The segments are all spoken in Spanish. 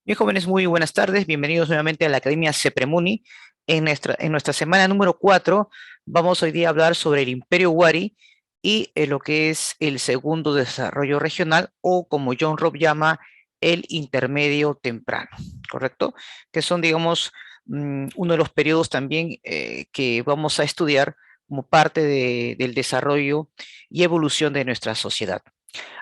Bien, jóvenes, muy buenas tardes. Bienvenidos nuevamente a la Academia CEPREMUNI. En nuestra semana número 4 vamos hoy día a hablar sobre el Imperio Wari y lo que es el segundo desarrollo regional o como John Robb llama, el intermedio temprano, ¿correcto? Que son, digamos, uno de los periodos también que vamos a estudiar como parte del desarrollo y evolución de nuestra sociedad.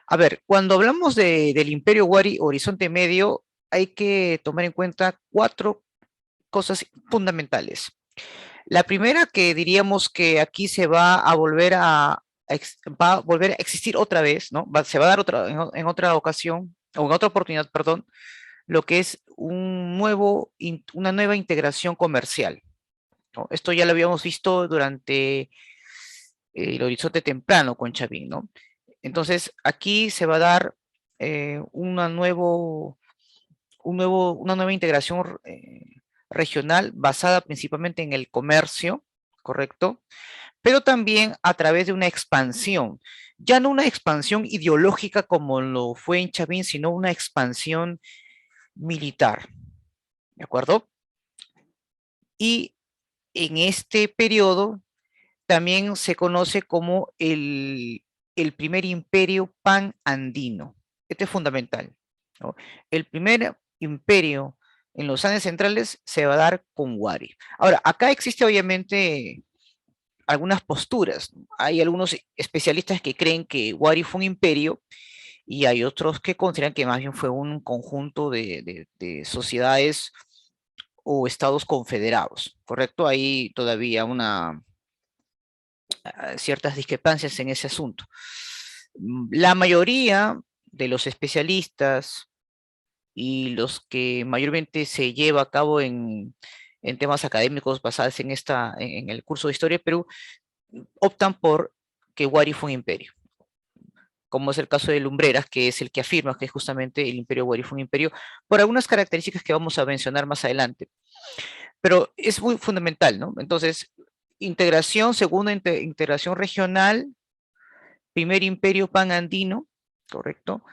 A ver, cuando hablamos del Imperio Wari, Horizonte Medio, hay que tomar en cuenta cuatro cosas fundamentales. La primera que diríamos que aquí se va a volver va a volver a existir otra vez, ¿no? Se va a dar en otra ocasión, o en otra oportunidad, perdón, lo que es una nueva integración comercial, ¿no? Esto ya lo habíamos visto durante el horizonte temprano con Chavín, ¿no? Entonces, aquí se va a dar una nueva integración regional basada principalmente en el comercio, ¿correcto? Pero también a través de una expansión, ya no una expansión ideológica como lo fue en Chavín, sino una expansión militar, ¿de acuerdo? Y en este periodo también se conoce como el primer imperio pan-andino. Este es fundamental, ¿no? El primer imperio en los Andes centrales se va a dar con Wari. Ahora, acá existe obviamente algunas posturas. Hay algunos especialistas que creen que Wari fue un imperio y hay otros que consideran que más bien fue un conjunto de sociedades o estados confederados, ¿correcto? Hay todavía ciertas discrepancias en ese asunto. La mayoría de los especialistas y los que mayormente se lleva a cabo en temas académicos basados en el curso de Historia de Perú, optan por que Wari fue un imperio, como es el caso de Lumbreras, que es el que afirma que justamente el imperio Wari fue un imperio, por algunas características que vamos a mencionar más adelante. Pero es muy fundamental, ¿no? Entonces, integración, segunda integración regional, primer imperio panandino, ¿correcto?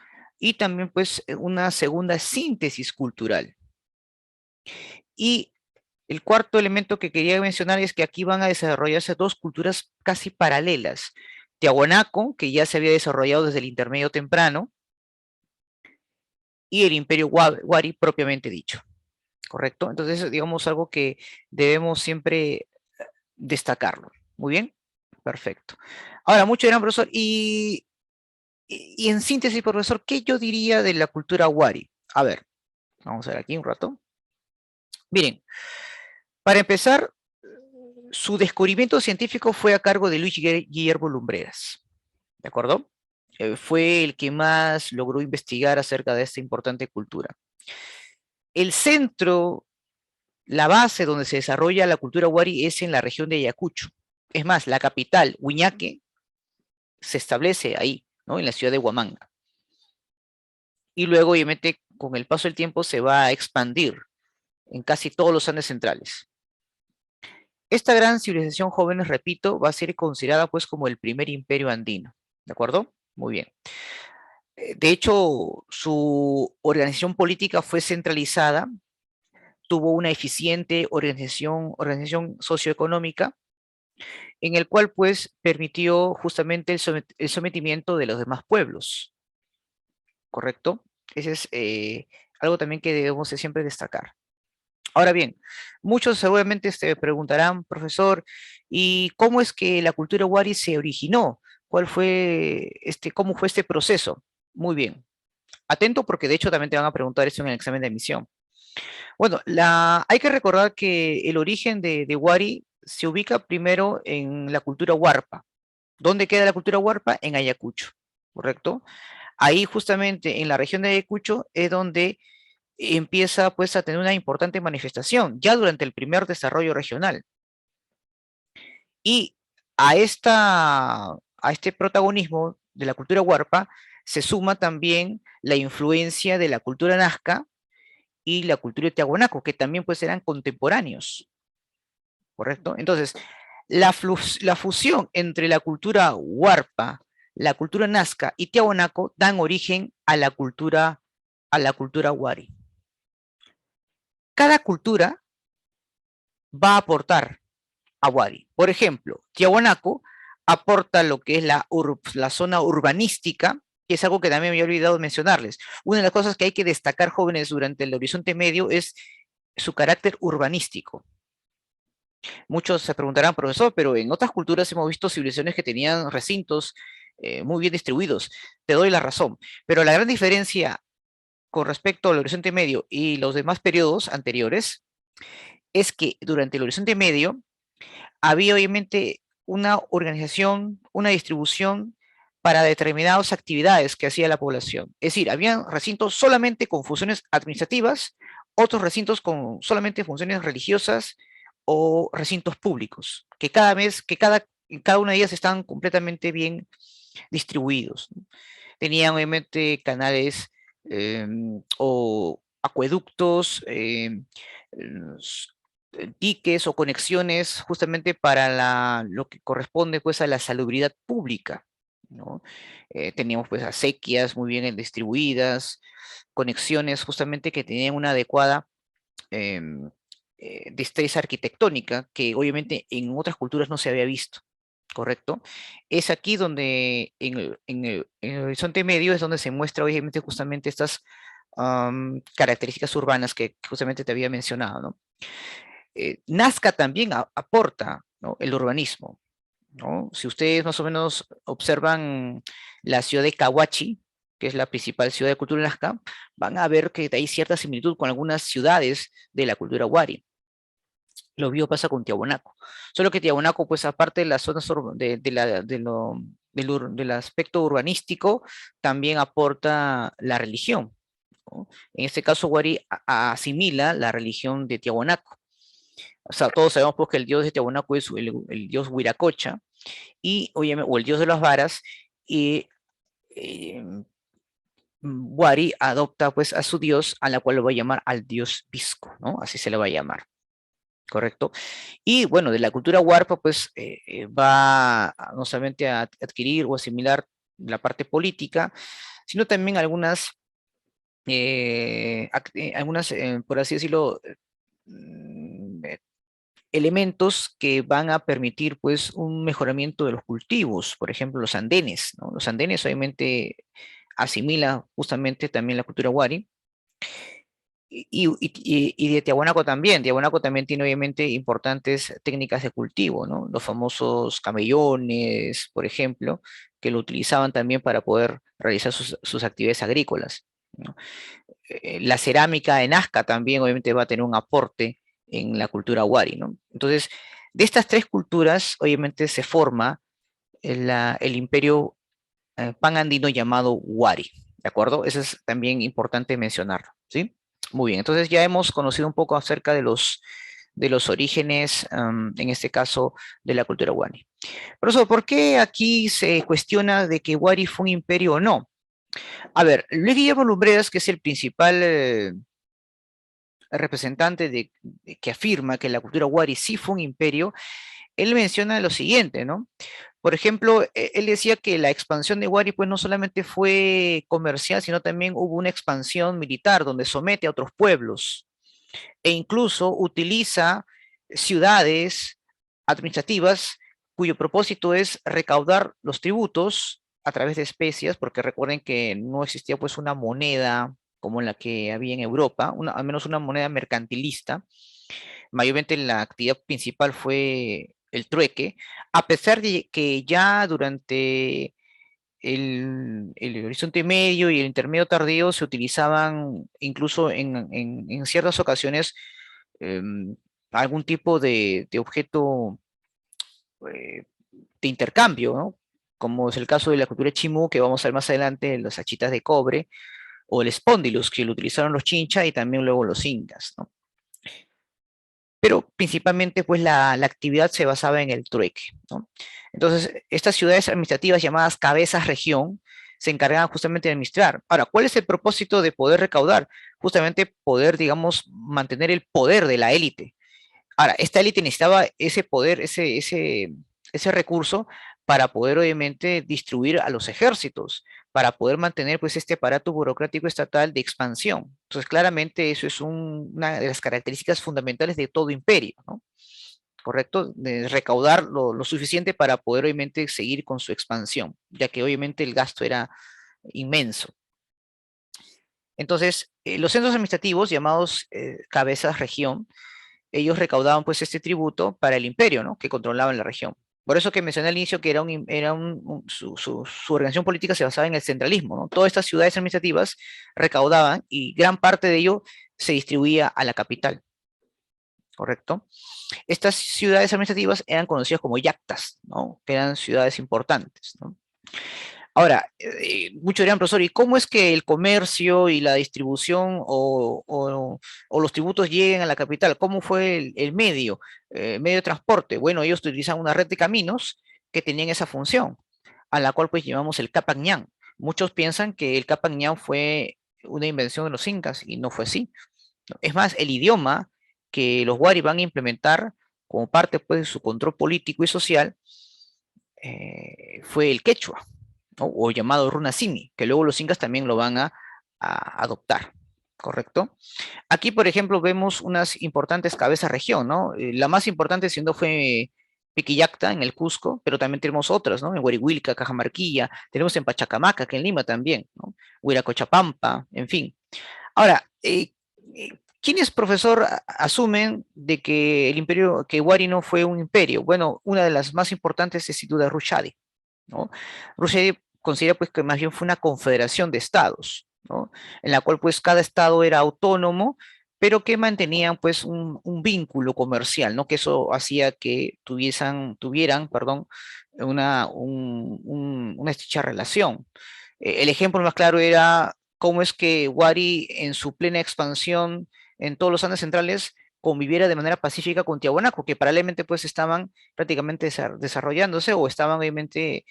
Y también pues una segunda síntesis cultural. Y el cuarto elemento que quería mencionar es que aquí van a desarrollarse dos culturas casi paralelas. Tiahuanaco, que ya se había desarrollado desde el intermedio temprano, y el imperio Wari propiamente dicho, ¿correcto? Entonces, digamos algo que debemos siempre destacarlo. Muy bien, perfecto. Ahora, mucho dirán, profesor, y en síntesis, profesor, ¿qué yo diría de la cultura Wari? A ver, vamos a ver aquí un rato. Miren, para empezar, su descubrimiento científico fue a cargo de Luis Guillermo Lumbreras, ¿de acuerdo? Fue el que más logró investigar acerca de esta importante cultura. El centro, la base donde se desarrolla la cultura Wari es en la región de Ayacucho. Es más, la capital, Huiñaque, se establece ahí, ¿no? En la ciudad de Huamanga. Y luego, obviamente, con el paso del tiempo se va a expandir en casi todos los Andes centrales. Esta gran civilización, jóvenes, repito, va a ser considerada pues como el primer imperio andino, ¿de acuerdo? Muy bien. De hecho, su organización política fue centralizada, tuvo una eficiente organización socioeconómica, en el cual pues permitió justamente el sometimiento de los demás pueblos, ¿correcto? Ese es algo también que debemos siempre destacar. Ahora bien, muchos seguramente se preguntarán, profesor, ¿y cómo es que la cultura Wari se originó? ¿Cómo fue este proceso? Muy bien. Atento porque de hecho también te van a preguntar esto en el examen de admisión. Bueno, hay que recordar que el origen de Wari se ubica primero en la cultura Huarpa. ¿Dónde queda la cultura Huarpa? En Ayacucho, ¿correcto? Ahí justamente en la región de Ayacucho es donde empieza pues a tener una importante manifestación ya durante el primer desarrollo regional. Y a este protagonismo de la cultura huarpa se suma también la influencia de la cultura nazca y la cultura de Tiahuanaco, que también pues eran contemporáneos, ¿correcto? Entonces, la fusión entre la cultura huarpa, la cultura nazca y Tiahuanaco dan origen a la cultura wari. Cada cultura va a aportar a Wari. Por ejemplo, Tiahuanaco aporta lo que es la zona urbanística, que es algo que también me había olvidado mencionarles. Una de las cosas que hay que destacar, jóvenes, durante el Oriente Medio es su carácter urbanístico. Muchos se preguntarán, profesor, pero en otras culturas hemos visto civilizaciones que tenían recintos muy bien distribuidos. Te doy la razón. Pero la gran diferencia con respecto al Oriente Medio y los demás periodos anteriores es que durante el Oriente Medio había obviamente una organización, una distribución para determinadas actividades que hacía la población. Es decir, había recintos solamente con funciones administrativas, otros recintos con solamente funciones religiosas o recintos públicos, que cada vez, cada una de ellas están completamente bien distribuidos. Tenían obviamente canales o acueductos, diques o conexiones justamente para lo que corresponde pues a la salubridad pública, ¿no? Teníamos pues acequias muy bien distribuidas, conexiones justamente que tenían una adecuada em, destreza arquitectónica que obviamente en otras culturas no se había visto, ¿correcto? Es aquí donde en el Horizonte Medio es donde se muestra obviamente justamente estas características urbanas que justamente te había mencionado, ¿no? Nazca también aporta, ¿no?, el urbanismo, ¿no? Si ustedes más o menos observan la ciudad de Cahuachi, que es la principal ciudad de cultura de Nazca, van a ver que hay cierta similitud con algunas ciudades de la cultura Wari. Lo mismo pasa con Tiahuanaco. Solo que Tiahuanaco, pues aparte de las zonas del aspecto urbanístico, también aporta la religión, ¿no? En este caso, Wari asimila la religión de Tiahuanaco. O sea, todos sabemos pues, que el dios de Tiahuanaco es el dios Huiracocha, y, obviamente, o el dios de las varas, y eh, Wari adopta pues a su dios, a la cual lo va a llamar al dios Pisco, ¿no? Así se le va a llamar, ¿correcto? Y bueno, de la cultura Huarpa pues no solamente a adquirir o asimilar la parte política, sino también por así decirlo, mm, eh, elementos que van a permitir pues un mejoramiento de los cultivos, por ejemplo los andenes, ¿no? Los andenes obviamente asimila justamente también la cultura Wari, y de Tiahuanaco también. Tiahuanaco también tiene obviamente importantes técnicas de cultivo, ¿no? Los famosos camellones, por ejemplo, que lo utilizaban también para poder realizar sus actividades agrícolas, ¿no? La cerámica de Nazca también obviamente va a tener un aporte en la cultura Wari, ¿no? Entonces, de estas tres culturas, obviamente se forma el imperio panandino llamado Wari, ¿de acuerdo? Eso es también importante mencionarlo, ¿sí? Muy bien, entonces ya hemos conocido un poco acerca de los orígenes, en este caso, de la cultura Wari. Profesor, ¿por qué aquí se cuestiona de que Wari fue un imperio o no? A ver, Luis Guillermo Lumbreras, que es el principal representante que afirma que la cultura Wari sí fue un imperio, él menciona lo siguiente, ¿no? Por ejemplo, él decía que la expansión de Wari pues no solamente fue comercial, sino también hubo una expansión militar donde somete a otros pueblos e incluso utiliza ciudades administrativas cuyo propósito es recaudar los tributos a través de especias, porque recuerden que no existía pues una moneda como la que había en Europa, al menos una moneda mercantilista. Mayormente la actividad principal fue el trueque, a pesar de que ya durante el horizonte medio y el intermedio tardío se utilizaban incluso en ciertas ocasiones em, algún tipo de objeto de intercambio, ¿no? Como es el caso de la cultura chimú, que vamos a ver más adelante, las hachitas de cobre, o el espondylus, que lo utilizaron los chincha y también luego los incas, ¿no? Pero principalmente pues la actividad se basaba en el trueque, ¿no? Entonces, estas ciudades administrativas llamadas cabezas región se encargaban justamente de administrar. Ahora, ¿cuál es el propósito de poder recaudar? Justamente poder, digamos, mantener el poder de la élite. Ahora, esta élite necesitaba ese poder, ese recurso para poder obviamente distribuir a los ejércitos, para poder mantener pues este aparato burocrático estatal de expansión. Entonces, claramente eso es una de las características fundamentales de todo imperio, ¿no? ¿Correcto? De recaudar lo suficiente para poder obviamente seguir con su expansión, ya que obviamente el gasto era inmenso. Entonces, los centros administrativos llamados cabezas región, ellos recaudaban pues este tributo para el imperio, ¿no? Que controlaban la región. Por eso que mencioné al inicio que su organización política se basaba en el centralismo, ¿no? Todas estas ciudades administrativas recaudaban y gran parte de ello se distribuía a la capital, ¿correcto? Estas ciudades administrativas eran conocidas como yactas, ¿no? Que eran ciudades importantes, ¿no? Ahora, muchos dirán, profesor, ¿y cómo es que el comercio y la distribución o los tributos lleguen a la capital? ¿Cómo fue medio de transporte? Bueno, ellos utilizan una red de caminos que tenían esa función, a la cual pues llamamos el Capac Ñan. Muchos piensan que el Capac Ñan fue una invención de los incas y no fue así. Es más, el idioma que los Wari van a implementar como parte pues, de su control político y social fue el quechua, ¿no? O llamado Runasimi, que luego los incas también lo van a adoptar, ¿correcto? Aquí, por ejemplo, vemos unas importantes cabezas región, ¿no? La más importante siendo fue Piquillacta en el Cusco, pero también tenemos otras, ¿no? En Huarihuilca, Cajamarquilla, tenemos en Pachacamaca, que en Lima también, ¿no? Huiracochapampa, en fin. Ahora, ¿quiénes, profesor, asumen de que el imperio, que Huari no fue un imperio? Bueno, una de las más importantes es sin duda Rushdie, ¿no? Rushdie considera pues que más bien fue una confederación de estados, ¿no? En la cual pues cada estado era autónomo, pero que mantenían pues un vínculo comercial, ¿no? Que eso hacía que tuvieran, perdón, una estrecha relación. El ejemplo más claro era cómo es que Wari en su plena expansión en todos los Andes centrales conviviera de manera pacífica con Tiahuanaco, que paralelamente pues estaban prácticamente desarrollándose o estaban obviamente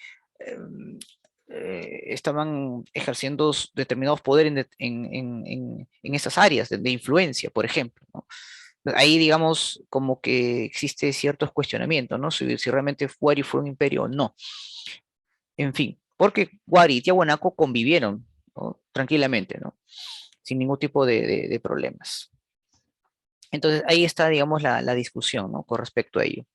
estaban ejerciendo determinados poderes en estas áreas de influencia, por ejemplo, ¿no? Ahí, digamos, como que existe ciertos cuestionamientos, ¿no? Si realmente Wari fue un imperio o no. En fin, porque Wari y Tiahuanaco convivieron, ¿no? Tranquilamente, ¿no? Sin ningún tipo de problemas. Entonces, ahí está, digamos, la discusión, ¿no? Con respecto a ello.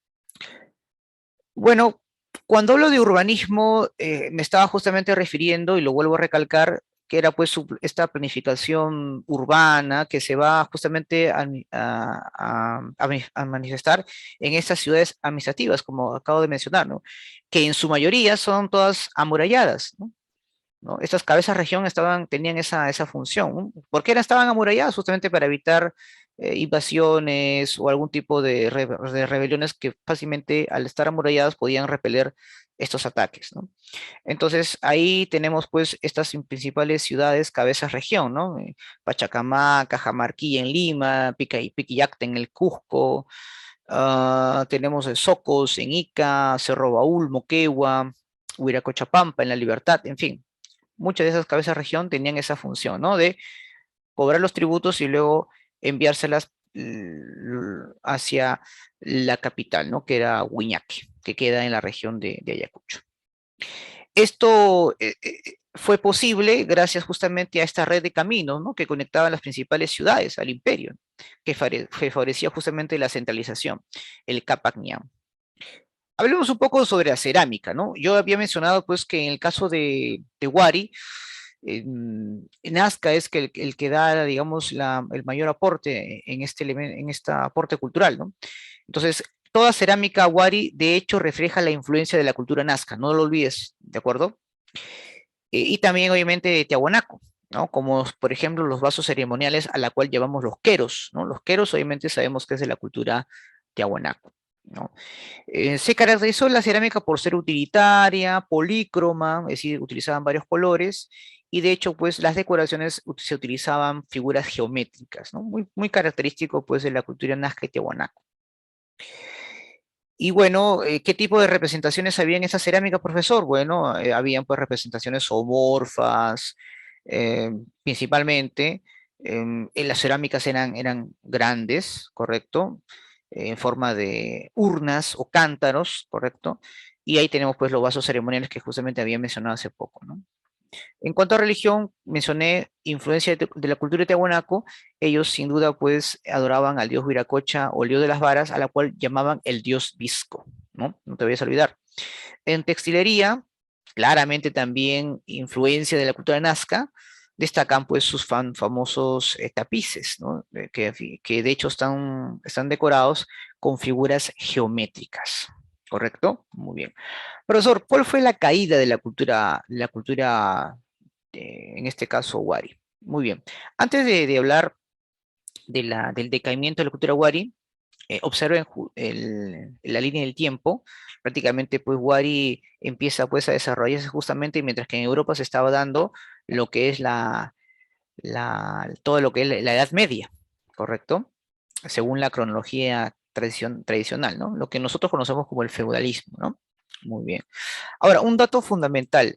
Bueno, cuando hablo de urbanismo, me estaba justamente refiriendo, y lo vuelvo a recalcar, que era pues esta planificación urbana que se va justamente a manifestar en estas ciudades administrativas, como acabo de mencionar, ¿no? Que en su mayoría son todas amuralladas, ¿no? ¿No? Estas cabezas región tenían esa función, ¿no? ¿Por qué estaban amuralladas? Justamente para evitar invasiones o algún tipo de rebeliones que fácilmente al estar amuralladas podían repeler estos ataques, ¿no? Entonces ahí tenemos pues estas principales ciudades cabezas región, ¿no? Pachacamac, Cajamarquilla en Lima, Piquillacta en el Cusco, tenemos Socos en Ica, Cerro Baúl, Moquegua, Huiracochapampa en La Libertad, en fin, muchas de esas cabezas de región tenían esa función, ¿no? De cobrar los tributos y luego enviárselas hacia la capital, ¿no? Que era Huiñaque, que queda en la región de Ayacucho. Esto fue posible gracias justamente a esta red de caminos, ¿no? Que conectaban las principales ciudades al imperio, que favorecía justamente la centralización, el Capac Ñan. Hablemos un poco sobre la cerámica, ¿no? Yo había mencionado pues que en el caso de Wari, Nazca es que el que da, digamos, el mayor aporte en en este aporte cultural, ¿no? Entonces, toda cerámica Wari, de hecho, refleja la influencia de la cultura Nazca, no lo olvides, ¿de acuerdo? Y también, obviamente, de Tiahuanaco, ¿no? Como, por ejemplo, los vasos ceremoniales a la cual llevamos los queros, ¿no? Los queros, obviamente, sabemos que es de la cultura Tiahuanaco, ¿no? Se caracterizó la cerámica por ser utilitaria, polícroma, es decir, utilizaban varios colores, y de hecho, pues las decoraciones se utilizaban figuras geométricas, ¿no? Muy característico, pues, de la cultura nazca y tiahuanaco. Y bueno, ¿qué tipo de representaciones había en esa cerámica, profesor? Bueno, habían pues representaciones zoomorfas, principalmente. En las cerámicas eran grandes, ¿correcto? En forma de urnas o cántaros, ¿correcto? Y ahí tenemos pues los vasos ceremoniales que justamente había mencionado hace poco, ¿no? En cuanto a religión, mencioné influencia de la cultura de Tiahuanaco. Ellos sin duda pues adoraban al dios Viracocha o el dios de las varas, a la cual llamaban el dios Visco, ¿no? No te vayas a olvidar. En textilería, claramente también influencia de la cultura nazca, destacan pues sus famosos tapices, ¿no? Que de hecho están decorados con figuras geométricas, ¿correcto? Muy bien. Profesor, ¿cuál fue la caída de la cultura, en este caso, Wari? Muy bien. Antes de hablar del decaimiento de la cultura Wari, observen la línea del tiempo. Prácticamente, pues, Wari empieza pues a desarrollarse justamente mientras que en Europa se estaba dando lo que es todo lo que es la Edad Media, ¿correcto? Según la cronología tradicional, ¿no? Lo que nosotros conocemos como el feudalismo, ¿no? Muy bien. Ahora, un dato fundamental.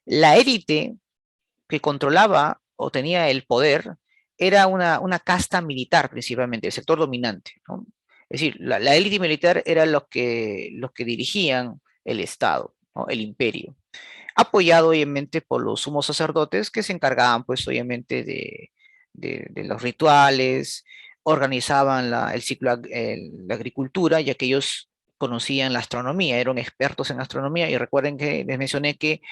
La élite que controlaba o tenía el poder era una casta militar principalmente, el sector dominante, ¿no? Es decir, la élite militar era los que dirigían el Estado, ¿no? El imperio, apoyado obviamente por los sumos sacerdotes que se encargaban pues obviamente de los rituales, organizaban el ciclo, la agricultura, ya que ellos conocían la astronomía, eran expertos en astronomía, y recuerden que les mencioné que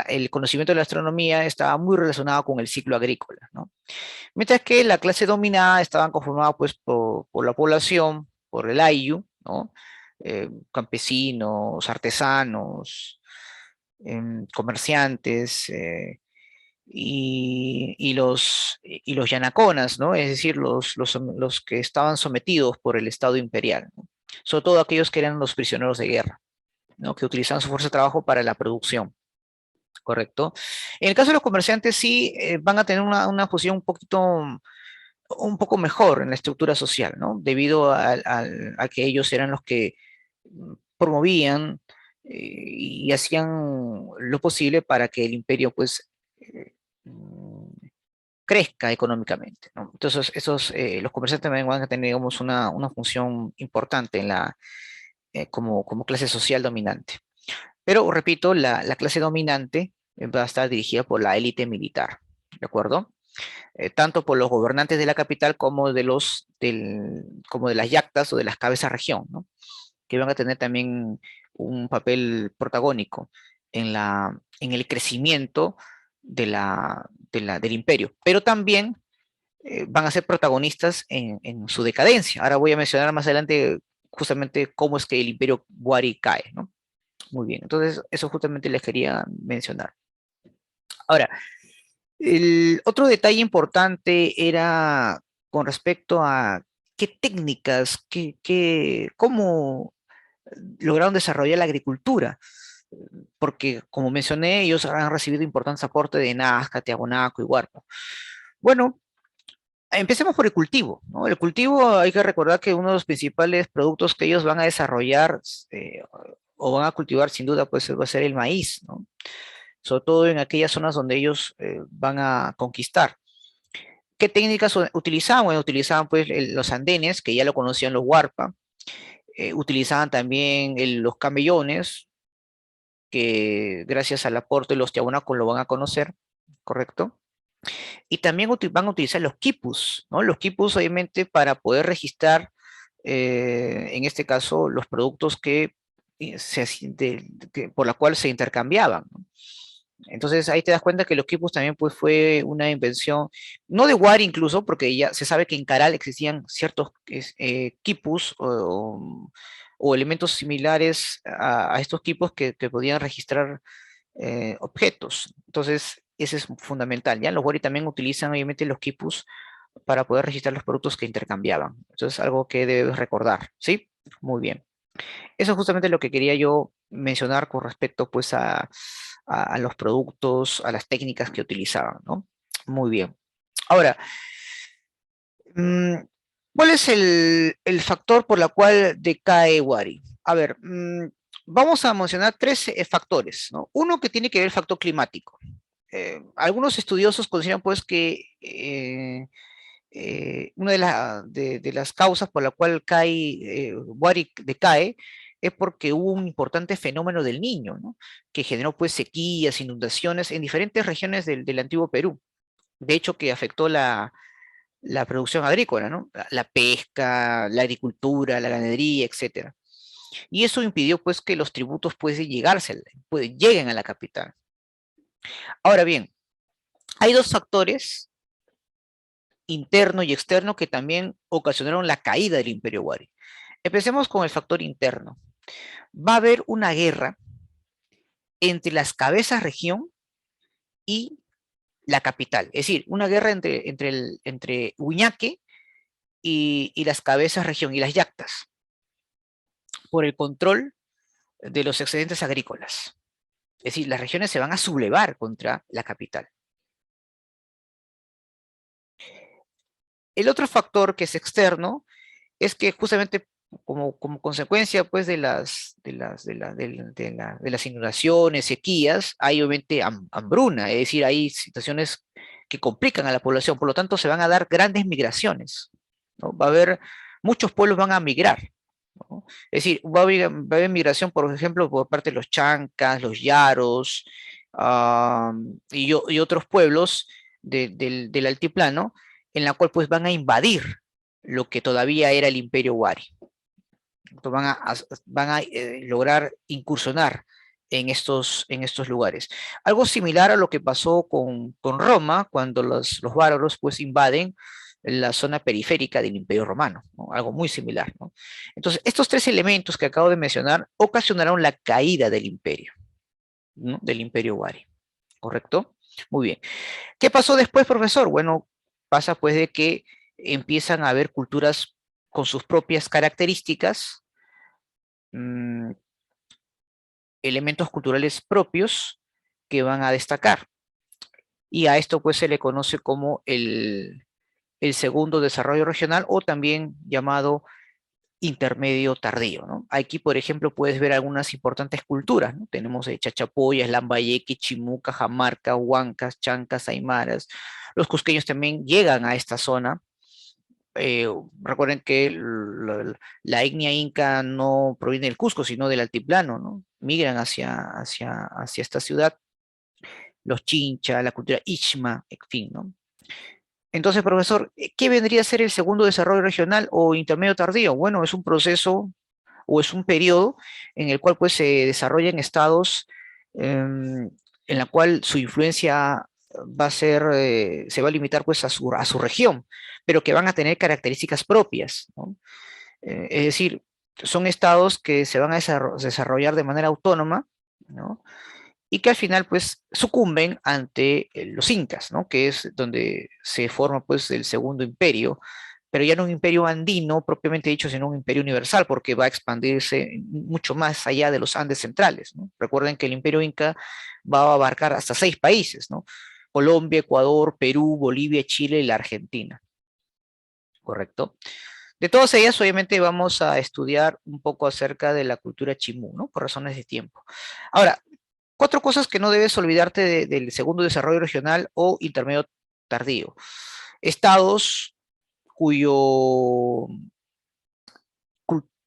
el conocimiento de la astronomía estaba muy relacionado con el ciclo agrícola, ¿no? Mientras que la clase dominada estaba conformada pues por la población, por el ayu, ¿no? Campesinos, artesanos, comerciantes, y los yanaconas, ¿no? Es decir, los que estaban sometidos por el Estado imperial, ¿no? Sobre todo aquellos que eran los prisioneros de guerra, ¿no? Que utilizaban su fuerza de trabajo para la producción. Correcto. En el caso de los comerciantes, sí, van a tener una posición un poco mejor en la estructura social, ¿no? Debido a que ellos eran los que promovían y hacían lo posible para que el imperio, pues, mm, crezca económicamente, ¿no? Entonces, los comerciantes también van a tener, digamos, una función importante como clase social dominante. Pero, repito, la clase dominante va a estar dirigida por la élite militar, ¿de acuerdo? Tanto por los gobernantes de la capital como de las yactas o de las cabezas región, ¿no? Que van a tener también un papel protagónico en el crecimiento del imperio, pero también van a ser protagonistas en su decadencia. Ahora voy a mencionar más adelante justamente cómo es que el imperio Wari cae, ¿no? Muy bien, entonces eso justamente les quería mencionar. Ahora, el otro detalle importante era con respecto a qué técnicas, cómo lograron desarrollar la agricultura, porque como mencioné, ellos han recibido importantes aportes de Nazca, Tiahuanaco y Huarpa. Bueno, empecemos por el cultivo, ¿no? El cultivo, hay que recordar que uno de los principales productos que ellos van a desarrollar o van a cultivar sin duda, pues va a ser el maíz, ¿no? Sobre todo en aquellas zonas donde ellos van a conquistar. ¿Qué técnicas utilizaban? Bueno, utilizaban pues los andenes, que ya lo conocían los Huarpa, utilizaban también los camellones, que gracias al aporte de los tiahuanacos lo van a conocer, ¿correcto? Y también van a utilizar los quipus, ¿no? Los quipus obviamente para poder registrar, en este caso, los productos por la cual se intercambiaban, ¿no? Entonces ahí te das cuenta que los quipus también pues fue una invención, no de Wari incluso, porque ya se sabe que en Caral existían ciertos quipus o elementos similares a estos quipus que podían registrar objetos. Entonces, ese es fundamental, ¿ya? Los Wari también utilizan obviamente los quipus para poder registrar los productos que intercambiaban. Eso es algo que debes recordar, ¿sí? Muy bien. Eso es justamente lo que quería yo mencionar con respecto pues a los productos, a las técnicas que utilizaban, ¿no? Muy bien. Ahora, mm, ¿cuál es el factor por la cual decae Wari? A ver, vamos a mencionar tres factores, ¿no? Uno que tiene que ver el factor climático. Algunos estudiosos consideran pues que una de las causas por la cual Wari decae es porque hubo un importante fenómeno del Niño, ¿no? Que generó pues sequías, inundaciones en diferentes regiones del antiguo Perú. De hecho, que afectó la producción agrícola, ¿no? La pesca, la agricultura, la ganadería, etcétera. Y eso impidió pues que los tributos pues, lleguen a la capital. Ahora bien, hay dos factores, interno y externo, que también ocasionaron la caída del Imperio Wari. Empecemos con el factor interno. Va a haber una guerra entre las cabezas región y la capital. Es decir, una guerra entre Uñaque y las cabezas región y las yactas por el control de los excedentes agrícolas. Es decir, las regiones se van a sublevar contra la capital. El otro factor que es externo es que justamente como consecuencia pues de las inundaciones, sequías, hay obviamente hambruna, es decir, hay situaciones que complican a la población, por lo tanto se van a dar grandes migraciones, ¿no? Va a haber, muchos pueblos van a migrar, ¿no? Es decir, va a haber migración, por ejemplo, por parte de los chancas, los yaros, y otros pueblos del altiplano, en la cual pues van a invadir lo que todavía era el Imperio Wari. Van a lograr incursionar en estos lugares. Algo similar a lo que pasó con Roma, cuando los bárbaros pues invaden la zona periférica del Imperio Romano, ¿no? Algo muy similar, ¿no? Entonces, estos tres elementos que acabo de mencionar ocasionaron la caída del imperio, ¿no? Del Imperio Wari, ¿correcto? Muy bien. ¿Qué pasó después, profesor? Bueno, pasa pues de que empiezan a haber culturas con sus propias características, mmm, elementos culturales propios que van a destacar. Y a esto pues se le conoce como el segundo desarrollo regional, o también llamado intermedio tardío, ¿no? Aquí, por ejemplo, puedes ver algunas importantes culturas, ¿no? Tenemos Chachapoyas, Lambayeque, Chimuca, Jamarca, Huancas, Chancas, Aymaras. Los cusqueños también llegan a esta zona. Eh, Recuerden que la etnia inca no proviene del Cusco, sino del altiplano, ¿no? Migran hacia esta ciudad, los chincha, la cultura Ichma, en fin, ¿no? Entonces, profesor, ¿qué vendría a ser el segundo desarrollo regional o intermedio tardío? Bueno, es un proceso o es un periodo en el cual pues se desarrollan estados, en la cual su influencia va a ser, se va a limitar pues a su región, pero que van a tener características propias, ¿no? Es decir, son estados que se van a desarrollar de manera autónoma, ¿no? Y que al final pues sucumben ante los incas, ¿no? Que es donde se forma pues el segundo imperio, pero ya no un imperio andino propiamente dicho, sino un imperio universal, porque va a expandirse mucho más allá de los Andes centrales, ¿no? Recuerden que el imperio inca va a abarcar hasta 6 países, ¿no? Colombia, Ecuador, Perú, Bolivia, Chile y la Argentina, ¿correcto? De todas ellas, obviamente, vamos a estudiar un poco acerca de la cultura chimú, ¿no? Por razones de tiempo. Ahora, 4 cosas que no debes olvidarte del segundo desarrollo regional o intermedio tardío. Estados cuyo,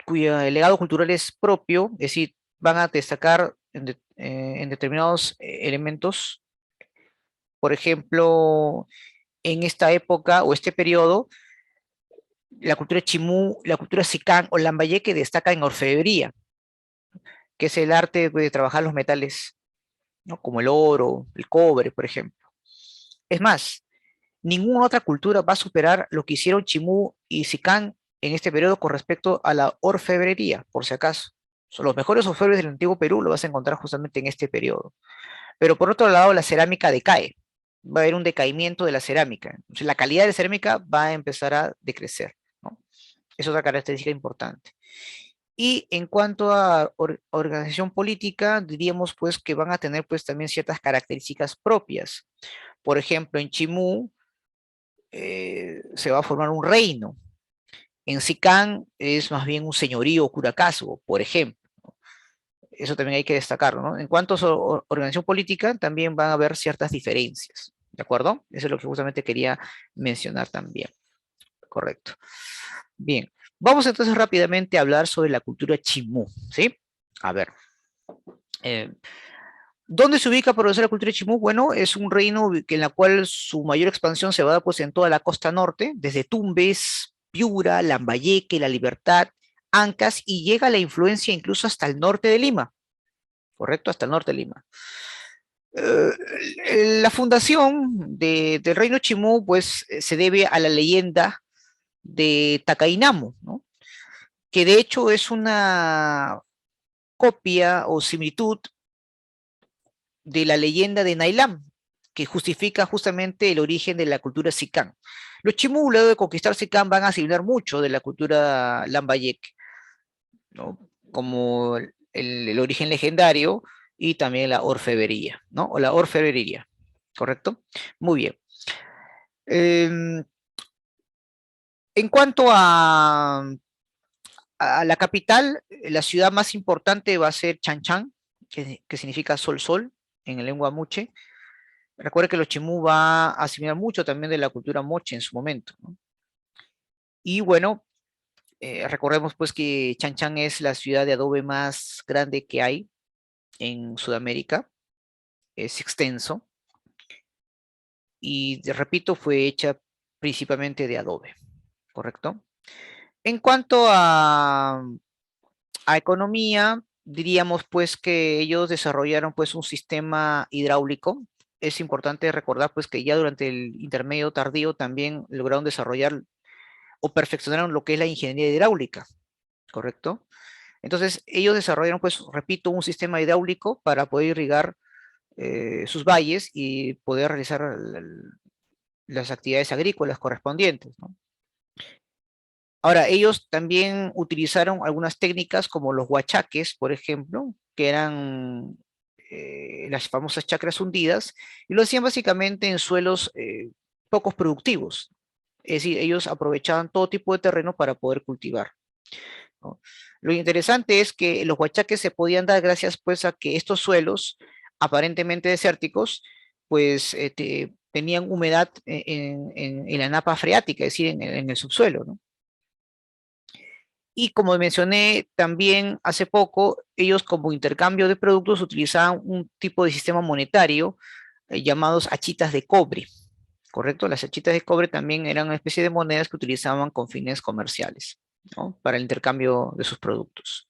cuyo legado cultural es propio, es decir, van a destacar en determinados elementos. Por ejemplo, en esta época o este periodo, la cultura chimú, la cultura sicán o lambayeque destaca en orfebrería, que es el arte de trabajar los metales, ¿no? Como el oro, el cobre, por ejemplo. Es más, ninguna otra cultura va a superar lo que hicieron Chimú y Sicán en este periodo con respecto a la orfebrería, por si acaso. Son los mejores orfebres del antiguo Perú lo vas a encontrar justamente en este periodo. Pero por otro lado, la cerámica decae. Va a haber un decaimiento de la cerámica. Entonces, la calidad de la cerámica va a empezar a decrecer, ¿no? Es otra característica importante. Y en cuanto a organización política, diríamos pues que van a tener pues también ciertas características propias. Por ejemplo, en Chimú se va a formar un reino. En Sicán es más bien un señorío o curacazgo, por ejemplo. Eso también hay que destacarlo, ¿no? En cuanto a su organización política, también van a haber ciertas diferencias, ¿de acuerdo? Eso es lo que justamente quería mencionar también. Correcto. Bien. Vamos entonces rápidamente a hablar sobre la cultura chimú, ¿sí? A ver, eh, ¿dónde se ubica por la cultura chimú? Bueno, es un reino en la cual su mayor expansión se va a dar pues en toda la costa norte, desde Tumbes, Piura, Lambayeque, La Libertad, Ancas, y llega la influencia incluso hasta el norte de Lima, ¿correcto? Hasta el norte de Lima. La fundación del reino Chimú, pues, se debe a la leyenda de Takainamo, ¿no? Que de hecho es una copia o similitud de la leyenda de Nailam, que justifica justamente el origen de la cultura Sicán. Los Chimú, luego de conquistar Sicán, van a asimilar mucho de la cultura Lambayeque, ¿no? Como el origen legendario y también la orfebrería, ¿no? O la orfebrería, ¿correcto? Muy bien. Eh, en cuanto a la capital, la ciudad más importante va a ser Chanchan, que significa sol, sol, en el lengua muche. Recuerda que los Chimú va a asimilar mucho también de la cultura moche en su momento, ¿no? Y bueno, recordemos pues que Chanchan es la ciudad de adobe más grande que hay en Sudamérica, es extenso y, repito, fue hecha principalmente de adobe, ¿correcto? En cuanto a economía, diríamos pues que ellos desarrollaron pues un sistema hidráulico. Es importante recordar pues que ya durante el intermedio tardío también lograron desarrollar o perfeccionaron lo que es la ingeniería hidráulica, ¿correcto? Entonces ellos desarrollaron pues, repito, un sistema hidráulico para poder irrigar sus valles y poder realizar las actividades agrícolas correspondientes, ¿no? Ahora, ellos también utilizaron algunas técnicas como los huachaques, por ejemplo, que eran las famosas chacras hundidas, y lo hacían básicamente en suelos pocos productivos. Es decir, ellos aprovechaban todo tipo de terreno para poder cultivar, ¿no? Lo interesante es que los huachaques se podían dar gracias pues a que estos suelos aparentemente desérticos pues tenían humedad en la napa freática, es decir, en el subsuelo, ¿no? Y como mencioné también hace poco, ellos como intercambio de productos utilizaban un tipo de sistema monetario llamados achitas de cobre, ¿correcto? Las achitas de cobre también eran una especie de monedas que utilizaban con fines comerciales, ¿no? Para el intercambio de sus productos.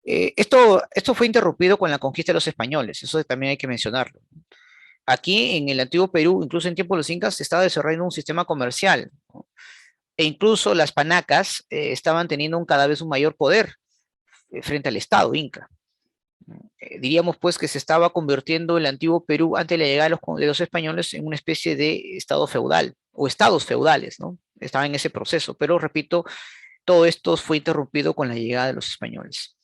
Esto fue interrumpido con la conquista de los españoles, eso también hay que mencionarlo. Aquí en el antiguo Perú, incluso en tiempos de los incas, se estaba desarrollando un sistema comercial, ¿no? E incluso las panacas estaban teniendo cada vez un mayor poder frente al Estado inca. Diríamos pues que se estaba convirtiendo el antiguo Perú antes de la llegada de los españoles en una especie de estado feudal o estados feudales, ¿no? Estaba en ese proceso, pero repito, todo esto fue interrumpido con la llegada de los españoles.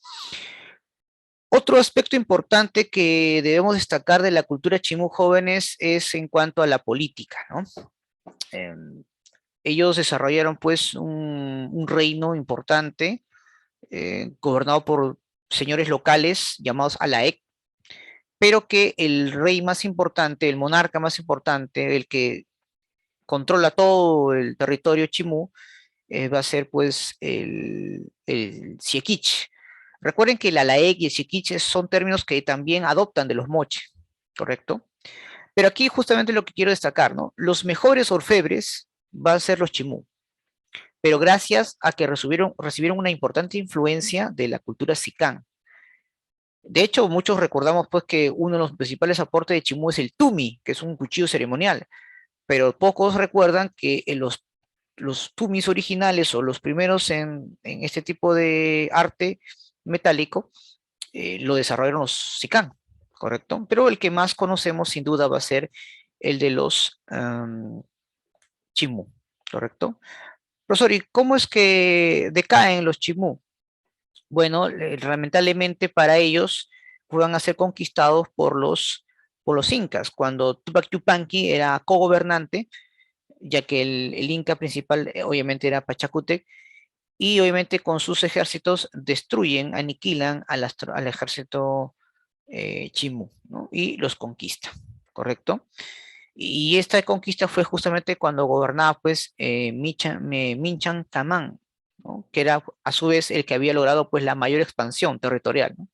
Otro aspecto importante que debemos destacar de la cultura chimú jóvenes es en cuanto a la política, ¿no? Eh, Ellos desarrollaron pues un reino importante gobernado por señores locales llamados Alaec, pero que el rey más importante, el monarca más importante, el que controla todo el territorio chimú, va a ser pues el Siequich. Recuerden que el Alaec y el Siequich son términos que también adoptan de los moche, ¿correcto? Pero aquí justamente lo que quiero destacar, ¿no? Los mejores orfebres van a ser los chimú, pero gracias a que recibieron una importante influencia de la cultura sicán. De hecho, muchos recordamos pues que uno de los principales aportes de Chimú es el tumi, que es un cuchillo ceremonial, pero pocos recuerdan que los tumis originales o los primeros en este tipo de arte metálico lo desarrollaron los sicán, ¿correcto? Pero el que más conocemos sin duda va a ser el de los Chimú, ¿correcto? Profesor, ¿y cómo es que decaen los Chimú? Bueno, lamentablemente para ellos fueron a ser conquistados por los incas, cuando Tupac Yupanqui era cogobernante, ya que el inca principal obviamente era Pachacútec, y obviamente con sus ejércitos destruyen, aniquilan al ejército chimú, ¿no? Y los conquista, ¿correcto? Y esta conquista fue justamente cuando gobernaba pues Minchan Camán, ¿no? Que era a su vez el que había logrado pues la mayor expansión territorial, ¿no?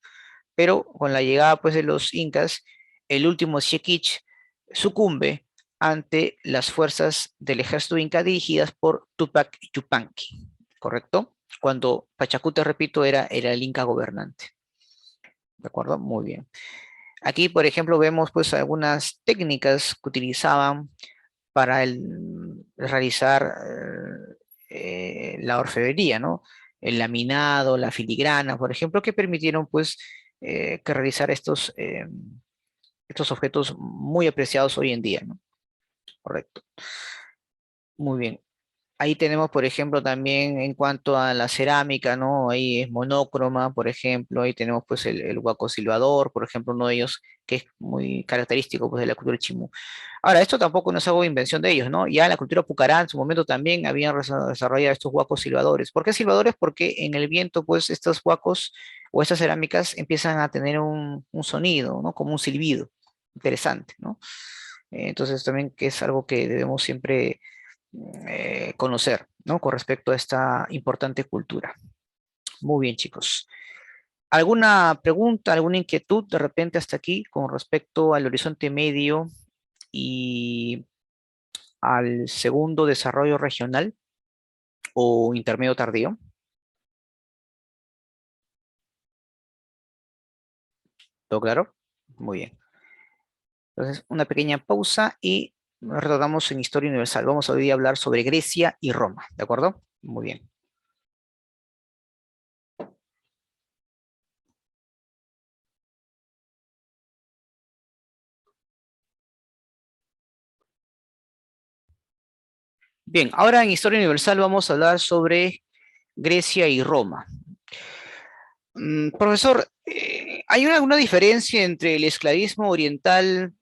Pero con la llegada pues de los incas, el último Xequich sucumbe ante las fuerzas del ejército inca dirigidas por Tupac Yupanqui, ¿correcto? Cuando Pachacuti, repito, era el inca gobernante. ¿De acuerdo? Muy bien. Aquí, por ejemplo, vemos pues algunas técnicas que utilizaban para realizar la orfebrería, ¿no? El laminado, la filigrana, por ejemplo, que permitieron pues que realizar estos objetos muy apreciados hoy en día, ¿no? Correcto. Muy bien. Ahí tenemos, por ejemplo, también en cuanto a la cerámica, ¿no? Ahí es monócroma, por ejemplo, ahí tenemos pues el huaco silbador, por ejemplo, uno de ellos que es muy característico pues de la cultura chimú. Ahora, esto tampoco no es algo de invención de ellos, ¿no? Ya la cultura pucará en su momento también habían desarrollado estos huacos silbadores. ¿Por qué silbadores? Porque en el viento, pues, estos huacos o estas cerámicas empiezan a tener un sonido, ¿no? Como un silbido. Interesante, ¿no? Entonces también que es algo que debemos siempre conocer, ¿no? Con respecto a esta importante cultura. Muy bien, chicos. ¿Alguna pregunta, alguna inquietud de repente hasta aquí con respecto al horizonte medio y al segundo desarrollo regional o intermedio tardío? ¿Todo claro? Muy bien. Entonces, una pequeña pausa y retornamos en Historia Universal. Vamos a hoy a hablar sobre Grecia y Roma, ¿de acuerdo? Muy bien. Bien, ahora en Historia Universal vamos a hablar sobre Grecia y Roma. Profesor, ¿hay alguna diferencia entre el esclavismo oriental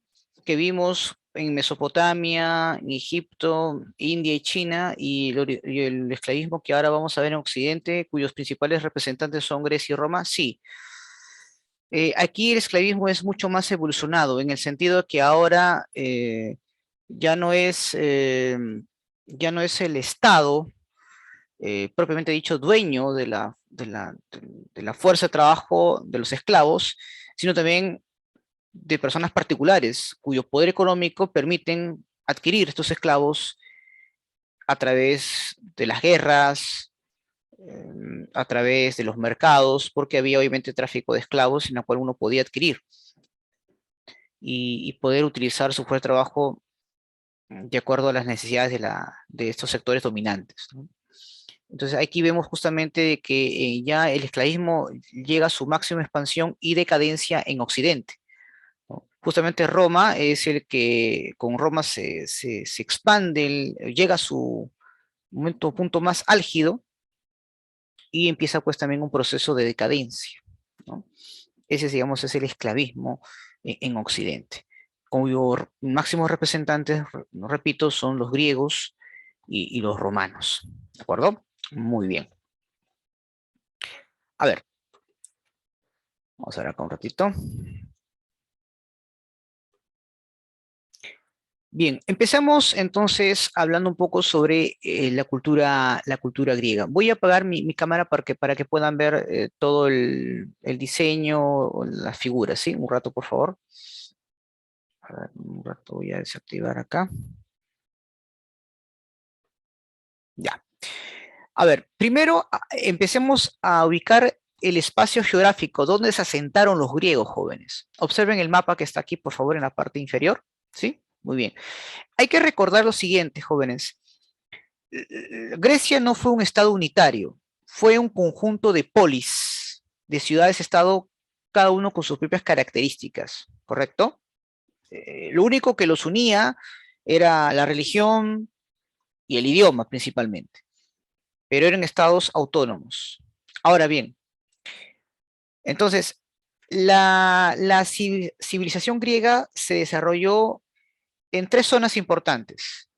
que vimos en Mesopotamia, en Egipto, India y China y el esclavismo que ahora vamos a ver en Occidente, cuyos principales representantes son Grecia y Roma? Sí. Aquí el esclavismo es mucho más evolucionado en el sentido de que ahora ya no es, ya no es el Estado propiamente dicho, dueño de la fuerza de trabajo de los esclavos, sino también de personas particulares cuyo poder económico permiten adquirir estos esclavos a través de las guerras, a través de los mercados, porque había obviamente tráfico de esclavos en la cual uno podía adquirir y poder utilizar su fuerza de trabajo de acuerdo a las necesidades de estos sectores dominantes, ¿no? Entonces aquí vemos justamente que ya el esclavismo llega a su máxima expansión y decadencia en Occidente, ¿no? Justamente Roma es el que con Roma se expande, llega a su punto más álgido y empieza pues también un proceso de decadencia, ¿no? Ese, digamos, es el esclavismo en Occidente, cuyos máximos representantes, repito, son los griegos y los romanos, ¿de acuerdo? Muy bien. A ver, vamos a ver acá un ratito. Bien, empezamos entonces hablando un poco sobre la cultura griega. Voy a apagar mi cámara para que puedan ver todo el diseño, o las figuras, ¿sí? Un rato, por favor. A ver, un rato voy a desactivar acá. Ya. A ver, primero empecemos a ubicar el espacio geográfico donde se asentaron los griegos jóvenes. Observen el mapa que está aquí, por favor, en la parte inferior, ¿sí? Muy bien. Hay que recordar lo siguiente, jóvenes. Grecia no fue un estado unitario, fue un conjunto de polis, de ciudades-estado, cada uno con sus propias características, ¿correcto? Lo único que los unía era la religión y el idioma principalmente, pero eran estados autónomos. Ahora bien, entonces, la civilización griega se desarrolló en tres zonas importantes.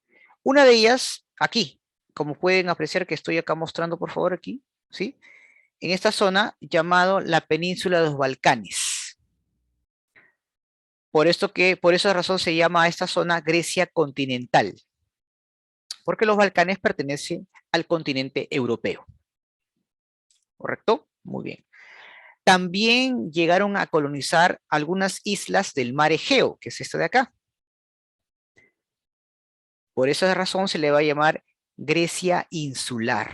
Una de ellas, aquí, como pueden apreciar que estoy acá mostrando, por favor, aquí, ¿sí? En esta zona llamado la península de los Balcanes. Por esa razón se llama a esta zona Grecia continental, porque los Balcanes pertenecen al continente europeo. ¿correcto? Muy bien. También llegaron a colonizar algunas islas del mar Egeo, que es esta de acá. Por esa razón se le va a llamar Grecia insular.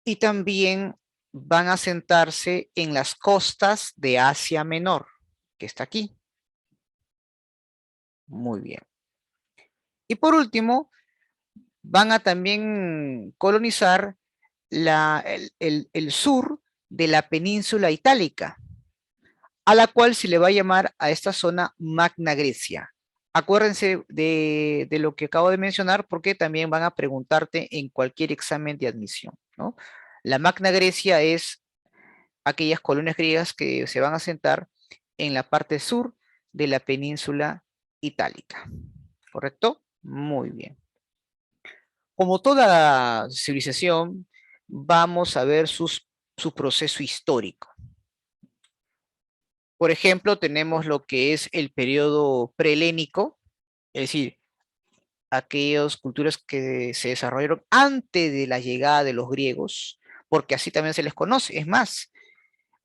Y también van a sentarse en las costas de Asia Menor, que está aquí. Muy bien. Y por último, van a también colonizar el sur de la península itálica, a la cual se le va a llamar a esta zona Magna Grecia. Acuérdense de lo que acabo de mencionar porque también van a preguntarte en cualquier examen de admisión, ¿no? La Magna Grecia es aquellas colonias griegas que se van a asentar en la parte sur de la península itálica. ¿Correcto? Muy bien. Como toda civilización, vamos a ver su proceso histórico. Por ejemplo, tenemos lo que es el periodo prehelénico, es decir, aquellas culturas que se desarrollaron antes de la llegada de los griegos, porque así también se les conoce. Es más,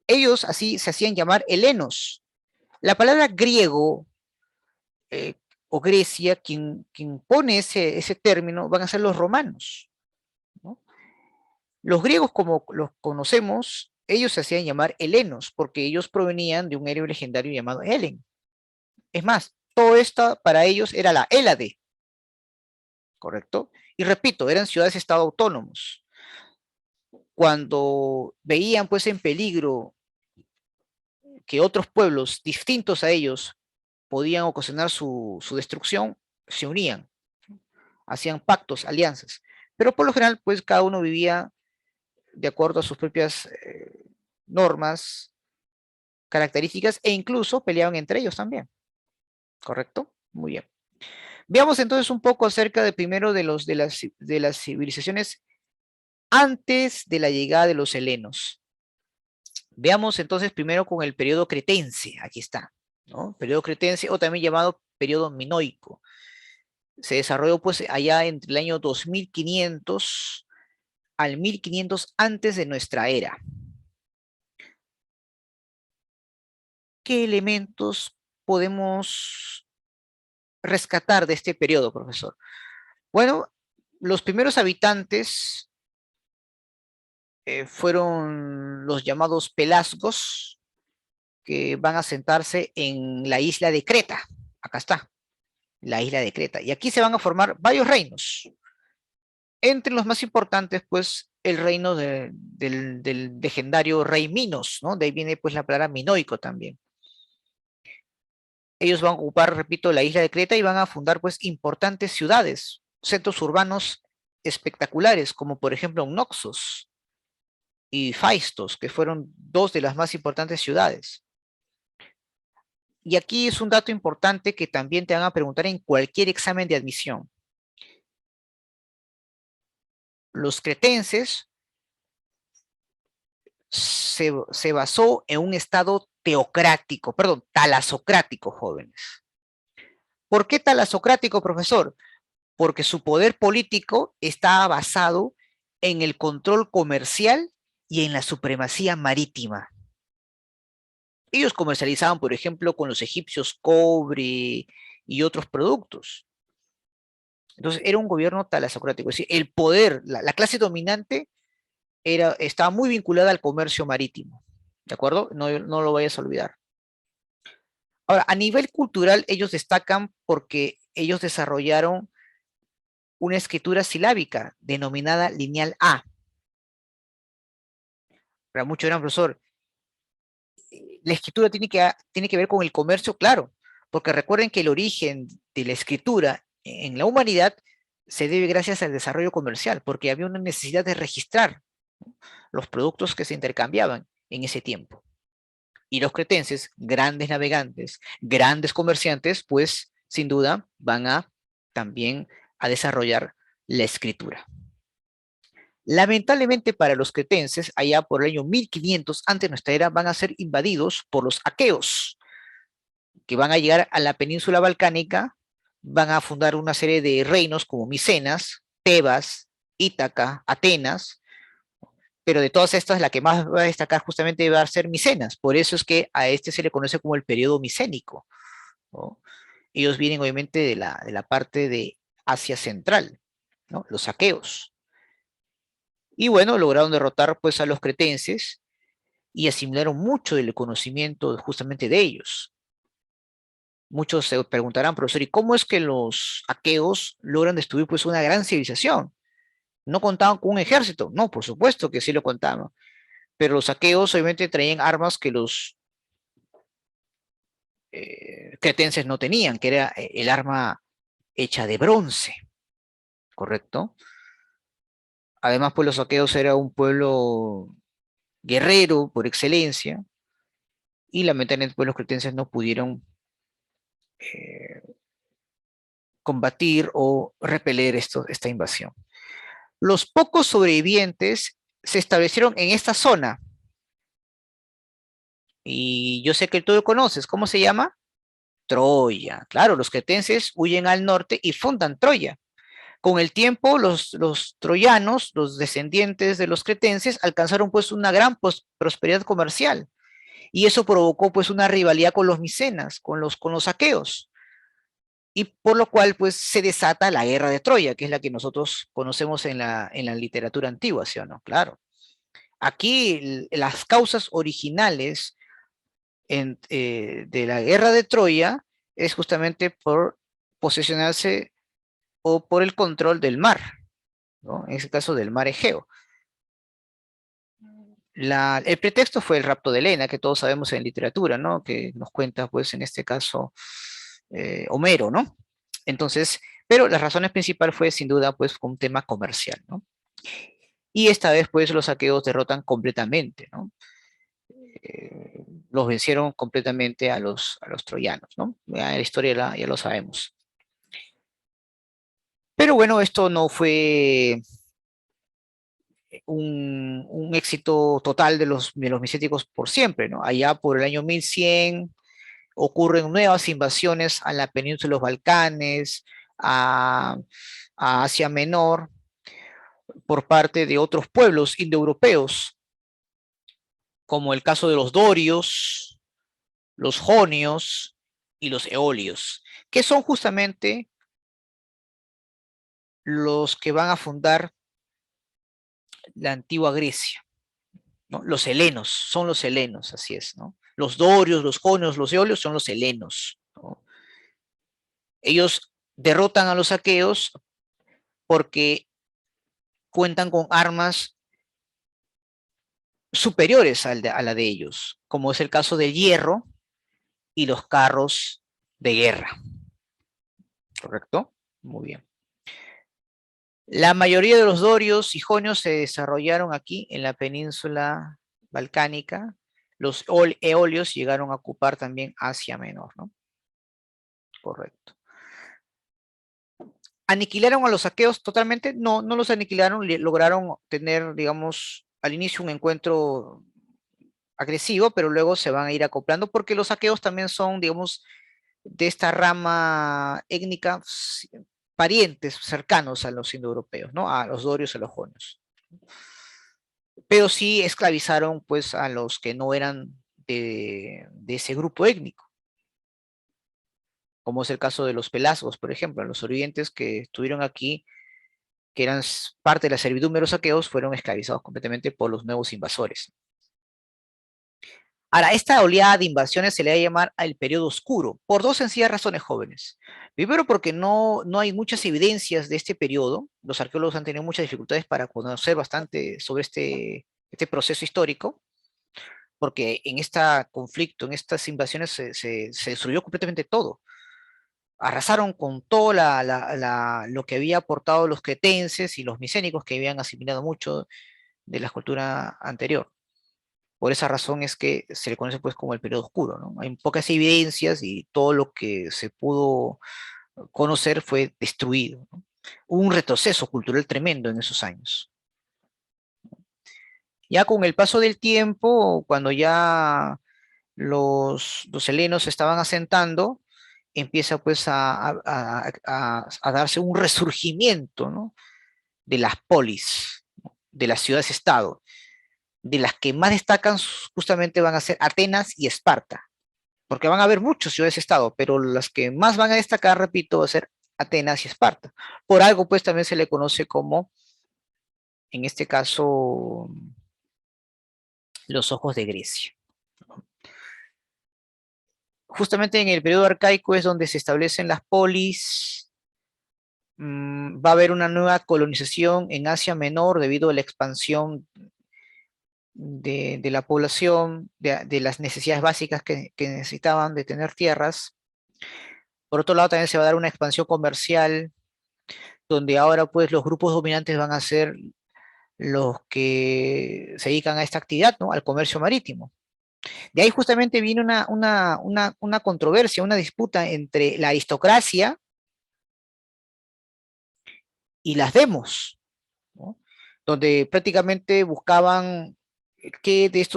ellos así se hacían llamar helenos. La palabra griego eh, o Grecia, quien pone ese término, van a ser los romanos, ¿no? Los griegos, como los conocemos, ellos se hacían llamar helenos, porque ellos provenían de un héroe legendario llamado Helen. Es más, todo esto para ellos era la Hélade, ¿correcto? Y repito, eran ciudades-estado autónomos. Cuando veían pues en peligro que otros pueblos distintos a ellos podían ocasionar su destrucción, se unían, hacían pactos, alianzas. Pero por lo general, pues cada uno vivía de acuerdo a sus propias normas, características e incluso peleaban entre ellos también. ¿Correcto? Muy bien. Veamos entonces un poco acerca de primero de las civilizaciones antes de la llegada de los helenos. Veamos entonces primero con el periodo cretense, aquí está, ¿no? Periodo cretense o también llamado periodo minoico. Se desarrolló pues allá entre el año 2500 al 1500 antes de nuestra era. ¿Qué elementos podemos rescatar de este periodo, profesor? Bueno, los primeros habitantes fueron los llamados pelasgos, que van a sentarse en la isla de Creta. Acá está, la isla de Creta. Y aquí se van a formar varios reinos. Entre los más importantes, pues, el reino del legendario rey Minos, ¿no? De ahí viene, pues, la palabra minoico también. Ellos van a ocupar, repito, la isla de Creta y van a fundar, pues, importantes ciudades, centros urbanos espectaculares, como por ejemplo Noxos y Faistos, que fueron dos de las más importantes ciudades. Y aquí es un dato importante que también te van a preguntar en cualquier examen de admisión. Los cretenses se basó en un estado teocrático, perdón, talasocrático, jóvenes. ¿Por qué talasocrático, profesor? Porque su poder político estaba basado en el control comercial y en la supremacía marítima. Ellos comercializaban, por ejemplo, con los egipcios cobre y otros productos. Entonces era un gobierno talasocrático, es decir, el poder, la clase dominante estaba muy vinculada al comercio marítimo, ¿de acuerdo? No, no lo vayas a olvidar. Ahora, a nivel cultural, ellos destacan porque ellos desarrollaron una escritura silábica denominada lineal A. Para muchos eran, profesor, la escritura tiene que ver con el comercio, claro, porque recuerden que el origen de la escritura en la humanidad se debe gracias al desarrollo comercial, porque había una necesidad de registrar los productos que se intercambiaban en ese tiempo. Y los cretenses, grandes navegantes, grandes comerciantes, pues sin duda van a también a desarrollar la escritura. Lamentablemente para los cretenses, allá por el año 1500 antes de nuestra era, van a ser invadidos por los aqueos, que van a llegar a la península balcánica, van a fundar una serie de reinos como Micenas, Tebas, Ítaca, Atenas, pero de todas estas, la que más va a destacar justamente va a ser Micenas. Por eso es que a este se le conoce como el periodo micénico, ¿no? Ellos vienen obviamente de la parte de Asia Central, ¿no? Los aqueos. Y bueno, lograron derrotar pues a los cretenses y asimilaron mucho del conocimiento justamente de ellos. Muchos se preguntarán, profesor, ¿y cómo es que los aqueos logran destruir pues una gran civilización? ¿No contaban con un ejército? No, por supuesto que sí lo contaban, pero los aqueos obviamente traían armas que los cretenses no tenían, que era el arma hecha de bronce, ¿correcto? Además, pues los aqueos era un pueblo guerrero por excelencia, y lamentablemente pues los cretenses no pudieron eh, combatir o repeler esta invasión. Los pocos sobrevivientes se establecieron en esta zona, y yo sé que tú lo conoces, ¿cómo se llama? Troya. Claro, los cretenses huyen al norte y fundan Troya. Con el tiempo, los troyanos, los descendientes de los cretenses, alcanzaron pues una gran prosperidad comercial, y eso provocó pues una rivalidad con los micenas, con los aqueos, y por lo cual pues se desata la guerra de Troya, que es la que nosotros conocemos en la literatura antigua, ¿sí o no? Claro. Aquí las causas originales de la guerra de Troya es justamente por posesionarse o por el control del mar, ¿no? En ese caso del mar Egeo. El pretexto fue el rapto de Helena, que todos sabemos en literatura, ¿no? Que nos cuenta, pues, en este caso, Homero, ¿no? Entonces, pero la razón principal fue, sin duda, pues, un tema comercial, ¿no? Y esta vez, pues, los aqueos derrotan completamente, ¿no? Los vencieron completamente a los troyanos, ¿no? Ya la historia ya lo sabemos. Pero bueno, esto no fue un éxito total de los micéticos por siempre, ¿no? Allá por el año 1100 ocurren nuevas invasiones a la península de los Balcanes, a, a Asia Menor, por parte de otros pueblos indoeuropeos, como el caso de los dorios, los jonios y los eolios, que son justamente los que van a fundar la antigua Grecia, ¿no? Los helenos, son los helenos, así es, ¿no? Los dorios, los jonios, los eolios son los helenos, ¿no? Ellos derrotan a los aqueos porque cuentan con armas superiores a la de ellos, como es el caso del hierro y los carros de guerra. ¿Correcto? Muy bien. La mayoría de los dorios y jonios se desarrollaron aquí en la península balcánica. Los eolios llegaron a ocupar también Asia Menor, ¿no? Correcto. ¿Aniquilaron a los aqueos totalmente? No, no los aniquilaron, lograron tener, digamos, al inicio un encuentro agresivo, pero luego se van a ir acoplando porque los aqueos también son, digamos, de esta rama étnica, parientes cercanos a los indoeuropeos, ¿no? A los dorios, a los jonios. Pero sí esclavizaron, pues, a los que no eran de ese grupo étnico, como es el caso de los pelasgos, por ejemplo, los orientes que estuvieron aquí, que eran parte de la servidumbre de los aqueos, fueron esclavizados completamente por los nuevos invasores. Ahora, esta oleada de invasiones se le va a llamar el periodo oscuro, por dos sencillas razones, jóvenes. Primero, porque no hay muchas evidencias de este periodo. Los arqueólogos han tenido muchas dificultades para conocer bastante sobre este proceso histórico, porque en este conflicto, en estas invasiones, se destruyó completamente todo. Arrasaron con todo lo que había aportado los cretenses y los micénicos, que habían asimilado mucho de la cultura anterior. Por esa razón es que se le conoce pues como el periodo oscuro, ¿no? Hay pocas evidencias y todo lo que se pudo conocer fue destruido, ¿no? Hubo un retroceso cultural tremendo en esos años. Ya con el paso del tiempo, cuando ya los helenos se estaban asentando, empieza pues a darse un resurgimiento, ¿no? De las polis, ¿no? De las ciudades-estado. de las que más destacan justamente van a ser Atenas y Esparta, porque van a haber muchos ciudades-estado, pero las que más van a destacar, repito, va a ser Atenas y Esparta. Por algo, pues también se le conoce como, en este caso, los ojos de Grecia. Justamente en el periodo arcaico es donde se establecen las polis, va a haber una nueva colonización en Asia Menor debido a la expansión de la población, de las necesidades básicas que necesitaban de tener tierras. Por otro lado, también se va a dar una expansión comercial, donde ahora pues los grupos dominantes van a ser los que se dedican a esta actividad, ¿no? Al comercio marítimo. De ahí justamente viene una controversia, una disputa entre la aristocracia y las demos, ¿no? Donde prácticamente buscaban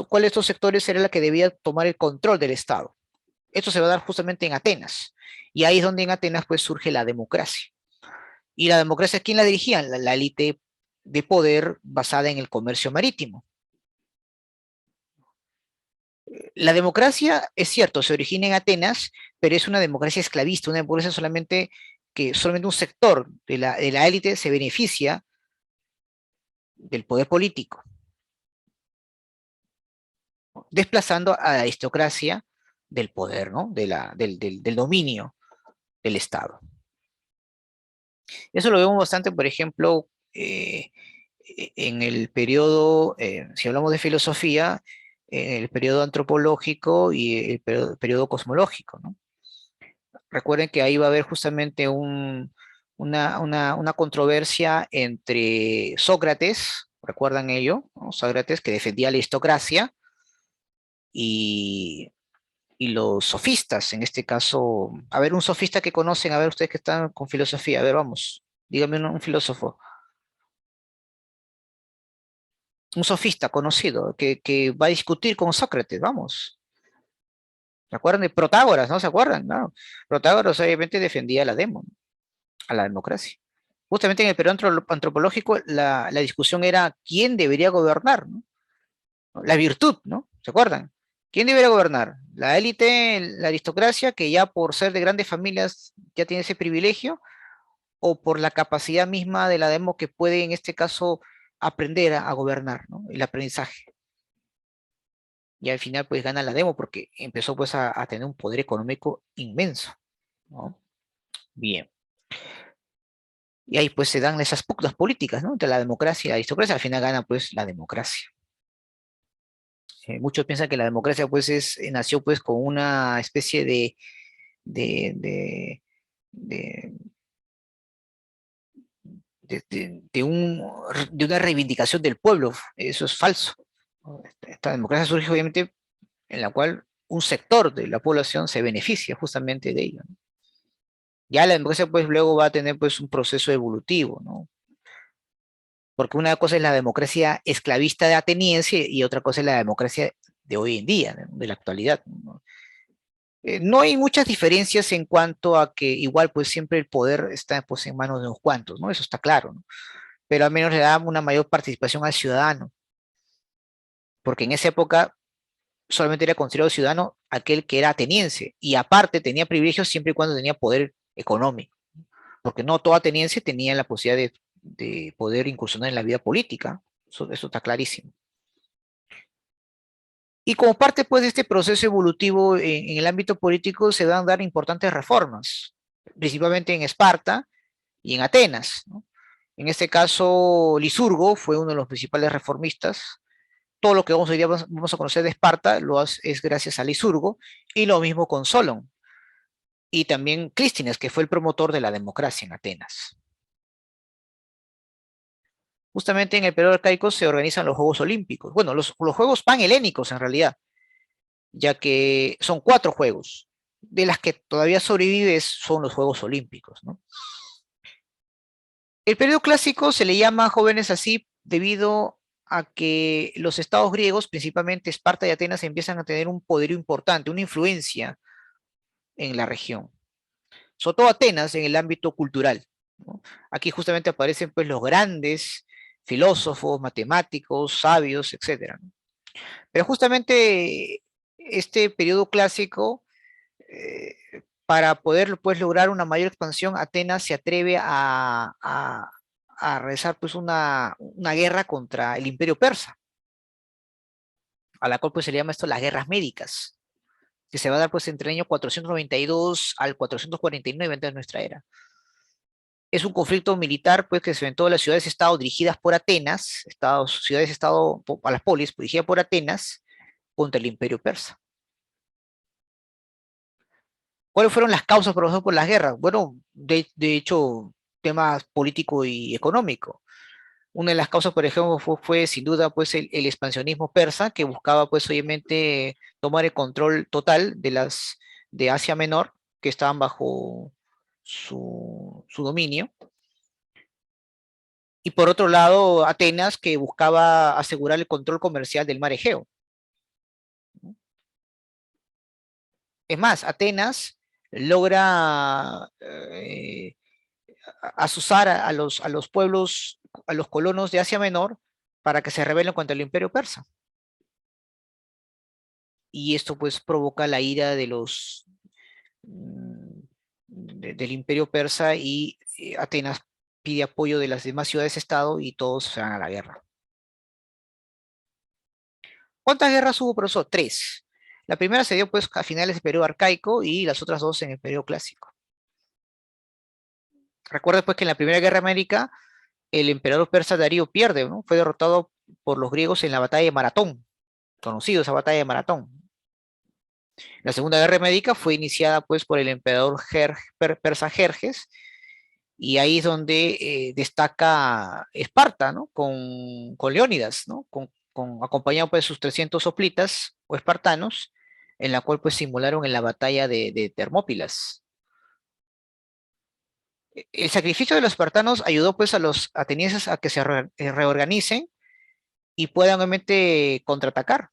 cuál de estos sectores era la que debía tomar el control del Estado. Esto se va a dar justamente en Atenas. Y ahí es donde en Atenas pues surge la democracia. Y la democracia, ¿quién la dirigía? La élite de poder basada en el comercio marítimo. La democracia, es cierto, se origina en Atenas, pero es una democracia esclavista, una democracia solamente que solamente un sector de la élite se beneficia del poder político, desplazando a la aristocracia del poder, ¿no? Del dominio del Estado. Eso lo vemos bastante, por ejemplo, en el periodo, si hablamos de filosofía, en el periodo antropológico y el periodo cosmológico, ¿no? Recuerden que ahí va a haber justamente una controversia entre Sócrates, ¿recuerdan ello? ¿No? Sócrates que defendía la aristocracia y, y los sofistas, en este caso, a ver, un sofista que conocen, a ver, ustedes que están con filosofía, a ver, vamos, dígame un filósofo, un sofista conocido que va a discutir con Sócrates, vamos. ¿Se acuerdan de Protágoras, no se acuerdan? No. Protágoras obviamente defendía la demo, ¿no? A la democracia. Justamente en el periodo antropológico la discusión era quién debería gobernar, ¿no? La virtud, ¿no? ¿Se acuerdan? ¿Quién debería gobernar? ¿La élite, la aristocracia, que ya por ser de grandes familias ya tiene ese privilegio? ¿O por la capacidad misma de la demo que puede en este caso aprender a gobernar, ¿no? El aprendizaje. Y al final pues gana la demo porque empezó pues a tener un poder económico inmenso, ¿no? Bien. Y ahí pues se dan esas pugnas políticas, ¿no? Entre la democracia y la aristocracia, al final gana pues la democracia. Muchos piensan que la democracia pues nació pues con una especie de, de, de, de una reivindicación del pueblo. Eso es falso, ¿no? Esta democracia surge obviamente en la cual un sector de la población se beneficia justamente de ello, ¿no? Ya la democracia pues luego va a tener pues un proceso evolutivo, ¿no? Porque una cosa es la democracia esclavista de ateniense y otra cosa es la democracia de hoy en día, ¿no? De la actualidad, ¿no? No hay muchas diferencias en cuanto a que igual pues siempre el poder está pues en manos de unos cuantos, ¿no? Eso está claro, ¿no? Pero al menos le da una mayor participación al ciudadano, porque en esa época solamente era considerado ciudadano aquel que era ateniense y aparte tenía privilegios siempre y cuando tenía poder económico, porque no todo ateniense tenía la posibilidad de poder incursionar en la vida política, eso está clarísimo. Y como parte pues de este proceso evolutivo en el ámbito político se van a dar importantes reformas, principalmente en Esparta y en Atenas, ¿no? En este caso, Licurgo fue uno de los principales reformistas. Todo lo que hoy día vamos a conocer de Esparta es gracias a Licurgo, y lo mismo con Solón, y también Clístenes, que fue el promotor de la democracia en Atenas. Justamente en el periodo arcaico se organizan los Juegos Olímpicos, bueno, los Juegos Panhelénicos en realidad, ya que son 4 juegos, de las que todavía sobrevives son los Juegos Olímpicos, ¿no? El periodo clásico se le llama jóvenes así debido a que los estados griegos, principalmente Esparta y Atenas, empiezan a tener un poderío importante, una influencia en la región. Sobre todo Atenas en el ámbito cultural, ¿no? Aquí justamente aparecen pues los grandes filósofos, matemáticos, sabios, etcétera, ¿no? Pero justamente este periodo clásico, para poder pues lograr una mayor expansión, Atenas se atreve a realizar pues una guerra contra el Imperio Persa, a la cual pues se le llama esto las guerras médicas, que se va a dar pues entre el año 492 al 449 antes de nuestra era. Es un conflicto militar pues que se ve en todas las ciudades-estado dirigidas por Atenas, ciudades-estado, a las polis, dirigidas por Atenas, contra el Imperio Persa. ¿Cuáles fueron las causas, por ejemplo, por las guerras? Bueno, de hecho, temas político y económico. Una de las causas, por ejemplo, fue sin duda pues el expansionismo persa, que buscaba pues obviamente tomar el control total de Asia Menor, que estaban bajo su dominio. Y por otro lado, Atenas, que buscaba asegurar el control comercial del mar Egeo. Es más, Atenas logra asusar a los pueblos, a los colonos de Asia Menor, para que se rebelen contra el Imperio Persa. Y esto pues provoca la ira de del Imperio Persa, y Atenas pide apoyo de las demás ciudades-estado y todos se van a la guerra. ¿Cuántas guerras hubo, profesor? Tres. La primera se dio pues a finales del periodo arcaico y las otras dos en el periodo clásico. Recuerda pues que en la Primera Guerra América el emperador persa Darío pierde, ¿no? Fue derrotado por los griegos en la batalla de Maratón, conocido esa batalla de Maratón. La Segunda Guerra Médica fue iniciada pues por el emperador persa Jerjes, y ahí es donde destaca Esparta, ¿no? Con Leónidas, ¿no? Acompañado pues de sus 300 hoplitas o espartanos, en la cual pues simularon en la batalla de Termópilas. El sacrificio de los espartanos ayudó pues a los atenienses a que se reorganicen y puedan obviamente contraatacar,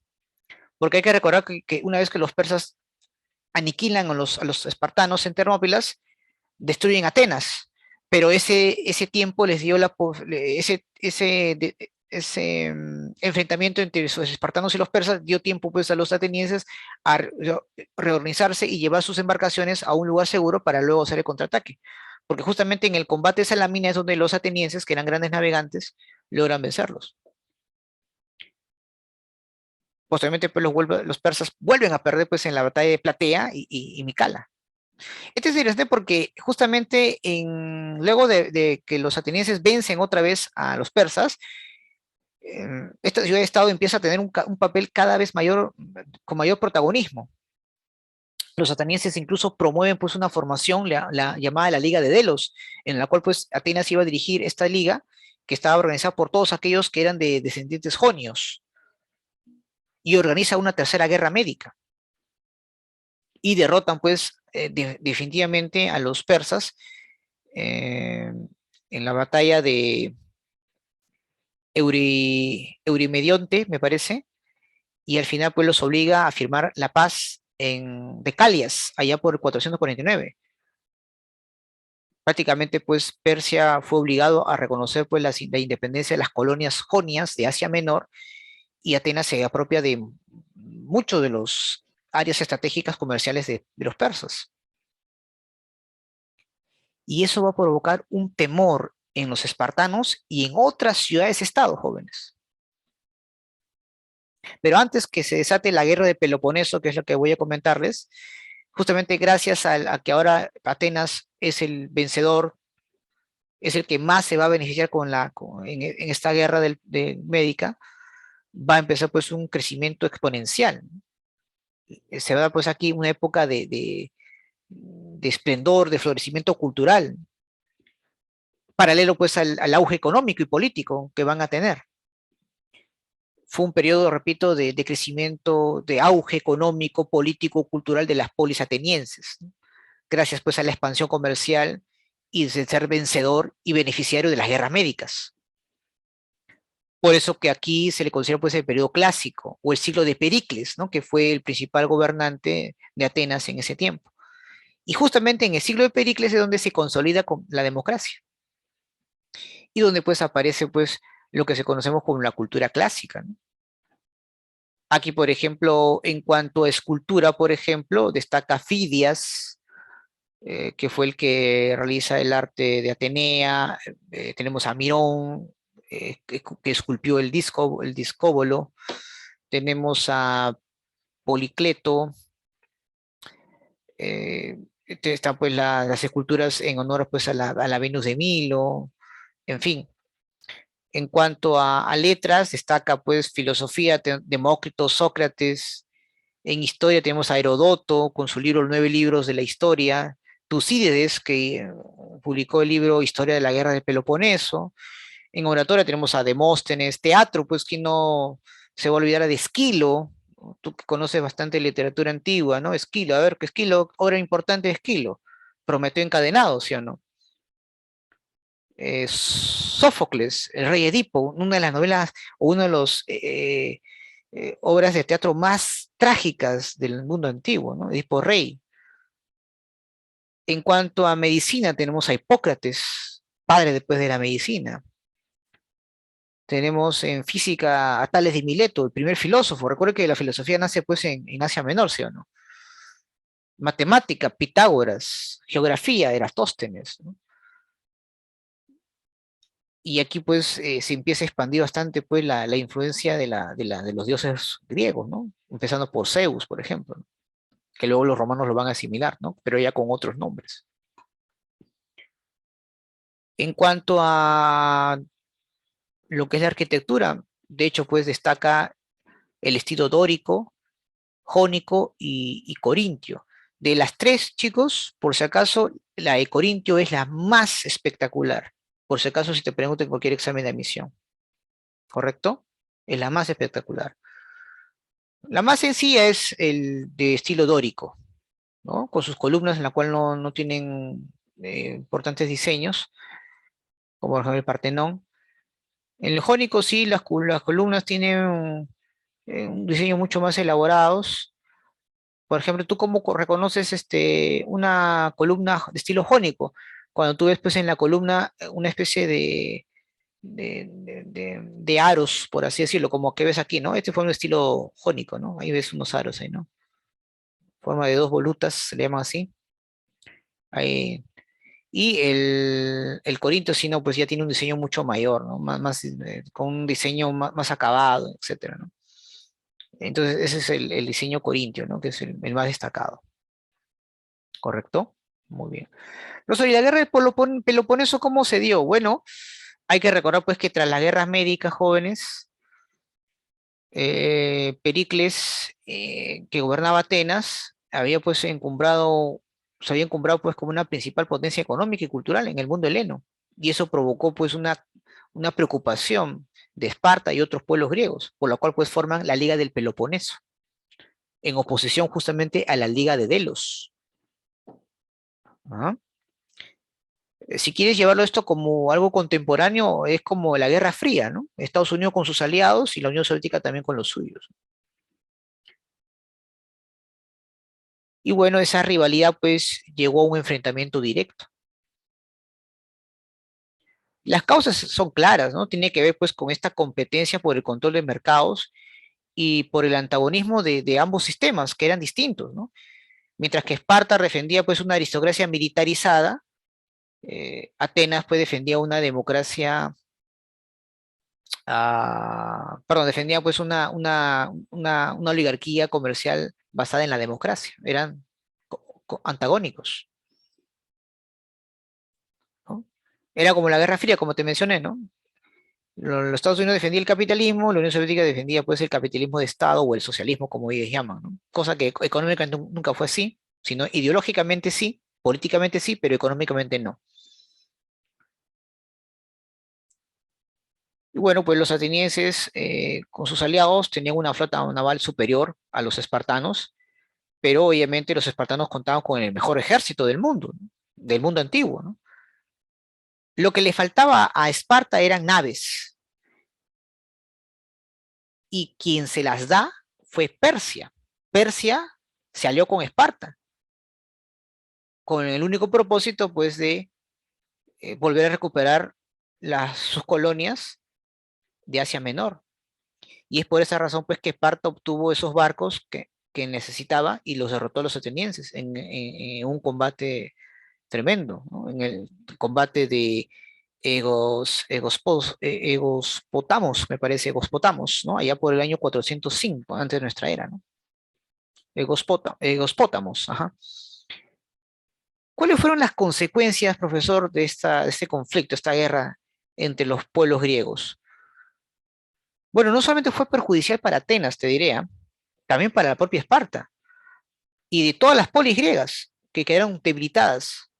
porque hay que recordar que una vez que los persas aniquilan a los espartanos en Termópilas, destruyen Atenas, pero ese tiempo les dio ese enfrentamiento entre los espartanos y los persas dio tiempo pues a los atenienses a reorganizarse y llevar sus embarcaciones a un lugar seguro para luego hacer el contraataque. Porque justamente en el combate de Salamina es donde los atenienses, que eran grandes navegantes, logran vencerlos. Posteriormente, pues, los persas vuelven a perder pues, en la batalla de Platea y Micala. Este es interesante porque justamente luego de que los atenienses vencen otra vez a los persas, esta ciudad-estado empieza a tener un papel cada vez mayor, con mayor protagonismo. Los atenienses incluso promueven pues una formación, la llamada la Liga de Delos, en la cual pues Atenas iba a dirigir esta liga, que estaba organizada por todos aquellos que eran de descendientes jonios, y organiza una tercera guerra médica. Y derrotan pues definitivamente a los persas eh, en la batalla de Eurimedionte, me parece, y al final pues los obliga a firmar la paz de Calias, allá por 449. Prácticamente pues Persia fue obligado a reconocer pues la independencia de las colonias jonias de Asia Menor, y Atenas se apropia de muchos de los áreas estratégicas comerciales de los persas. Y eso va a provocar un temor en los espartanos y en otras ciudades-estado, jóvenes. Pero antes que se desate la guerra de Peloponeso, que es lo que voy a comentarles, justamente gracias a que ahora Atenas es el vencedor, es el que más se va a beneficiar en esta guerra de médica, va a empezar pues un crecimiento exponencial. Se va a dar pues aquí una época de esplendor, de florecimiento cultural, paralelo pues al auge económico y político que van a tener. Fue un periodo, repito, de crecimiento, de auge económico, político, cultural de las polis atenienses, ¿no? Gracias pues a la expansión comercial y de ser vencedor y beneficiario de las guerras médicas. Por eso que aquí se le considera pues el periodo clásico o el siglo de Pericles, ¿no? Que fue el principal gobernante de Atenas en ese tiempo. Y justamente en el siglo de Pericles es donde se consolida con la democracia y donde pues aparece pues lo que se conocemos como la cultura clásica, ¿no? Aquí, por ejemplo, en cuanto a escultura, por ejemplo, destaca Fidias, que fue el que realiza el arte de Atenea. Tenemos a Mirón, que esculpió el discóbolo. Tenemos a Policleto. Están pues las esculturas en honor pues a la Venus de Milo, en fin. En cuanto a letras, destaca pues filosofía, Demócrito, Sócrates. En historia tenemos a Herodoto con su libro Los Nueve Libros de la Historia, Tucídides, que publicó el libro Historia de la Guerra del Peloponeso. En oratoria tenemos a Demóstenes. Teatro, pues quién no se va a olvidar de Esquilo, tú que conoces bastante literatura antigua, ¿no? Esquilo, a ver, ¿qué Esquilo, obra importante de Esquilo? Prometeo encadenado, ¿sí o no? Sófocles, el rey Edipo, una de las novelas o una de las obras de teatro más trágicas del mundo antiguo, ¿no? Edipo Rey. En cuanto a medicina, tenemos a Hipócrates, padre después de la medicina. Tenemos en física a Tales de Mileto, el primer filósofo. Recuerda que la filosofía nace pues en Asia Menor, ¿sí o no? Matemática, Pitágoras. Geografía, Eratóstenes, ¿no? Y aquí pues se empieza a expandir bastante pues la influencia de los dioses griegos, ¿no? Empezando por Zeus, por ejemplo, ¿no? Que luego los romanos lo van a asimilar, ¿no? Pero ya con otros nombres. En cuanto a lo que es la arquitectura, de hecho pues destaca el estilo dórico, jónico y corintio. De las tres, chicos, por si acaso, la de Corintio es la más espectacular. Por si acaso, si te preguntan en cualquier examen de admisión, ¿correcto? Es la más espectacular. La más sencilla es el de estilo dórico, ¿no? Con sus columnas en la cual no tienen importantes diseños, como por ejemplo el Partenón. En el jónico sí, las columnas tienen un diseño mucho más elaborados. Por ejemplo, ¿tú cómo reconoces una columna de estilo jónico? Cuando tú ves pues, en la columna una especie de aros, por así decirlo, como que ves aquí, ¿no? Este fue un estilo jónico, ¿no? Ahí ves unos aros ahí, ¿no? Forma de dos volutas, se le llama así. Ahí. Y el Corinto, sí, no, pues ya tiene un diseño mucho mayor, ¿no? Con un diseño más acabado, etcétera, ¿no? Entonces, ese es el diseño corintio, ¿no? Que es el más destacado, ¿correcto? Muy bien. Profesor, ¿y la guerra del Peloponeso cómo se dio? Bueno, hay que recordar pues que tras las guerras médicas jóvenes, Pericles, que gobernaba Atenas, había pues se había encumbrado pues como una principal potencia económica y cultural en el mundo heleno. Y eso provocó pues una preocupación de Esparta y otros pueblos griegos, por lo cual pues forman la Liga del Peloponeso, en oposición justamente a la Liga de Delos. ¿Ah? Si quieres llevarlo esto como algo contemporáneo, es como la Guerra Fría, ¿no? Estados Unidos con sus aliados y la Unión Soviética también con los suyos. Y bueno, esa rivalidad pues llegó a un enfrentamiento directo. Las causas son claras, ¿no? Tiene que ver pues con esta competencia por el control de mercados y por el antagonismo de ambos sistemas, que eran distintos, ¿no? Mientras que Esparta defendía pues una aristocracia militarizada, Atenas pues defendía una democracia, perdón, defendía pues una oligarquía comercial basada en la democracia, eran antagónicos, ¿no? Era como la Guerra Fría, como te mencioné, ¿no? Los Estados Unidos defendía el capitalismo, la Unión Soviética defendía pues el capitalismo de Estado o el socialismo, como ellos llaman, ¿no? Cosa que económicamente nunca fue así, sino ideológicamente sí, políticamente sí, pero económicamente no. Y bueno, pues los atenienses con sus aliados tenían una flota naval superior a los espartanos, pero obviamente los espartanos contaban con el mejor ejército del mundo, ¿no? Del mundo antiguo, ¿no? Lo que le faltaba a Esparta eran naves, y quien se las da fue Persia. Persia se alió con Esparta, con el único propósito, pues, de volver a recuperar sus colonias de Asia Menor. Y es por esa razón pues que Esparta obtuvo esos barcos que necesitaba y los derrotó a los atenienses en un combate tremendo, ¿no? En el combate de Egospotamos, me parece, Egospotamos, ¿no? Allá por el año 405 antes de nuestra era, ¿no? Egospotamos, ajá. ¿Cuáles fueron las consecuencias, profesor, de este conflicto, esta guerra entre los pueblos griegos? Bueno, no solamente fue perjudicial para Atenas, te diré, ¿ah? También para la propia Esparta y de todas las polis griegas que quedaron debilitadas.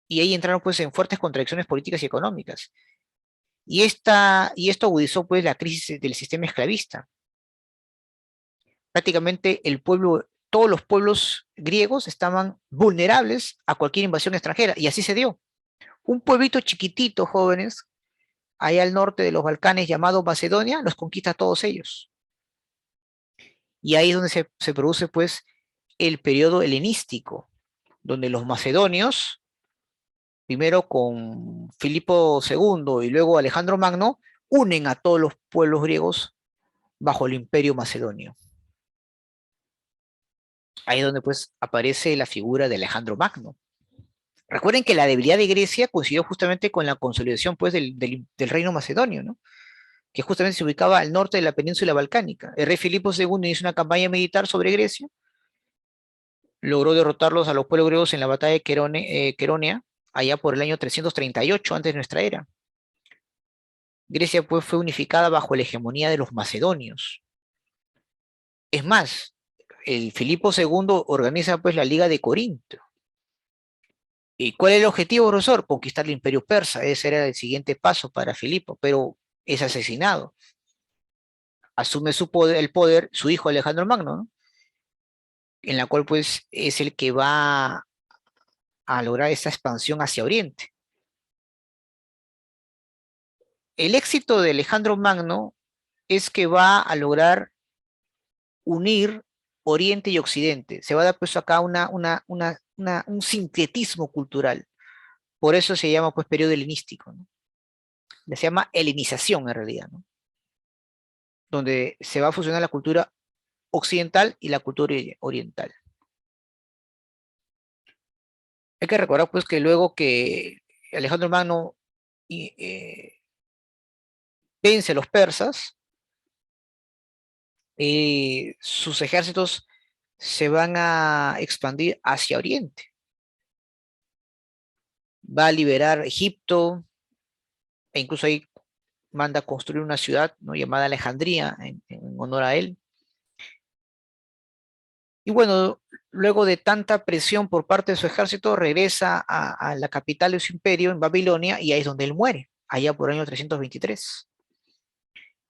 Y ahí entraron pues en fuertes contradicciones políticas y económicas. Y esto agudizó pues la crisis del sistema esclavista. Prácticamente el pueblo, todos los pueblos griegos estaban vulnerables a cualquier invasión extranjera, y así se dio. Un pueblito chiquitito, jóvenes, allá al norte de los Balcanes llamado Macedonia, los conquista a todos ellos. Y ahí es donde se produce pues el periodo helenístico, donde los macedonios, primero con Filipo II y luego Alejandro Magno, unen a todos los pueblos griegos bajo el imperio macedonio. Ahí es donde pues aparece la figura de Alejandro Magno. Recuerden que la debilidad de Grecia coincidió justamente con la consolidación pues del reino macedonio, ¿no? Que justamente se ubicaba al norte de la península balcánica. El rey Filipo II hizo una campaña militar sobre Grecia, logró derrotarlos a los pueblos griegos en la batalla de Queronea, allá por el año 338 antes de nuestra era. Grecia pues fue unificada bajo la hegemonía de los macedonios. Es más, el Filipo II organiza pues la Liga de Corinto. ¿Y cuál es el objetivo, profesor? Conquistar el imperio persa. Ese era el siguiente paso para Filipo, pero es asesinado. Asume el poder su hijo Alejandro Magno, ¿no? En la cual pues es el que va a lograr esa expansión hacia Oriente. El éxito de Alejandro Magno es que va a lograr unir Oriente y Occidente. Se va a dar pues acá un sincretismo cultural. Por eso se llama pues periodo helenístico, ¿no? Se llama helenización en realidad, ¿no? Donde se va a fusionar la cultura occidental y la cultura oriental. Hay que recordar pues que luego que Alejandro Magno vence a los persas, sus ejércitos se van a expandir hacia Oriente. Va a liberar Egipto, e incluso ahí manda a construir una ciudad, ¿no? Llamada Alejandría en honor a él. Y bueno, luego de tanta presión por parte de su ejército, regresa a la capital de su imperio, en Babilonia, y ahí es donde él muere, allá por el año 323.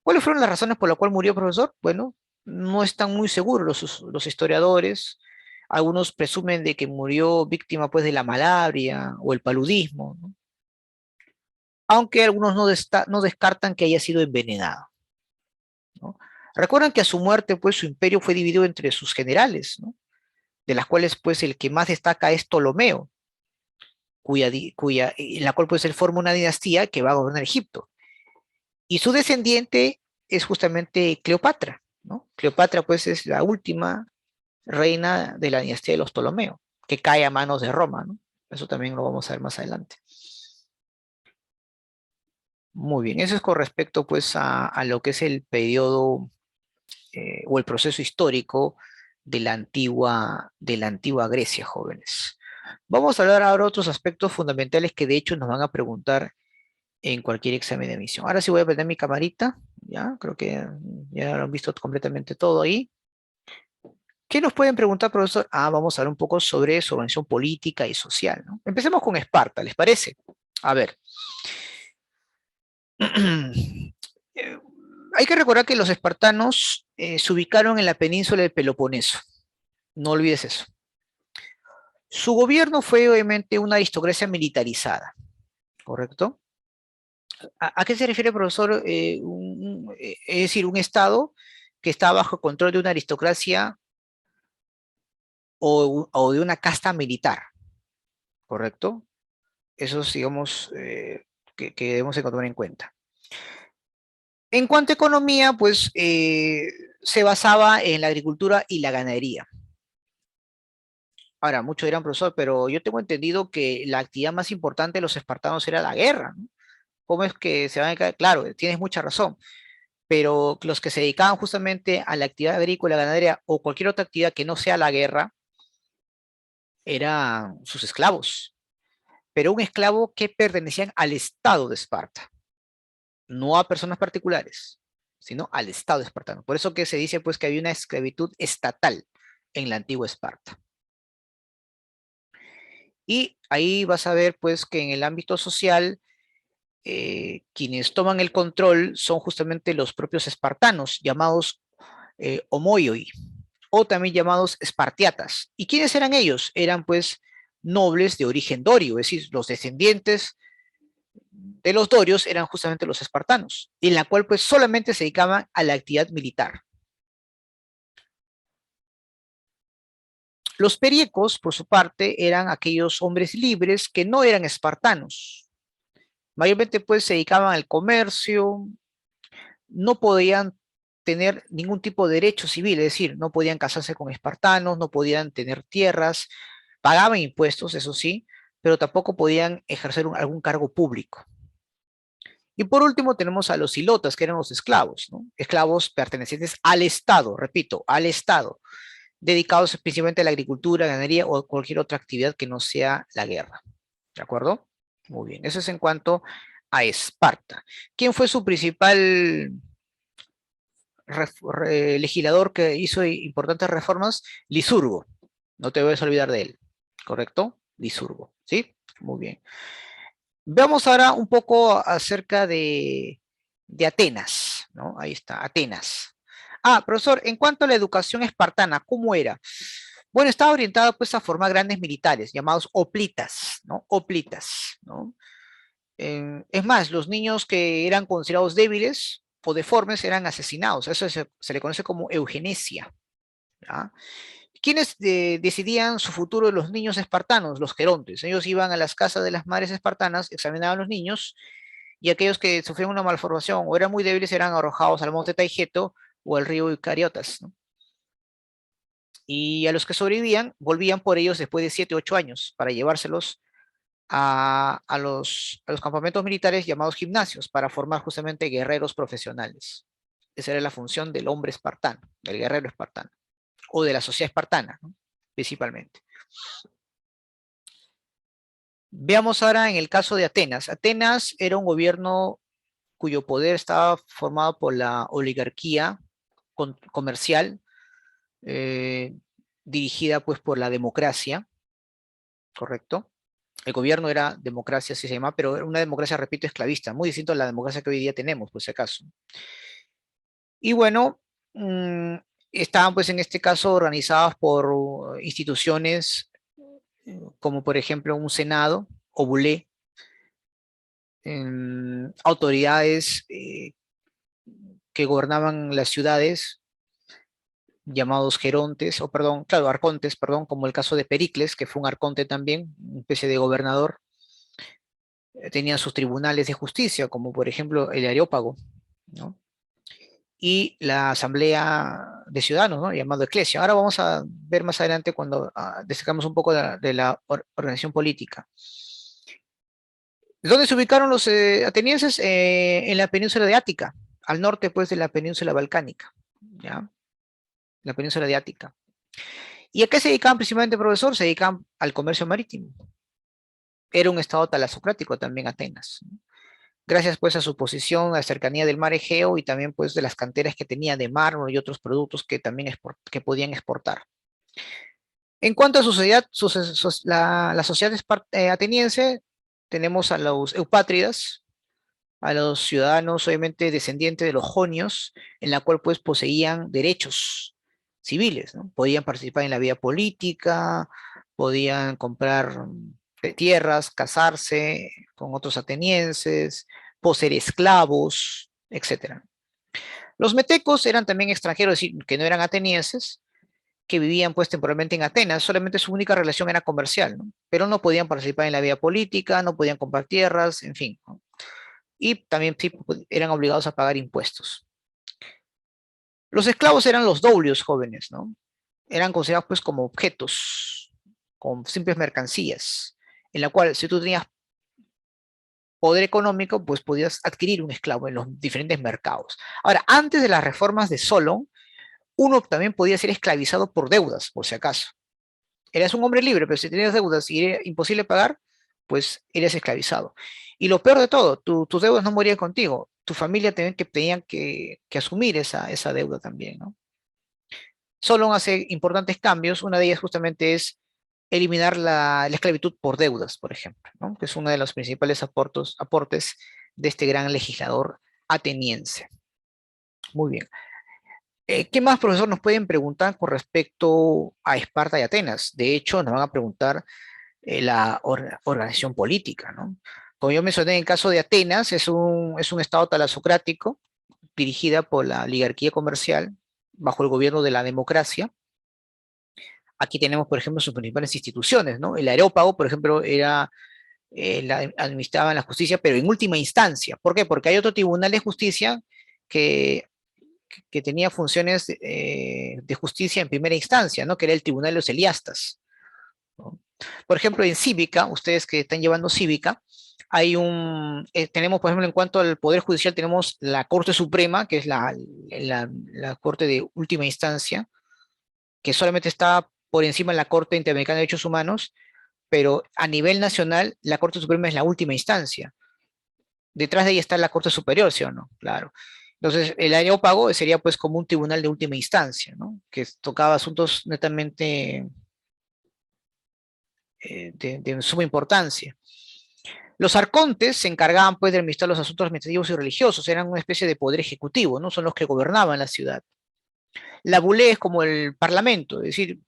¿Cuáles fueron las razones por las cuales murió, profesor? Bueno, no están muy seguros los historiadores. Algunos presumen de que murió víctima pues de la malaria o el paludismo, ¿no? Aunque algunos no descartan que haya sido envenenado, ¿no? Recuerdan que a su muerte pues su imperio fue dividido entre sus generales, ¿no? De las cuales pues el que más destaca es Ptolomeo, en la cual pues él forma una dinastía que va a gobernar Egipto. Y su descendiente es justamente Cleopatra, ¿no? Cleopatra pues es la última reina de la dinastía de los Ptolomeo, que cae a manos de Roma, ¿no? Eso también lo vamos a ver más adelante. Muy bien, eso es con respecto pues a lo que es el periodo o el proceso histórico de la antigua Grecia, jóvenes. Vamos a hablar ahora de otros aspectos fundamentales que de hecho nos van a preguntar en cualquier examen de admisión. Ahora sí voy a prender mi camarita, ya, creo que ya lo han visto completamente todo ahí. ¿Qué nos pueden preguntar, profesor? Vamos a hablar un poco sobre su organización política y social, ¿no? Empecemos con Esparta, ¿les parece? A ver. Eh, Hay que recordar que los espartanos se ubicaron en la península del Peloponeso. No olvides eso. Su gobierno fue obviamente una aristocracia militarizada, ¿correcto? ¿A qué se refiere, profesor? Es decir, un estado que está bajo control de una aristocracia o de una casta militar, ¿correcto? Eso es, digamos, que debemos de tomar en cuenta. En cuanto a economía, pues se basaba en la agricultura y la ganadería. Ahora, muchos dirán, profesor, pero yo tengo entendido que la actividad más importante de los espartanos era la guerra, ¿no? ¿Cómo es que se van a caer? Claro, tienes mucha razón, pero los que se dedicaban justamente a la actividad agrícola, ganadera o cualquier otra actividad que no sea la guerra, eran sus esclavos, pero un esclavo que pertenecían al Estado de Esparta, no a personas particulares, sino al Estado espartano. Por eso que se dice pues que había una esclavitud estatal en la antigua Esparta. Y ahí vas a ver pues que en el ámbito social quienes toman el control son justamente los propios espartanos, llamados homoioi, o también llamados espartiatas. ¿Y quiénes eran ellos? Eran pues nobles de origen dorio, es decir, los descendientes de los dorios eran justamente los espartanos, en la cual pues solamente se dedicaban a la actividad militar. Los periecos, por su parte, eran aquellos hombres libres que no eran espartanos. Mayormente pues se dedicaban al comercio, no podían tener ningún tipo de derecho civil, es decir, no podían casarse con espartanos, no podían tener tierras, pagaban impuestos, eso sí, pero tampoco podían ejercer algún cargo público. Y por último tenemos a los ilotas, que eran los esclavos, ¿no? Esclavos pertenecientes al Estado, repito, al Estado, dedicados principalmente a la agricultura, ganadería o cualquier otra actividad que no sea la guerra. ¿De acuerdo? Muy bien, eso es en cuanto a Esparta. ¿Quién fue su principal legislador que hizo importantes reformas? Licurgo. No te debes olvidar de él. ¿Correcto? Licurgo. ¿Sí? Muy bien. Veamos ahora un poco acerca de Atenas, ¿no? Ahí está, Atenas. Ah, profesor, en cuanto a la educación espartana, ¿cómo era? Bueno, estaba orientada pues a formar grandes militares, llamados hoplitas, ¿no? Hoplitas, ¿no? Es más, los niños que eran considerados débiles o deformes eran asesinados. Eso se le conoce como eugenesia, ¿ya? ¿Quiénes decidían su futuro de los niños espartanos? Los gerontes. Ellos iban a las casas de las madres espartanas, examinaban a los niños, y aquellos que sufrían una malformación o eran muy débiles eran arrojados al monte Taigeto o al río Icariotas, ¿no? Y a los que sobrevivían, volvían por ellos después de 7 u 8 años para llevárselos a los campamentos militares llamados gimnasios para formar justamente guerreros profesionales. Esa era la función del hombre espartano, del guerrero espartano, o de la sociedad espartana, ¿no? Principalmente. Veamos ahora en el caso de Atenas. Atenas era un gobierno cuyo poder estaba formado por la oligarquía comercial, eh, dirigida pues por la democracia, ¿correcto? El gobierno era democracia, así se llama, pero era una democracia, repito, esclavista, muy distinto a la democracia que hoy día tenemos, por si acaso. Y bueno, estaban pues en este caso organizadas por instituciones como por ejemplo un senado o bulé, autoridades que gobernaban las ciudades llamados gerontes, o perdón, claro, arcontes, perdón, como el caso de Pericles, que fue un arconte también, una especie de gobernador. Tenían sus tribunales de justicia, como por ejemplo el Areópago, ¿no? Y la Asamblea de Ciudadanos, ¿no? Llamado Eclesia. Ahora vamos a ver más adelante cuando destacamos un poco de la organización política. ¿Dónde se ubicaron los atenienses? En la península de Ática, al norte pues de la península balcánica, ¿ya? La península de Ática. ¿Y a qué se dedicaban principalmente, profesor? Se dedicaban al comercio marítimo. Era un estado talasocrático también Atenas, ¿no? Gracias pues a su posición, a la cercanía del mar Egeo y también pues de las canteras que tenía de mármol y otros productos que también que podían exportar. En cuanto a su sociedad, la sociedad ateniense, tenemos a los eupátridas, a los ciudadanos obviamente descendientes de los jonios, en la cual pues poseían derechos civiles, ¿no? Podían participar en la vida política, podían comprar tierras, casarse con otros atenienses, poseer esclavos, etcétera. Los metecos eran también extranjeros, es decir, que no eran atenienses, que vivían pues temporalmente en Atenas, solamente su única relación era comercial, ¿no? Pero no podían participar en la vida política, no podían comprar tierras, en fin, ¿no? y también sí, pues, eran obligados a pagar impuestos. Los esclavos eran los doulios jóvenes, ¿no? Eran considerados pues como objetos, con simples mercancías, en la cual si tú tenías poder económico, pues podías adquirir un esclavo en los diferentes mercados. Ahora, antes de las reformas de Solon, uno también podía ser esclavizado por deudas, por si acaso. Eras un hombre libre, pero si tenías deudas y era imposible pagar, pues eres esclavizado. Y lo peor de todo, tus deudas no morían contigo, tu familia tenían que asumir esa deuda también, ¿no? Solon hace importantes cambios, una de ellas justamente es eliminar la esclavitud por deudas, por ejemplo, ¿no? Que es uno de los principales aportes de este gran legislador ateniense. Muy bien. ¿Qué más, profesor, nos pueden preguntar con respecto a Esparta y Atenas? De hecho, nos van a preguntar la organización política, ¿no? Como yo mencioné, en el caso de Atenas, es un estado talasocrático dirigida por la oligarquía comercial bajo el gobierno de la democracia. Aquí tenemos, por ejemplo, sus principales instituciones, ¿no? El Areópago, por ejemplo, administraba la justicia, pero en última instancia. ¿Por qué? Porque hay otro tribunal de justicia que, que tenía funciones de justicia en primera instancia, ¿no? Que era el Tribunal de los Eliastas, ¿no? Por ejemplo, en Cívica, ustedes que están llevando Cívica, tenemos, por ejemplo, en cuanto al Poder Judicial, tenemos la Corte Suprema, que es la Corte de última instancia, que solamente está por encima de la Corte Interamericana de Derechos Humanos, pero a nivel nacional, la Corte Suprema es la última instancia. Detrás de ella está la Corte Superior, ¿sí o no? Claro. Entonces, el Areópago sería pues como un tribunal de última instancia, ¿no? Que tocaba asuntos netamente de suma importancia. Los arcontes se encargaban pues de administrar los asuntos administrativos y religiosos, eran una especie de poder ejecutivo, ¿no? Son los que gobernaban la ciudad. La bulé es como el parlamento, es decir,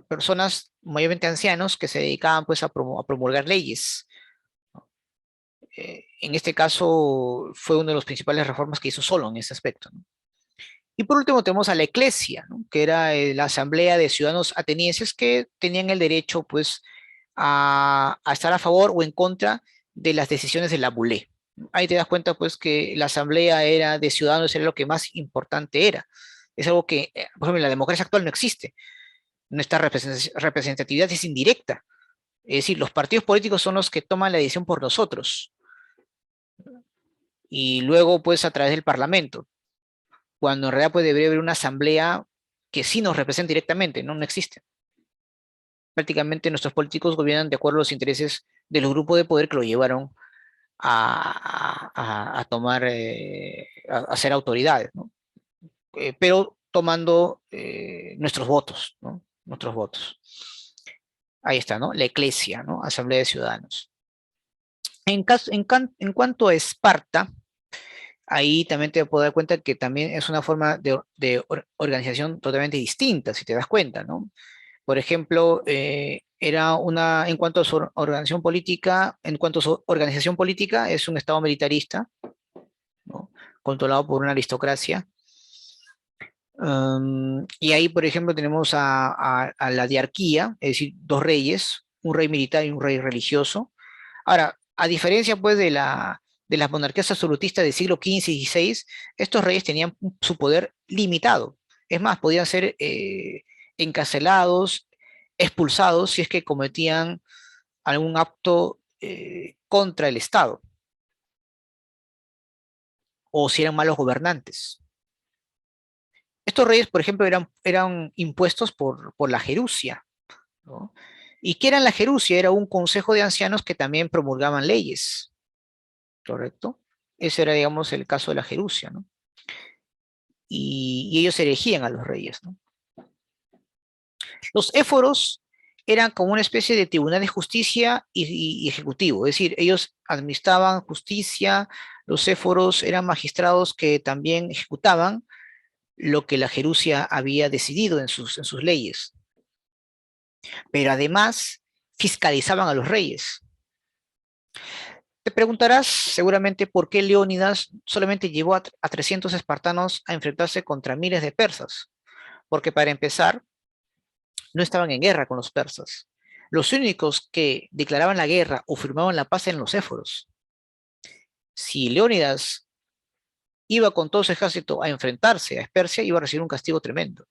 personas mayormente ancianos que se dedicaban pues a promulgar leyes. En este caso fue una de las principales reformas que hizo Solon en ese aspecto, ¿no? Y por último tenemos a la Eclesia, ¿no? Que era la asamblea de ciudadanos atenienses que tenían el derecho pues a estar a favor o en contra de las decisiones de la bulé. Ahí te das cuenta pues que la asamblea era de ciudadanos, era lo que más importante era. Es algo que, por ejemplo, en la democracia actual no existe. Nuestra representatividad es indirecta. Es decir, los partidos políticos son los que toman la decisión por nosotros y luego pues a través del Parlamento, cuando en realidad pues debería haber una asamblea que sí nos represente directamente, no, no existe. Prácticamente nuestros políticos gobiernan de acuerdo a los intereses de los grupos de poder que lo llevaron a tomar, a ser autoridades, ¿no? Pero tomando nuestros votos, ¿no? Nuestros votos. Ahí está, ¿no? La Eclesia, ¿no? Asamblea de Ciudadanos. En cuanto a Esparta, ahí también te puedo dar cuenta que también es una forma de organización totalmente distinta, si te das cuenta, ¿no? Por ejemplo, en cuanto a su organización política, es un estado militarista, ¿no? Controlado por una aristocracia. Y ahí, por ejemplo, tenemos a la diarquía, es decir, dos reyes, un rey militar y un rey religioso. Ahora, a diferencia pues de las monarquías absolutistas del siglo XV y XVI, estos reyes tenían su poder limitado. Es más, podían ser encarcelados, expulsados si es que cometían algún acto contra el Estado o si eran malos gobernantes. Estos reyes, por ejemplo, eran impuestos por la Jerusia, ¿no? ¿Y qué era la Jerusia? Era un consejo de ancianos que también promulgaban leyes, ¿correcto? Ese era, digamos, el caso de la Jerusia, ¿no? Y ellos elegían a los reyes, ¿no? Los éforos eran como una especie de tribunal de justicia y ejecutivo, es decir, ellos administraban justicia, los éforos eran magistrados que también ejecutaban lo que la Jerusia había decidido en sus leyes, pero además fiscalizaban a los reyes. Te preguntarás seguramente por qué Leónidas solamente llevó a 300 espartanos a enfrentarse contra miles de persas, porque para empezar, no estaban en guerra con los persas. Los únicos que declaraban la guerra o firmaban la paz eran los éforos. si Leónidas iba con todo su ejército a enfrentarse a Persia, iba a recibir un castigo tremendo.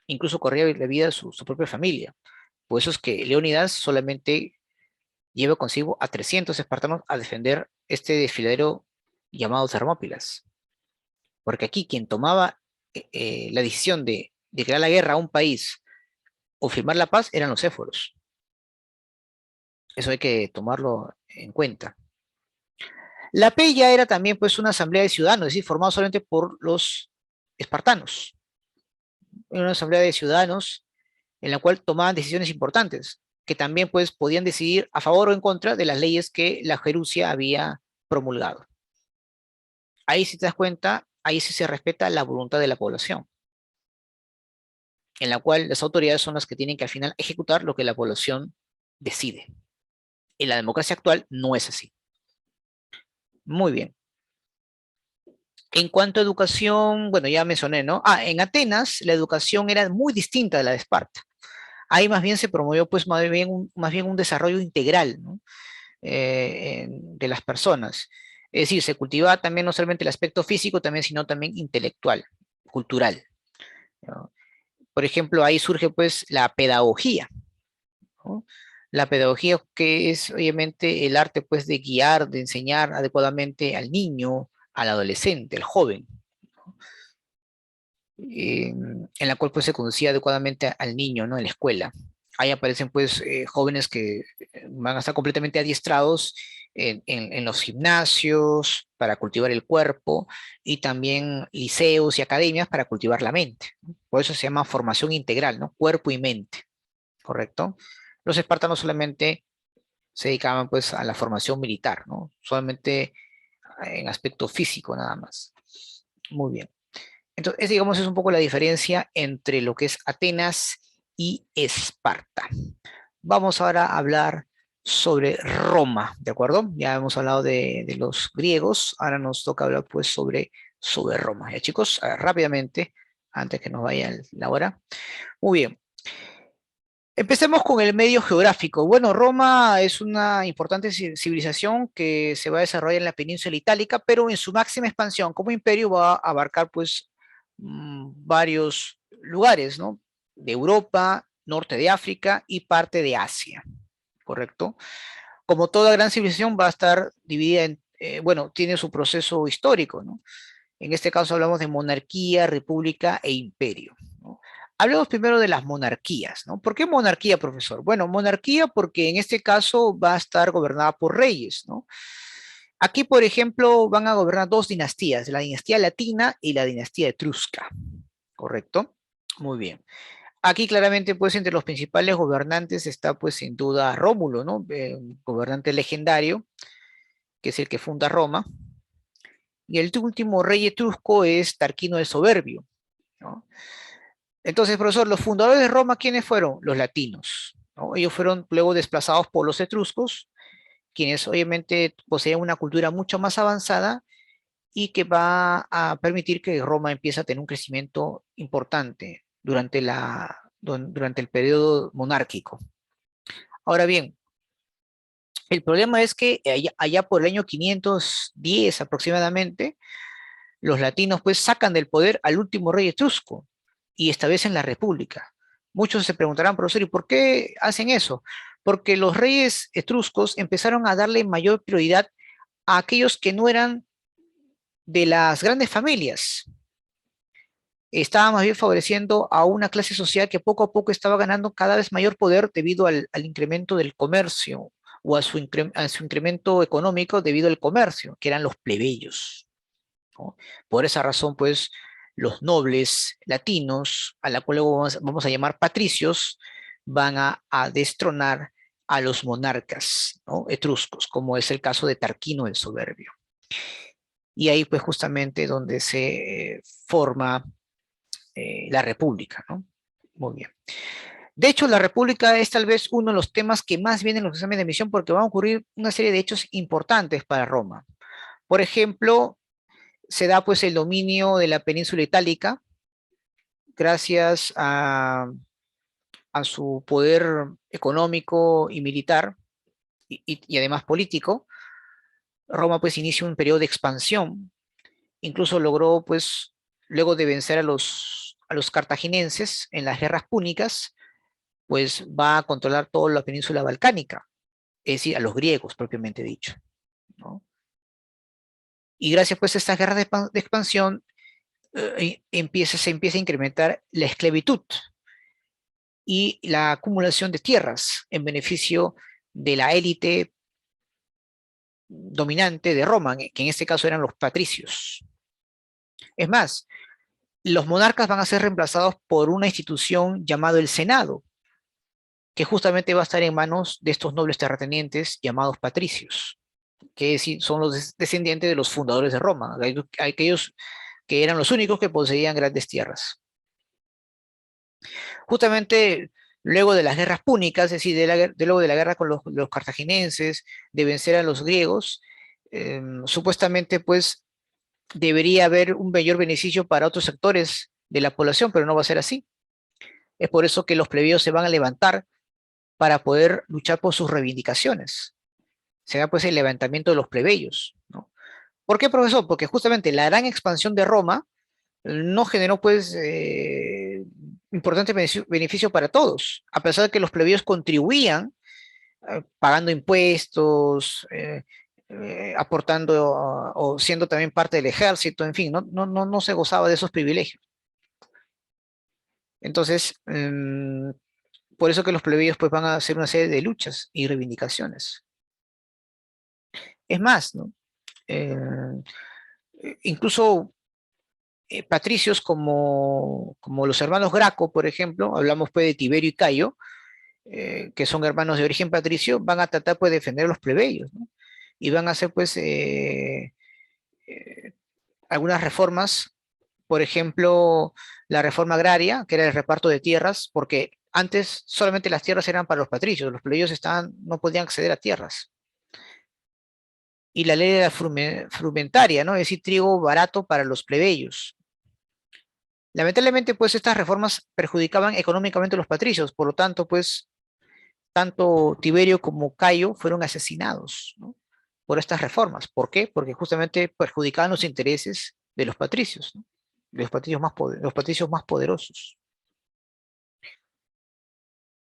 Incluso corría la vida de su propia familia. Por eso es que Leónidas solamente lleva consigo a 300 espartanos a defender este desfiladero llamado Termópilas. Porque aquí quien tomaba la decisión de declarar la guerra a un país o firmar la paz eran los éforos. Eso hay que tomarlo en cuenta. La Peya era también pues una asamblea de ciudadanos, es decir, formada solamente por los espartanos. Era una asamblea de ciudadanos en la cual tomaban decisiones importantes, que también pues podían decidir a favor o en contra de las leyes que la Jerusia había promulgado. Ahí si te das cuenta, ahí sí se respeta la voluntad de la población, en la cual las autoridades son las que tienen que al final ejecutar lo que la población decide. En la democracia actual no es así. Muy bien. En cuanto a educación, bueno, ya mencioné, ¿no? En Atenas la educación era muy distinta de la de Esparta. Ahí más bien se promovió pues más bien un desarrollo integral, ¿no? De las personas. Es decir, se cultivaba también no solamente el aspecto físico, también, sino también intelectual, cultural, ¿no? Por ejemplo, ahí surge pues la pedagogía, ¿no? La pedagogía que es obviamente el arte pues de guiar, de enseñar adecuadamente al niño, al adolescente, al joven, en la cual pues se conducía adecuadamente al niño, ¿no? En la escuela. Ahí aparecen pues jóvenes que van a estar completamente adiestrados en los gimnasios para cultivar el cuerpo y también liceos y academias para cultivar la mente, ¿no? Por eso se llama formación integral, ¿no? Cuerpo y mente, ¿correcto? Los espartanos solamente se dedicaban pues a la formación militar, ¿no? Solamente en aspecto físico nada más. Muy bien. Entonces, digamos, es un poco la diferencia entre lo que es Atenas y Esparta. Vamos ahora a hablar sobre Roma, ¿de acuerdo? Ya hemos hablado de los griegos, ahora nos toca hablar pues sobre Roma. Ya chicos, rápidamente, antes que nos vaya la hora. Muy bien. Empecemos con el medio geográfico. Bueno, Roma es una importante civilización que se va a desarrollar en la península itálica, pero en su máxima expansión como imperio va a abarcar pues varios lugares, ¿no? De Europa, norte de África y parte de Asia, ¿correcto? Como toda gran civilización va a estar dividida en, bueno, tiene su proceso histórico, ¿no? En este caso hablamos de monarquía, república e imperio, ¿no? Hablemos primero de las monarquías, ¿no? ¿Por qué monarquía, profesor? Bueno, monarquía porque en este caso va a estar gobernada por reyes, ¿no? Aquí, por ejemplo, van a gobernar dos dinastías, la dinastía latina y la dinastía etrusca, ¿correcto? Muy bien. Aquí claramente, pues, entre los principales gobernantes está, pues, sin duda Rómulo, ¿no? Un gobernante legendario, que es el que funda Roma. Y el último rey etrusco es Tarquino el Soberbio, ¿no? Entonces, profesor, los fundadores de Roma, ¿quiénes fueron? Los latinos, ¿no? Ellos fueron luego desplazados por los etruscos, quienes obviamente poseen una cultura mucho más avanzada y que va a permitir que Roma empiece a tener un crecimiento importante durante el periodo monárquico. Ahora bien, el problema es que allá por el año 510 aproximadamente, los latinos pues sacan del poder al último rey etrusco y establecen la república. Muchos se preguntarán, profesor, ¿y por qué hacen eso? Porque los reyes etruscos empezaron a darle mayor prioridad a aquellos que no eran de las grandes familias. Estaba más bien favoreciendo a una clase social que poco a poco estaba ganando cada vez mayor poder debido al incremento del comercio o a su incremento económico debido al comercio, que eran los plebeyos, ¿no? Por esa razón, pues, los nobles latinos, a la cual luego vamos a llamar patricios, van a destronar a los monarcas, ¿no? Etruscos, como es el caso de Tarquino el Soberbio. Y ahí, pues, justamente donde se forma la República, ¿no? Muy bien. De hecho, la República es tal vez uno de los temas que más vienen en los exámenes de admisión porque van a ocurrir una serie de hechos importantes para Roma. Por ejemplo, se da pues el dominio de la península itálica gracias a su poder económico y militar y además político. Roma pues inicia un periodo de expansión, incluso logró pues, luego de vencer a los cartagineses en las guerras púnicas, pues va a controlar toda la península balcánica, es decir, a los griegos propiamente dicho, ¿no? Y gracias pues a estas guerras de expansión se empieza a incrementar la esclavitud y la acumulación de tierras en beneficio de la élite dominante de Roma, que en este caso eran los patricios. Es más, los monarcas van a ser reemplazados por una institución llamada el Senado, que justamente va a estar en manos de estos nobles terratenientes llamados patricios, que son los descendientes de los fundadores de Roma, aquellos que eran los únicos que poseían grandes tierras. Justamente luego de las guerras púnicas, es decir, luego de la guerra con los cartagineses, de vencer a los griegos, supuestamente pues debería haber un mayor beneficio para otros sectores de la población, pero no va a ser así. Es por eso que los plebeyos se van a levantar para poder luchar por sus reivindicaciones. Se da pues el levantamiento de los plebeyos, ¿no? ¿Por qué, profesor? Porque justamente la gran expansión de Roma no generó pues importante beneficio para todos, a pesar de que los plebeyos contribuían pagando impuestos, aportando o siendo también parte del ejército, en fin, no se gozaba de esos privilegios. Entonces, por eso que los plebeyos pues van a hacer una serie de luchas y reivindicaciones. Es más, ¿no? Incluso patricios como los hermanos Graco, por ejemplo, hablamos pues de Tiberio y Cayo, que son hermanos de origen patricio, van a tratar pues de defender a los plebeyos, ¿no? Y van a hacer pues eh, algunas reformas, por ejemplo, la reforma agraria, que era el reparto de tierras, porque antes solamente las tierras eran para los patricios, los plebeyos no podían acceder a tierras. Y la ley de la frumentaria, ¿no? Es decir, trigo barato para los plebeyos. Lamentablemente, pues estas reformas perjudicaban económicamente a los patricios, por lo tanto, pues tanto Tiberio como Cayo fueron asesinados, ¿no? Por estas reformas. ¿Por qué? Porque justamente perjudicaban los intereses de los patricios, ¿no? De los patricios más poderosos.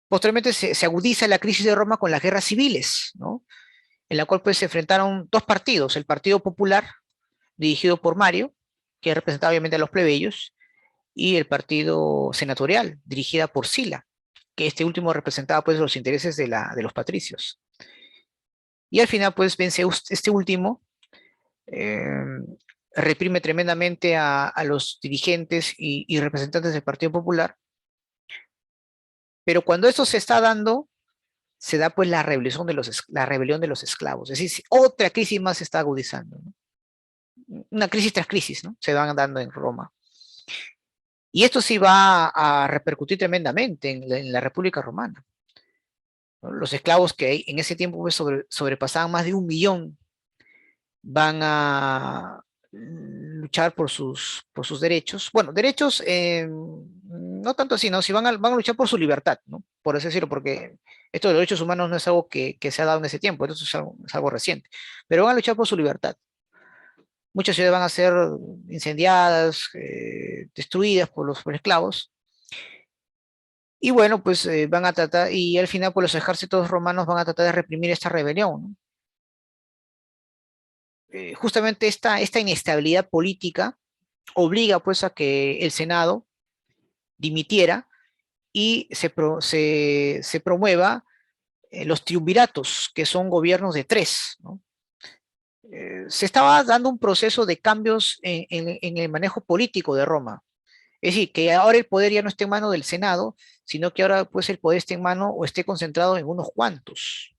Posteriormente se agudiza la crisis de Roma con las guerras civiles, ¿no? En la cual pues se enfrentaron dos partidos, el Partido Popular, dirigido por Mario, que representaba obviamente a los plebeyos, y el Partido Senatorial, dirigida por Sila, que este último representaba pues los intereses de los patricios. Y al final pues vence este último, eh, reprime tremendamente a los dirigentes y representantes del Partido Popular, pero cuando esto se está dando, se da pues la rebelión de los esclavos, es decir, otra crisis más se está agudizando, ¿no? Una crisis tras crisis, ¿no? Se van dando en Roma. Y esto sí va a repercutir tremendamente en la República Romana, ¿no? Los esclavos que en ese tiempo pues, sobrepasaban más de 1 millón van a luchar por sus derechos. Bueno, derechos, no tanto así, ¿no? Si van a luchar por su libertad, ¿no? Por así decirlo, porque esto de los derechos humanos no es algo que se ha dado en ese tiempo, esto es algo reciente, pero van a luchar por su libertad. Muchas ciudades van a ser incendiadas, destruidas por esclavos. Y bueno, pues van a tratar, y al final, pues los ejércitos romanos van a tratar de reprimir esta rebelión, ¿no? Justamente esta inestabilidad política obliga pues a que el Senado dimitiera y se promueva los triunviratos, que son gobiernos de tres, ¿no? Se estaba dando un proceso de cambios en el manejo político de Roma. Es decir, que ahora el poder ya no esté en mano del Senado, sino que ahora pues el poder esté en mano o esté concentrado en unos cuantos.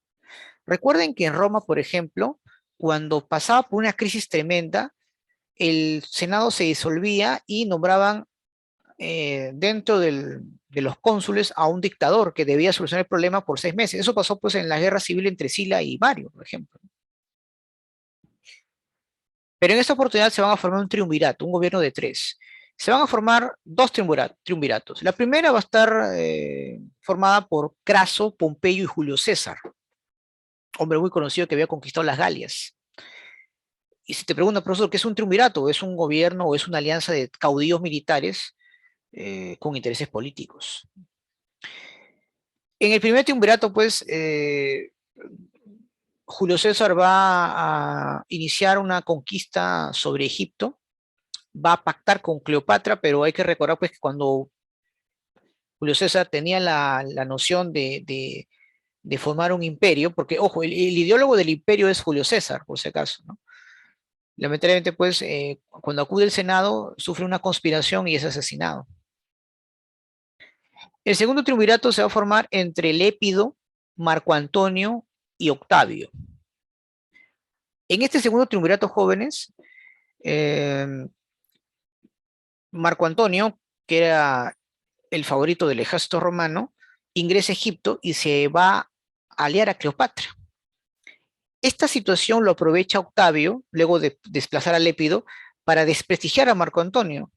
Recuerden que en Roma, por ejemplo, cuando pasaba por una crisis tremenda, el Senado se disolvía y nombraban dentro de los cónsules a un dictador que debía solucionar el problema por 6 meses. Eso pasó pues en la guerra civil entre Sila y Mario, por ejemplo. Pero en esta oportunidad se van a formar un triunvirato, un gobierno de tres. Se van a formar dos triunviratos. La primera va a estar formada por Craso, Pompeyo y Julio César, hombre muy conocido que había conquistado las Galias. Y si te preguntan, profesor, ¿qué es un triunvirato? ¿Es un gobierno o es una alianza de caudillos militares con intereses políticos? En el primer triunvirato, pues, Julio César va a iniciar una conquista sobre Egipto, va a pactar con Cleopatra, pero hay que recordar, pues, que cuando Julio César tenía la noción de formar un imperio, porque, ojo, el ideólogo del imperio es Julio César, por si acaso, ¿no? Lamentablemente, pues, cuando acude el Senado, sufre una conspiración y es asesinado. El segundo triunvirato se va a formar entre Lépido, Marco Antonio y Octavio. En este segundo triunvirato, jóvenes, eh, Marco Antonio, que era el favorito del ejército romano, ingresa a Egipto y se va a aliar a Cleopatra. Esta situación lo aprovecha Octavio, luego de desplazar a Lépido, para desprestigiar a Marco Antonio.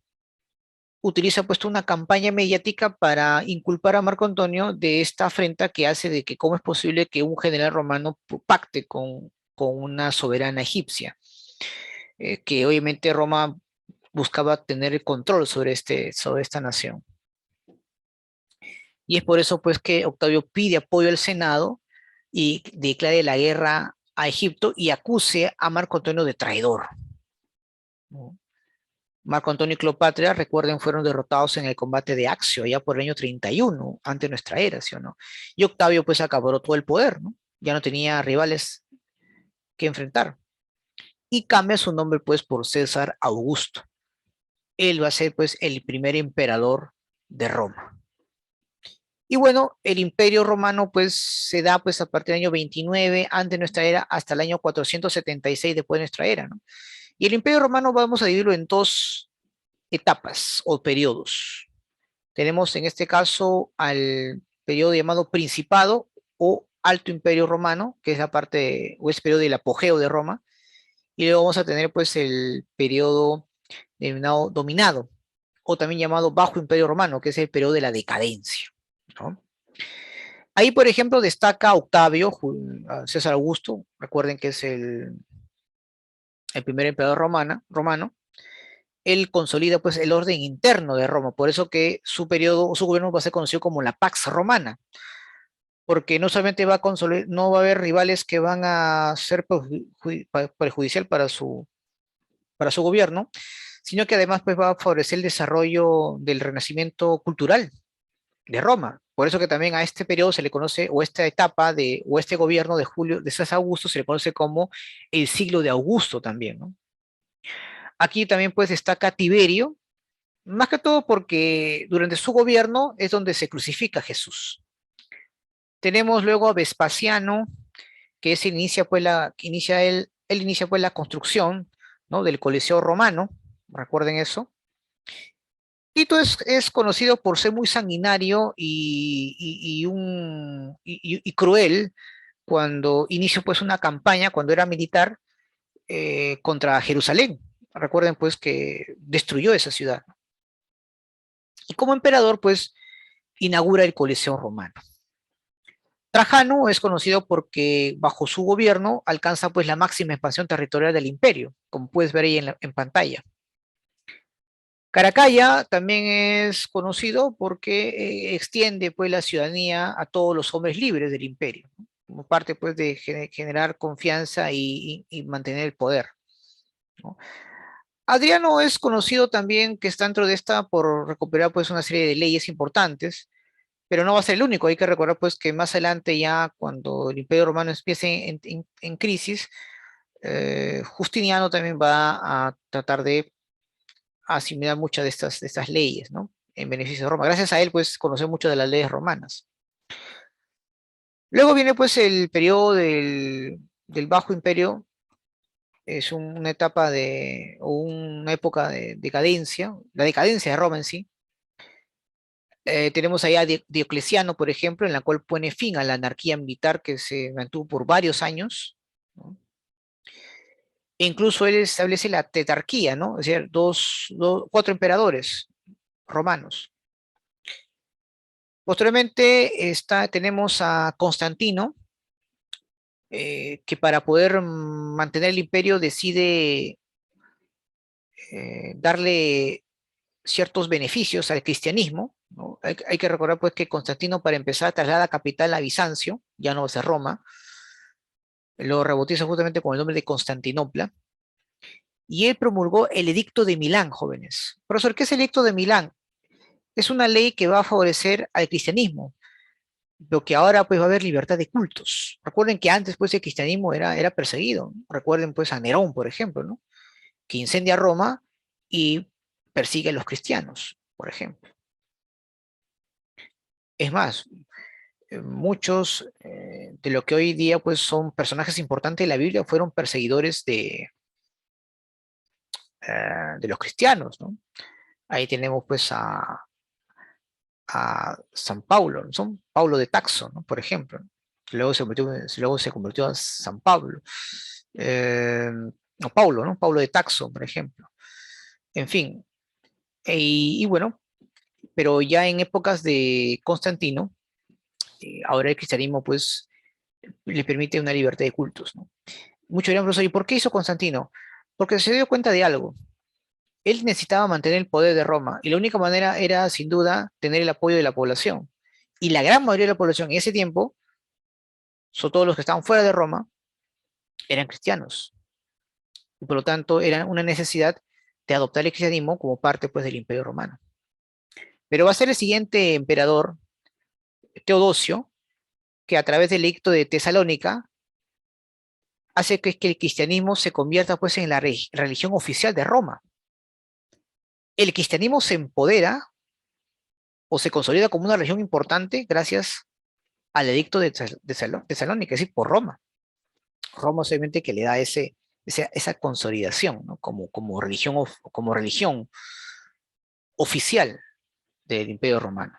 Utiliza puesto una campaña mediática para inculpar a Marco Antonio de esta afrenta que hace de que cómo es posible que un general romano pacte con una soberana egipcia, que obviamente Roma buscaba tener el control sobre esta nación. Y es por eso pues que Octavio pide apoyo al Senado y declare la guerra a Egipto y acuse a Marco Antonio de traidor, ¿no? Marco Antonio y Cleopatra, recuerden, fueron derrotados en el combate de Accio, ya por el año 31, antes de nuestra era, ¿sí o no? Y Octavio pues acaparó todo el poder, ¿no? Ya no tenía rivales que enfrentar. Y cambia su nombre pues por César Augusto. Él va a ser pues el primer emperador de Roma. Y bueno, el imperio romano pues se da pues a partir del año 29 antes de nuestra era hasta el año 476 después de nuestra era, ¿no? Y el imperio romano vamos a dividirlo en dos etapas o periodos. Tenemos en este caso al periodo llamado Principado o Alto Imperio Romano, que es la parte o es el periodo del apogeo de Roma, y luego vamos a tener pues el periodo denominado Dominado, o también llamado Bajo Imperio Romano, que es el periodo de la decadencia, ¿no? Ahí, por ejemplo, destaca Octavio, César Augusto, recuerden que es el primer emperador romano. Él consolida pues el orden interno de Roma, por eso que su periodo, su gobierno va a ser conocido como la Pax Romana, porque no solamente va a consolidar, no va a haber rivales que van a ser perjudicial para su gobierno, sino que además pues va a favorecer el desarrollo del renacimiento cultural de Roma. Por eso que también a este periodo se le conoce, o esta etapa de, o este gobierno de Julio, de César Augusto, se le conoce como el siglo de Augusto también, ¿no? Aquí también pues destaca Tiberio, más que todo porque durante su gobierno es donde se crucifica a Jesús. Tenemos luego a Vespasiano, que es, inicia, pues, él inicia pues la construcción, ¿no?, del Coliseo Romano, recuerden eso. Tito es conocido por ser muy sanguinario y cruel cuando inició pues una campaña, cuando era militar, contra Jerusalén. Recuerden pues que destruyó esa ciudad. Y como emperador pues inaugura el Coliseo Romano. Trajano es conocido porque bajo su gobierno alcanza pues la máxima expansión territorial del imperio, como puedes ver ahí en pantalla. Caracalla también es conocido porque extiende pues la ciudadanía a todos los hombres libres del imperio, ¿no?, como parte pues de generar confianza y mantener el poder, ¿no? Adriano es conocido también que está dentro de esta por recuperar pues una serie de leyes importantes, pero no va a ser el único. Hay que recordar pues que más adelante ya cuando el Imperio Romano empiece en crisis, Justiniano también va a tratar de asimilar muchas de estas leyes, ¿no?, en beneficio de Roma. Gracias a él pues conocer mucho de las leyes romanas. Luego viene pues el periodo del Bajo Imperio, es una etapa o una época de decadencia, la decadencia de Roma en sí. Tenemos allá a Diocleciano, por ejemplo, en la cual pone fin a la anarquía militar que se mantuvo por varios años, ¿no? E incluso él establece la tetrarquía, ¿no? Es decir, cuatro emperadores romanos. Posteriormente tenemos a Constantino, que para poder mantener el imperio decide darle ciertos beneficios al cristianismo, ¿no? Hay que recordar pues que Constantino para empezar traslada capital a Bizancio, ya no es a Roma, lo rebautiza justamente con el nombre de Constantinopla, y él promulgó el Edicto de Milán, jóvenes. Profesor, ¿qué es el Edicto de Milán? Es una ley que va a favorecer al cristianismo, lo que ahora pues va a haber libertad de cultos. Recuerden que antes pues el cristianismo era perseguido, ¿no? Recuerden pues a Nerón, por ejemplo, ¿no? Que incendia Roma y persigue a los cristianos, por ejemplo. Es más, muchos de lo que hoy día pues son personajes importantes de la Biblia fueron perseguidores de los cristianos, ¿no? Ahí tenemos pues a San Pablo, ¿no? Son Pablo de Taxo, ¿no? Por ejemplo, ¿no? Luego se convirtió a San Pablo. No, Paulo, ¿no? Pablo de Taxo, por ejemplo. En fin, y bueno, pero ya en épocas de Constantino, ahora el cristianismo pues le permite una libertad de cultos, ¿no? Muchos dirán, profesor, ¿y por qué hizo Constantino? Porque se dio cuenta de algo. Él necesitaba mantener el poder de Roma y la única manera era, sin duda, tener el apoyo de la población. Y la gran mayoría de la población en ese tiempo, sobre todo los que estaban fuera de Roma, eran cristianos. Y por lo tanto, era una necesidad de adoptar el cristianismo como parte pues, del Imperio Romano. Pero va a ser el siguiente emperador, Teodosio, que a través del edicto de Tesalónica hace que el cristianismo se convierta pues, en la religión oficial de Roma. El cristianismo se empodera o se consolida como una religión importante gracias al edicto de Tesalónica, es decir, por Roma. Roma obviamente que le da esa consolidación, ¿no? Como religión oficial del Imperio Romano.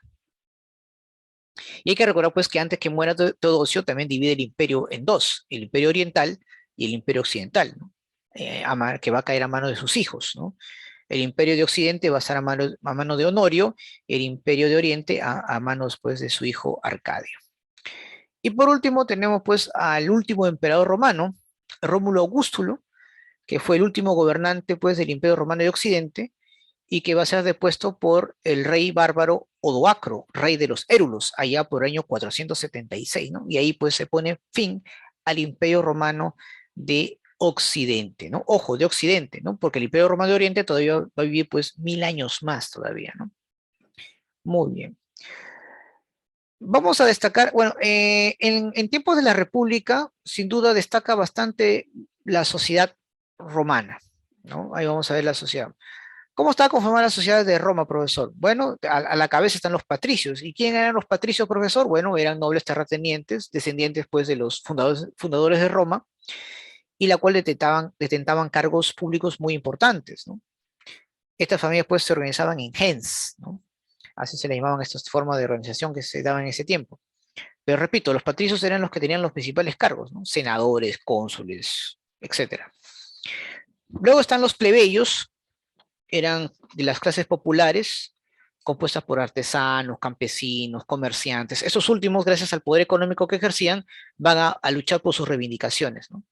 Y hay que recordar pues que antes que muera Teodosio también divide el imperio en dos, el imperio oriental y el imperio occidental, ¿no? Que va a caer a manos de sus hijos, ¿no? El imperio de Occidente va a estar a mano de Honorio, el imperio de Oriente a manos pues de su hijo Arcadio. Y por último tenemos pues al último emperador romano, Rómulo Augustulo, que fue el último gobernante pues del Imperio Romano de Occidente y que va a ser depuesto por el rey bárbaro Odoacro, rey de los Érulos, allá por el año 476, ¿no? Y ahí pues se pone fin al Imperio Romano de Occidente, ¿no? Ojo, de Occidente, ¿no? Porque el Imperio Romano de Oriente todavía va a vivir pues 1000 años más todavía, ¿no? Muy bien. Vamos a destacar, bueno, en tiempos de la República, sin duda destaca bastante la sociedad romana, ¿no? Ahí vamos a ver la sociedad. ¿Cómo estaba conformada la sociedad de Roma, profesor? Bueno, a la cabeza están los patricios. ¿Y quién eran los patricios, profesor? Bueno, eran nobles terratenientes, descendientes pues de los fundadores de Roma, y la cual detentaban cargos públicos muy importantes, ¿no? Estas familias pues se organizaban en gens, ¿no? Así se le llamaban estas formas de organización que se daban en ese tiempo. Pero repito, los patricios eran los que tenían los principales cargos, ¿no? Senadores, cónsules, etcétera. Luego están los plebeyos, eran de las clases populares, compuestas por artesanos, campesinos, comerciantes. Esos últimos, gracias al poder económico que ejercían, van a luchar por sus reivindicaciones, ¿no?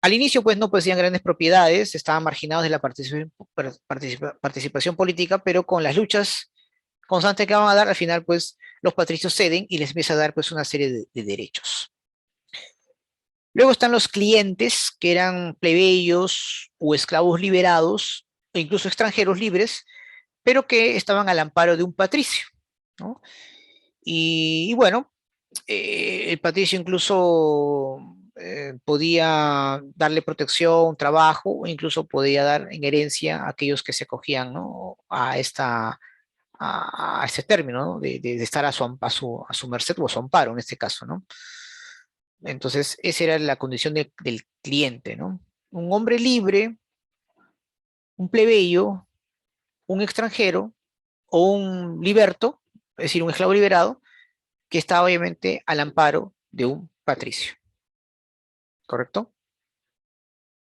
Al inicio, pues, no poseían grandes propiedades, estaban marginados de la participación política, pero con las luchas constantes que van a dar, al final, pues, los patricios ceden y les empieza a dar, pues, una serie de derechos. Luego están los clientes, que eran plebeyos o esclavos liberados, o incluso extranjeros libres, pero que estaban al amparo de un patricio, ¿no? Y bueno, el patricio incluso podía darle protección, trabajo, o incluso podía dar en herencia a aquellos que se acogían, ¿no? a este término, ¿no? de estar a su merced o a su amparo en este caso, ¿no? Entonces, esa era la condición del cliente, ¿no? Un hombre libre, un plebeyo, un extranjero o un liberto, es decir, un esclavo liberado, que estaba obviamente al amparo de un patricio, ¿correcto?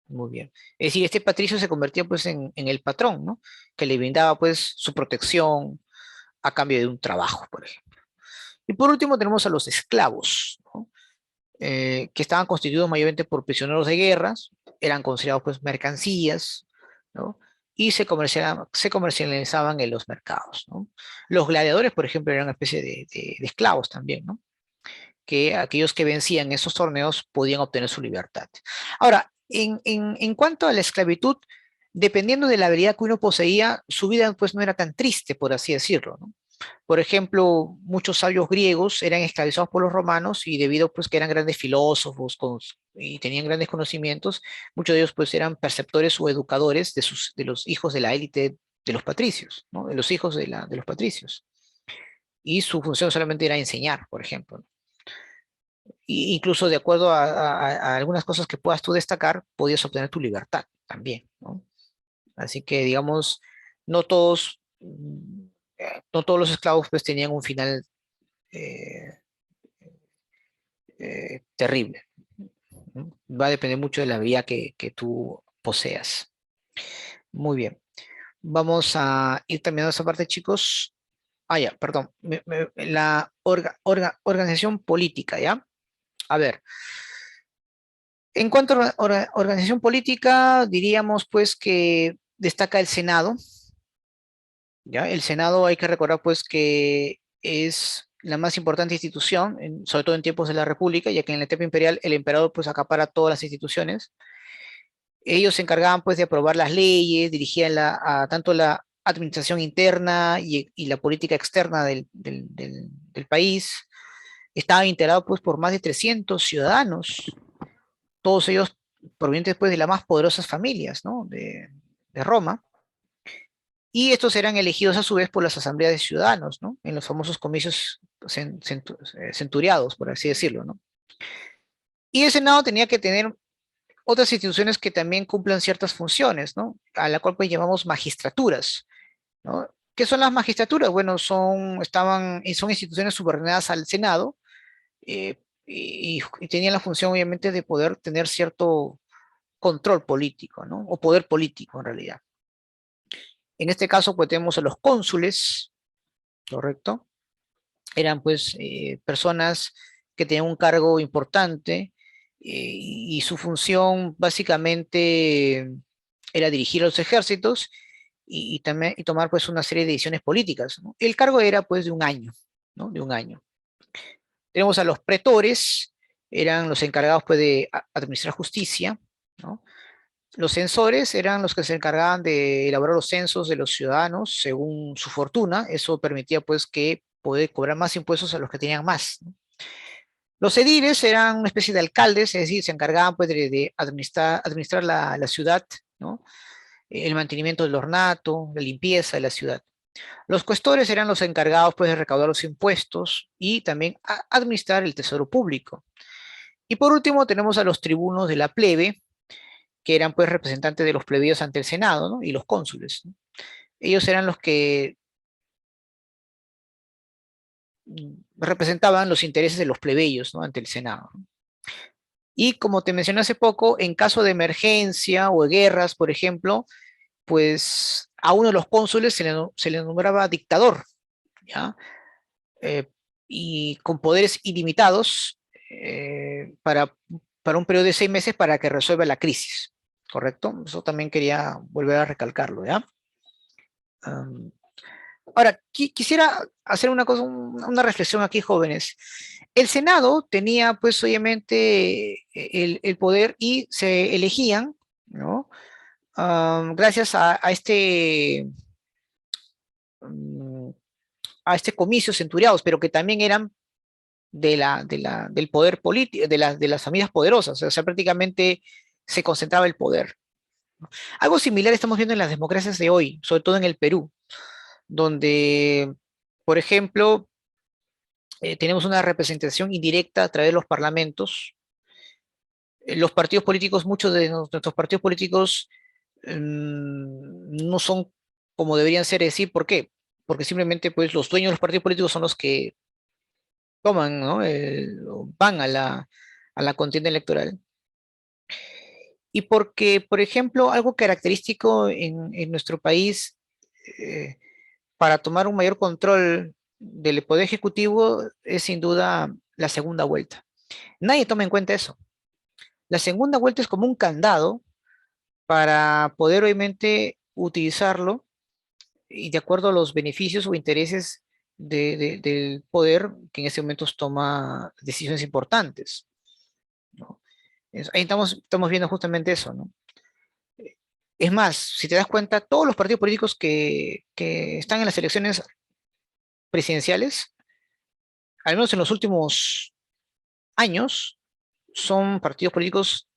Muy bien. Es decir, este patricio se convertía pues en el patrón, ¿no? Que le brindaba pues su protección a cambio de un trabajo, por ejemplo. Y por último tenemos a los esclavos, ¿no? que estaban constituidos mayormente por prisioneros de guerras, eran considerados pues mercancías, ¿no? Y se comercializaban en los mercados, ¿no? Los gladiadores, por ejemplo, eran una especie de esclavos también, ¿no? Que aquellos que vencían esos torneos podían obtener su libertad. Ahora, en cuanto a la esclavitud, dependiendo de la habilidad que uno poseía, su vida pues no era tan triste, por así decirlo, ¿no? Por ejemplo, muchos sabios griegos eran esclavizados por los romanos y debido pues que eran grandes filósofos y tenían grandes conocimientos, muchos de ellos pues eran perceptores o educadores de los hijos de la élite de los patricios, ¿no? De los hijos de los patricios. Y su función solamente era enseñar, por ejemplo. Incluso de acuerdo a algunas cosas que puedas tú destacar, podías obtener tu libertad también, ¿no? Así que, digamos, no todos, no todos los esclavos pues tenían un final eh, terrible, ¿no? Va a depender mucho de la habilidad que tú poseas. Muy bien. Vamos a ir terminando esa parte, chicos. Ah, ya, perdón. La organización política, ¿ya? A ver, en cuanto a organización política, diríamos pues que destaca el Senado, ¿ya? El Senado hay que recordar pues que es la más importante institución, sobre todo en tiempos de la República, ya que en la etapa imperial el emperador pues acapara todas las instituciones. Ellos se encargaban pues de aprobar las leyes, dirigían tanto la administración interna y la política externa del país. Estaba integrado pues por más de 300 ciudadanos, todos ellos provenientes pues de las más poderosas familias, ¿no? De Roma. Y estos eran elegidos a su vez por las asambleas de ciudadanos, ¿no? En los famosos comicios centuriados, por así decirlo, ¿no? Y el Senado tenía que tener otras instituciones que también cumplan ciertas funciones, ¿no? A la cual pues llamamos magistraturas, ¿no? ¿Qué son las magistraturas? Bueno, son instituciones subordinadas al Senado y tenían la función obviamente de poder tener cierto control político, ¿no? O poder político en realidad. En este caso pues tenemos a los cónsules, ¿correcto? Eran pues personas que tenían un cargo importante y su función básicamente era dirigir a los ejércitos y también y tomar pues una serie de decisiones políticas, ¿no? El cargo era pues de un año, ¿no? De un año. Tenemos a los pretores, eran los encargados pues de administrar justicia, ¿no? Los censores eran los que se encargaban de elaborar los censos de los ciudadanos según su fortuna. Eso permitía pues que poder cobrar más impuestos a los que tenían más, ¿no? Los ediles eran una especie de alcaldes, es decir, se encargaban pues de administrar la ciudad, ¿no? El mantenimiento del ornato, la limpieza de la ciudad. Los cuestores eran los encargados pues de recaudar los impuestos y también administrar el tesoro público. Y por último tenemos a los tribunos de la plebe, que eran pues representantes de los plebeyos ante el Senado, ¿no? Y los cónsules, ¿no? Ellos eran los que representaban los intereses de los plebeyos, ¿no? Ante el Senado, ¿no? Y como te mencioné hace poco, en caso de emergencia o de guerras, por ejemplo, pues a uno de los cónsules se le nombraba dictador, ¿ya? Eh, y con poderes ilimitados para un periodo de 6 meses para que resuelva la crisis, ¿correcto? Eso también quería volver a recalcarlo, ¿ya? Um, Ahora, quisiera hacer una cosa, una reflexión aquí, jóvenes. El Senado tenía, pues, obviamente, el poder y se elegían, ¿no? Gracias mm, a este comicio centuriados, pero que también eran del poder político, de las familias poderosas, o sea, prácticamente se concentraba el poder. Algo similar estamos viendo en las democracias de hoy, sobre todo en el Perú, donde, por ejemplo, tenemos una representación indirecta a través de los parlamentos. Los partidos políticos, muchos de nuestros partidos políticos no son como deberían ser, decir, ¿por qué? Porque simplemente pues los dueños de los partidos políticos son los que toman, ¿no? Van a la contienda electoral. Y porque, por ejemplo, algo característico en nuestro país, eh, para tomar un mayor control del Poder Ejecutivo es sin duda la segunda vuelta. Nadie toma en cuenta eso. La segunda vuelta es como un candado para poder obviamente utilizarlo y de acuerdo a los beneficios o intereses del poder que en ese momento toma decisiones importantes, ¿no? Ahí estamos viendo justamente eso, ¿no? Es más, si te das cuenta, todos los partidos políticos que están en las elecciones presidenciales, al menos en los últimos años, son partidos políticos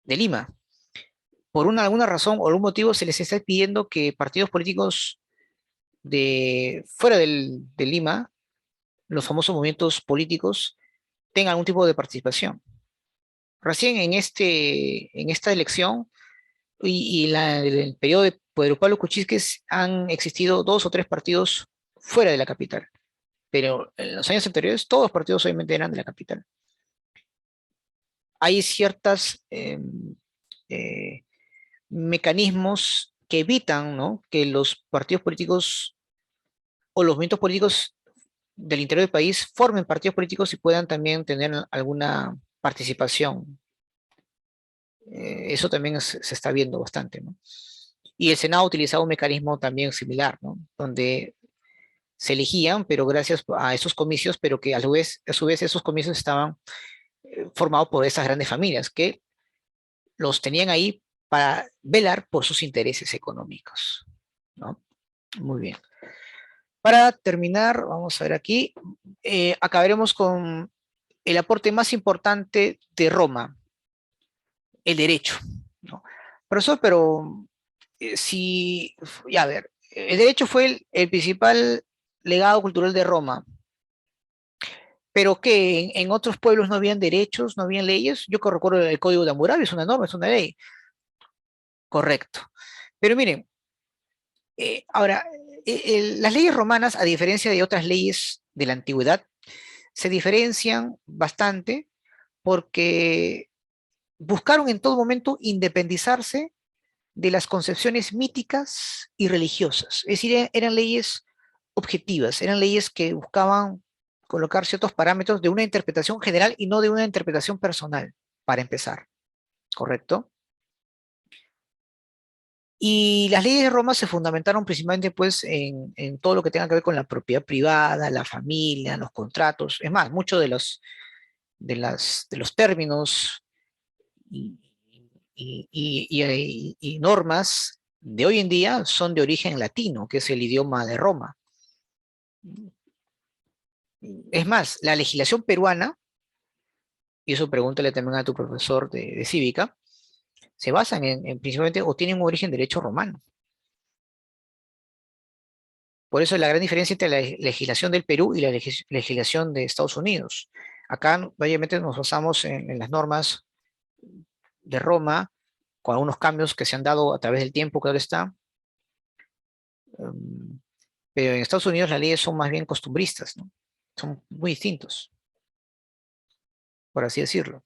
de Lima. Por alguna razón o algún motivo se les está pidiendo que partidos políticos de fuera de Lima, los famosos movimientos políticos, tengan algún tipo de participación. Recién en esta elección el periodo de Pedro Pablo Kuczynski han existido dos o tres partidos fuera de la capital, pero en los años anteriores todos los partidos obviamente eran de la capital. Hay ciertas eh, mecanismos que evitan, ¿no?, que los partidos políticos o los movimientos políticos del interior del país formen partidos políticos y puedan también tener alguna participación. Eso también se está viendo bastante, ¿no? Y el Senado utilizaba un mecanismo también similar, ¿no? Donde se elegían, pero gracias a esos comicios, pero que a su vez esos comicios estaban formados por esas grandes familias que los tenían ahí para velar por sus intereses económicos, ¿no? Muy bien. Para terminar, vamos a ver aquí, acabaremos con el aporte más importante de Roma, el derecho, ¿no? Profesor, pero si, ya a ver, el derecho fue el principal legado cultural de Roma, pero que en otros pueblos no habían derechos, no habían leyes. Yo que recuerdo el Código de Hammurabi, es una norma, es una ley. Correcto. Pero miren, ahora, las leyes romanas, a diferencia de otras leyes de la antigüedad, se diferencian bastante porque buscaron en todo momento independizarse de las concepciones míticas y religiosas. Es decir, eran leyes objetivas, eran leyes que buscaban colocar ciertos parámetros de una interpretación general y no de una interpretación personal, para empezar, ¿correcto? Y las leyes de Roma se fundamentaron principalmente pues en todo lo que tenga que ver con la propiedad privada, la familia, los contratos. Es más, muchos de los términos y, y normas de hoy en día son de origen latino, que es el idioma de Roma. Es más, la legislación peruana, y eso pregúntale también a tu profesor de cívica, se basan principalmente o tienen un origen derecho romano. Por eso es la gran diferencia entre la legislación del Perú y la legislación de Estados Unidos. Acá, obviamente, nos basamos en las normas de Roma, con algunos cambios que se han dado a través del tiempo, claro está. um, pero en Estados Unidos las leyes son más bien costumbristas, ¿no? Son muy distintos, por así decirlo.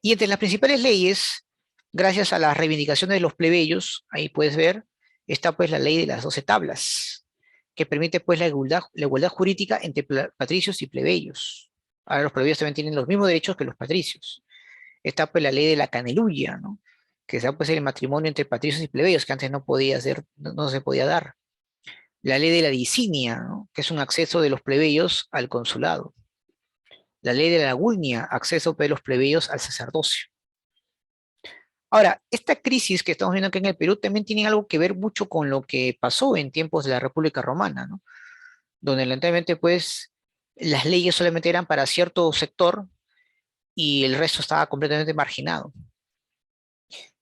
Y entre las principales leyes, gracias a las reivindicaciones de los plebeyos, ahí puedes ver, está pues la ley de las 12 tablas, que permite pues la igualdad jurídica entre patricios y plebeyos. Ahora los plebeyos también tienen los mismos derechos que los patricios. Está pues la ley de la canelulla, ¿no?, que da pues el matrimonio entre patricios y plebeyos, que antes no podía ser, no se podía dar. La ley de la dicinia, ¿no?, que es un acceso de los plebeyos al consulado. La ley de la lagunia, acceso de los plebeyos al sacerdocio. Ahora, esta crisis que estamos viendo aquí en el Perú también tiene algo que ver mucho con lo que pasó en tiempos de la República Romana, ¿no?, donde lamentablemente pues las leyes solamente eran para cierto sector y el resto estaba completamente marginado.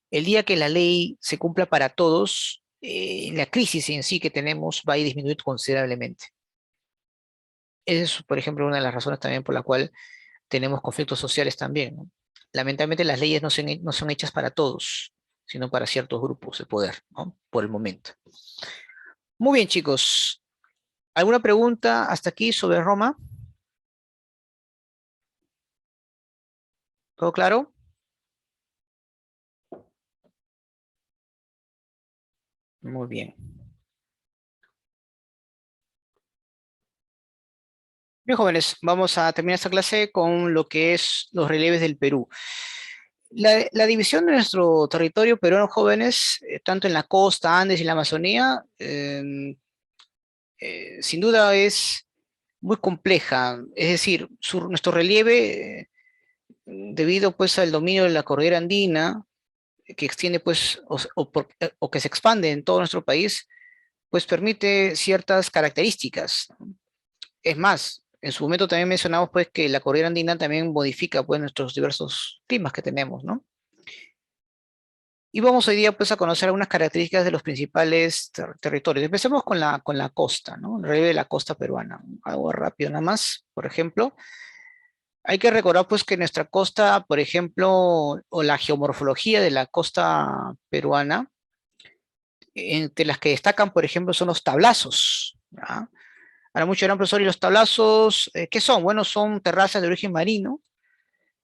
El día que la ley se cumpla para todos, la crisis en sí que tenemos va a disminuir considerablemente. Esa es, por ejemplo, una de las razones también por la cual tenemos conflictos sociales también, ¿no? Lamentablemente las leyes no son hechas para todos, sino para ciertos grupos de poder, ¿no?, por el momento. Muy bien, chicos. ¿Alguna pregunta hasta aquí sobre Roma? ¿Todo claro? Muy bien. Bien, jóvenes, vamos a terminar esta clase con lo que es los relieves del Perú. La división de nuestro territorio peruano, jóvenes, tanto en la costa, Andes y la Amazonía, sin duda es muy compleja. Es decir, nuestro relieve, debido pues al dominio de la cordillera andina, que extiende pues, o que se expande en todo nuestro país, pues permite ciertas características. Es más, en su momento también mencionamos pues que la cordillera andina también modifica pues nuestros diversos climas que tenemos, ¿no? Y vamos hoy día pues a conocer algunas características de los principales territorios. Empecemos con la costa, ¿no? El relieve de la costa peruana. Algo rápido nada más, por ejemplo. Hay que recordar pues que nuestra costa, por ejemplo, o la geomorfología de la costa peruana, entre las que destacan, por ejemplo, son los tablazos, ¿ya? Ahora muchos dirán, profesor, ¿y los tablazos qué son? Bueno, son terrazas de origen marino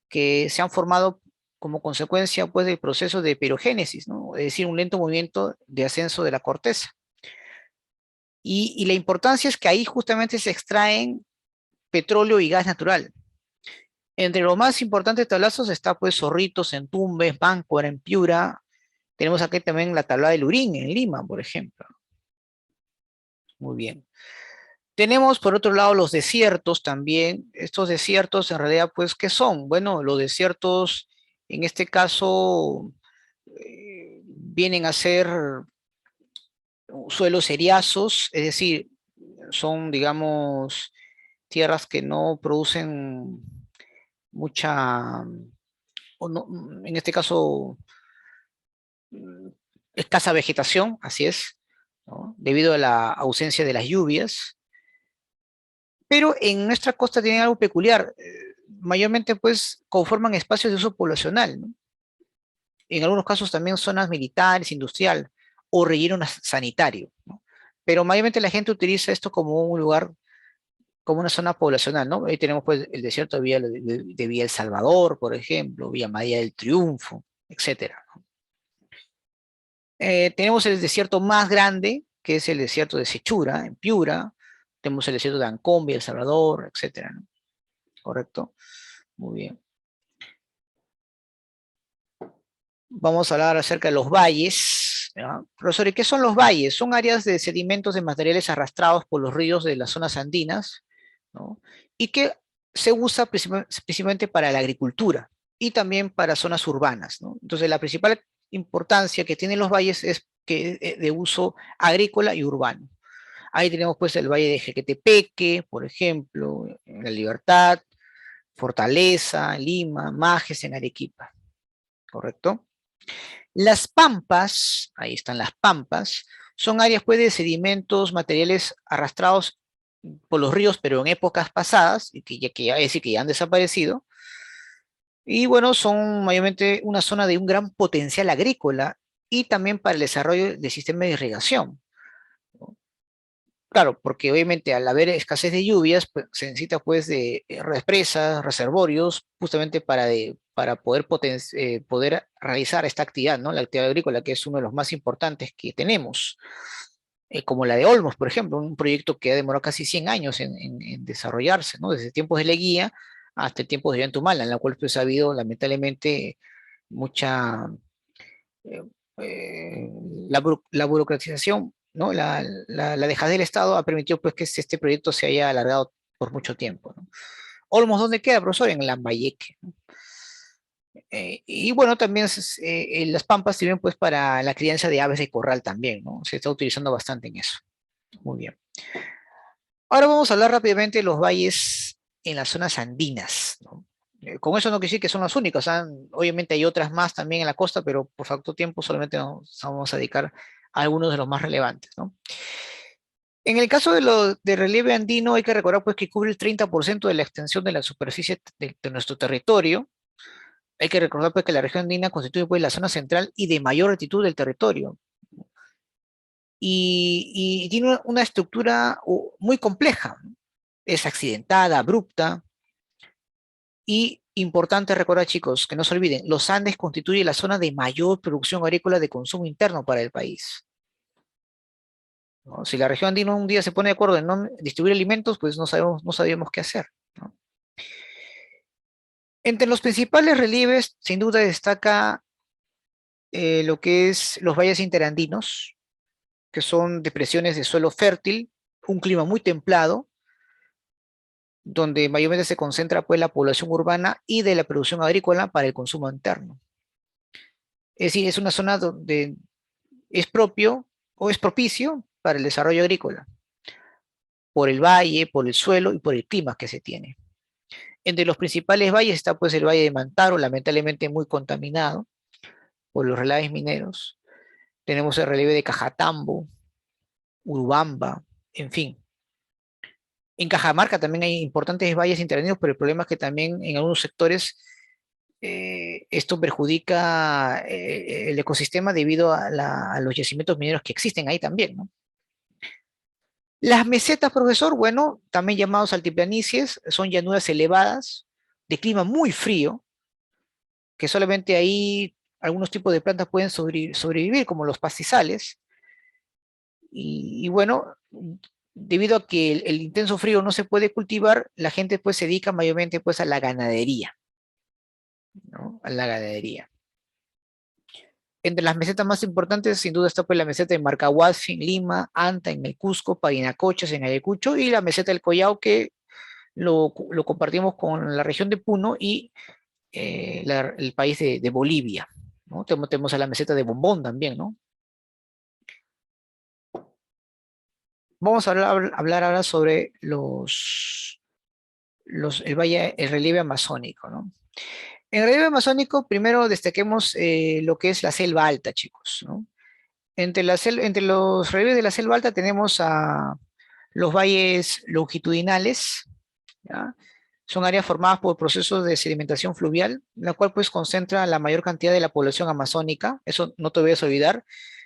que se han formado como consecuencia pues, del proceso de pirogénesis, ¿no? Es decir, un lento movimiento de ascenso de la corteza. Y la importancia es que ahí justamente se extraen petróleo y gas natural. Entre los más importantes tablazos está pues Zorritos en Tumbes, Máncora en Piura. Tenemos aquí también la tablada de Lurín en Lima, por ejemplo. Muy bien. Tenemos por otro lado los desiertos también. Estos desiertos en realidad, pues, ¿qué son? Bueno, los desiertos en este caso vienen a ser suelos seriazos, es decir, son, digamos, tierras que no producen mucha, o no, en este caso, mm, escasa vegetación, así es, ¿no? Debido a la ausencia de las lluvias. Pero en nuestra costa tienen algo peculiar. Mayormente, pues, conforman espacios de uso poblacional, ¿no? En algunos casos también zonas militares, industrial o relleno sanitario, ¿no? Pero mayormente la gente utiliza esto como un lugar, como una zona poblacional, ¿no? Ahí tenemos pues el desierto de Villa El Salvador, por ejemplo, Villa María del Triunfo, etcétera. Tenemos el desierto más grande, que es el desierto de Sechura, en Piura. Tenemos el desierto de Ancón, Villa El Salvador, etcétera, ¿no? ¿Correcto? Muy bien. Vamos a hablar acerca de los valles, ¿ya? Profesor, ¿y qué son los valles? Son áreas de sedimentos de materiales arrastrados por los ríos de las zonas andinas, ¿no? Y que se usa principalmente para la agricultura y también para zonas urbanas, ¿no? Entonces, la principal importancia que tienen los valles es que de uso agrícola y urbano. Ahí tenemos pues el valle de Jequetepeque, por ejemplo, en La Libertad, Fortaleza, Lima, Majes en Arequipa, ¿correcto? Las pampas, ahí están las pampas, son áreas pues de sedimentos, materiales arrastrados por los ríos, pero en épocas pasadas, y que ya, es decir, que ya han desaparecido, y bueno, son mayormente una zona de un gran potencial agrícola y también para el desarrollo del sistema de irrigación, ¿no? Claro, porque obviamente al haber escasez de lluvias, pues, se necesita pues de represas, reservorios, justamente para poder, poder realizar esta actividad, ¿no? La actividad agrícola, que es uno de los más importantes que tenemos, como la de Olmos, por ejemplo, un proyecto que ha demorado casi 100 años en desarrollarse, ¿no? Desde tiempos de Leguía hasta tiempos de Yantumala, en la cual pues ha habido lamentablemente mucha eh, eh, la burocratización, ¿no? La dejadez del Estado ha permitido pues que este proyecto se haya alargado por mucho tiempo, ¿no? Olmos, ¿dónde queda, profesor? En Lambayeque, ¿no? Y bueno, también las pampas sirven pues para la crianza de aves de corral también, ¿no? Se está utilizando bastante en eso. Muy bien. Ahora vamos a hablar rápidamente de los valles en las zonas andinas, ¿no? Con eso no quiere decir que son las únicas, ¿ah? Obviamente hay otras más también en la costa, pero por factor tiempo solamente nos vamos a dedicar a algunos de los más relevantes, ¿no? En el caso de relieve andino hay que recordar pues que cubre el 30% de la extensión de la superficie de nuestro territorio. Hay que recordar pues que la región andina constituye pues la zona central y de mayor altitud del territorio. Y tiene una estructura muy compleja, ¿no? Es accidentada, abrupta, y importante recordar, chicos, que no se olviden, los Andes constituye la zona de mayor producción agrícola de consumo interno para el país. ¿no? Si la región andina un día se pone de acuerdo en no distribuir alimentos, pues no sabemos qué hacer, ¿no? Entre los principales relieves, sin duda destaca lo que es los valles interandinos, que son depresiones de suelo fértil, un clima muy templado, donde mayormente se concentra pues la población urbana y de la producción agrícola para el consumo interno. Es decir, es una zona donde es propio o es propicio para el desarrollo agrícola, por el valle, por el suelo y por el clima que se tiene. Entre los principales valles está pues el Valle de Mantaro, lamentablemente muy contaminado por los relaves mineros. Tenemos el relieve de Cajatambo, Urubamba, en fin. En Cajamarca también hay importantes valles intervenidos, pero el problema es que también en algunos sectores esto perjudica el ecosistema debido a los yacimientos mineros que existen ahí también, ¿no? Las mesetas, profesor, bueno, también llamados altiplanicies, son llanuras elevadas, de clima muy frío, que solamente ahí algunos tipos de plantas pueden sobrevivir, como los pastizales. Y bueno, debido a que el intenso frío no se puede cultivar, la gente pues se dedica mayormente pues a la ganadería, ¿no? A la ganadería. Entre las mesetas más importantes, sin duda, está pues la meseta de Marcahuasi en Lima, Anta en el Cusco, Parinacochas en Ayacucho y la meseta del Collao que lo compartimos con la región de Puno y el país de Bolivia, ¿no? Tenemos a la meseta de Bombón también, ¿no? Vamos a hablar ahora sobre el valle, el relieve amazónico, ¿no? En el relieve amazónico, primero destaquemos lo que es la selva alta, chicos, ¿no? Entre los relieves de la selva alta tenemos a los valles longitudinales, ¿ya? Son áreas formadas por procesos de sedimentación fluvial, la cual pues concentra la mayor cantidad de la población amazónica, eso no te voy a olvidar.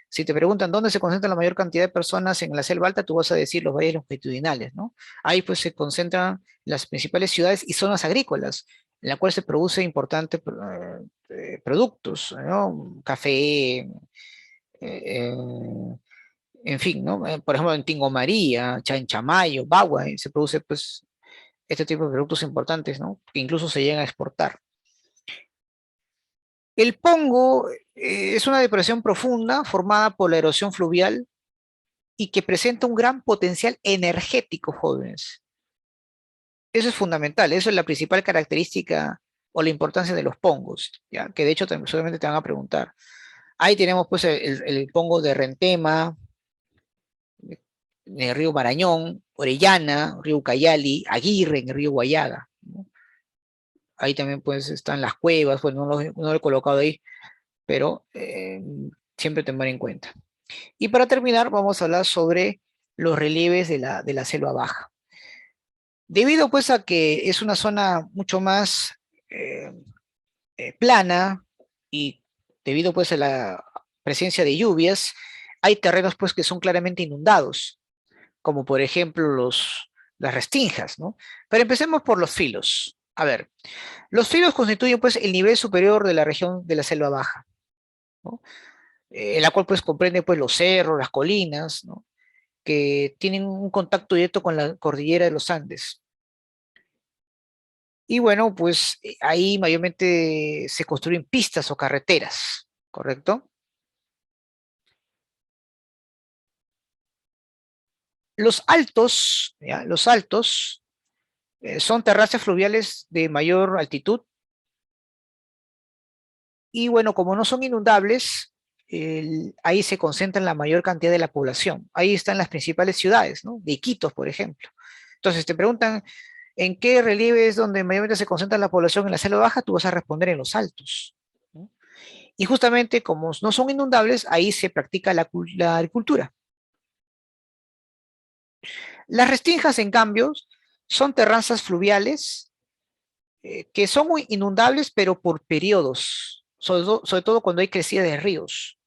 Si te preguntan dónde se concentra la mayor cantidad de personas en la selva alta, tú vas a decir los valles longitudinales, ¿no? Ahí pues se concentran las principales ciudades y zonas agrícolas, en la cual se produce importantes productos, ¿no? Café, eh, en fin, ¿no? Por ejemplo, en Tingo María, Chanchamayo, Bagua, se produce pues este tipo de productos importantes, ¿no? Que incluso se llegan a exportar. El Pongo es una depresión profunda formada por la erosión fluvial y que presenta un gran potencial energético, jóvenes. Eso es fundamental, eso es la principal característica o la importancia de los pongos, ¿ya? Que de hecho solamente te van a preguntar. Ahí tenemos pues el pongo de Rentema, en el río Marañón, Orellana, río Ucayali, Aguirre, en el río Guayaga, ¿no? Ahí también pues están las cuevas, pues no lo he colocado ahí, pero siempre tener en cuenta. Y para terminar, vamos a hablar sobre los relieves de la selva baja. Debido pues a que es una zona mucho más eh, plana y debido pues a la presencia de lluvias, hay terrenos pues que son claramente inundados, como por ejemplo las restingas, ¿no? Pero empecemos por los filos. A ver, los filos constituyen pues el nivel superior de la región de la selva baja, ¿no? La cual pues comprende pues los cerros, las colinas, ¿no? Que tienen un contacto directo con la cordillera de los Andes. Y bueno, pues ahí mayormente se construyen pistas o carreteras, ¿correcto? Los altos, ¿ya? Los altos son terrazas fluviales de mayor altitud y bueno, como no son inundables, ahí se concentra la mayor cantidad de la población. Ahí están las principales ciudades, ¿no? De Iquitos, por ejemplo. Entonces te preguntan, ¿en qué relieve es donde mayormente se concentra la población en la selva baja? Tú vas a responder en los altos, ¿no? Y justamente como no son inundables, ahí se practica la agricultura. Las restingas, en cambio, son terrazas fluviales que son muy inundables, pero por periodos, sobre todo cuando hay crecida de ríos.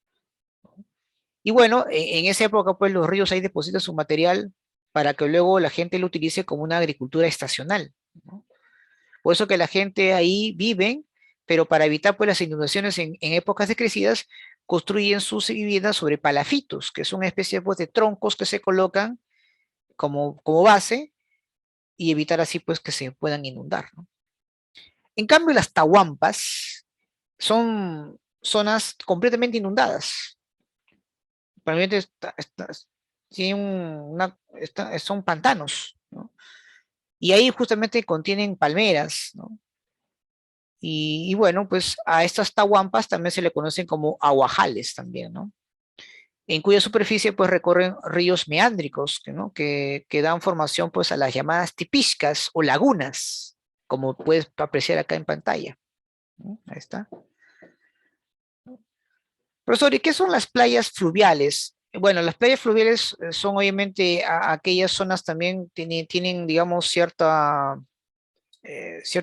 Y bueno, en esa época, pues los ríos ahí depositan su material para que luego la gente lo utilice como una agricultura estacional, ¿no? Por eso que la gente ahí vive, pero para evitar pues las inundaciones en épocas de crecidas, construyen sus viviendas sobre palafitos, que son una especie pues, de troncos que se colocan como base y evitar así pues que se puedan inundar, ¿no? En cambio, las tahuampas son zonas completamente inundadas. Probablemente tienen son pantanos, ¿no? Y ahí justamente contienen palmeras, ¿no? Y bueno, pues a estas tahuampas también se le conocen como aguajales también, ¿no? En cuya superficie pues recorren ríos meándricos, ¿no? Que dan formación pues a las llamadas tipiscas o lagunas, como puedes apreciar acá en pantalla, ¿no? Ahí está. Profesor, ¿y qué son las playas fluviales? Bueno, las playas fluviales son obviamente aquellas zonas también tienen digamos, cierto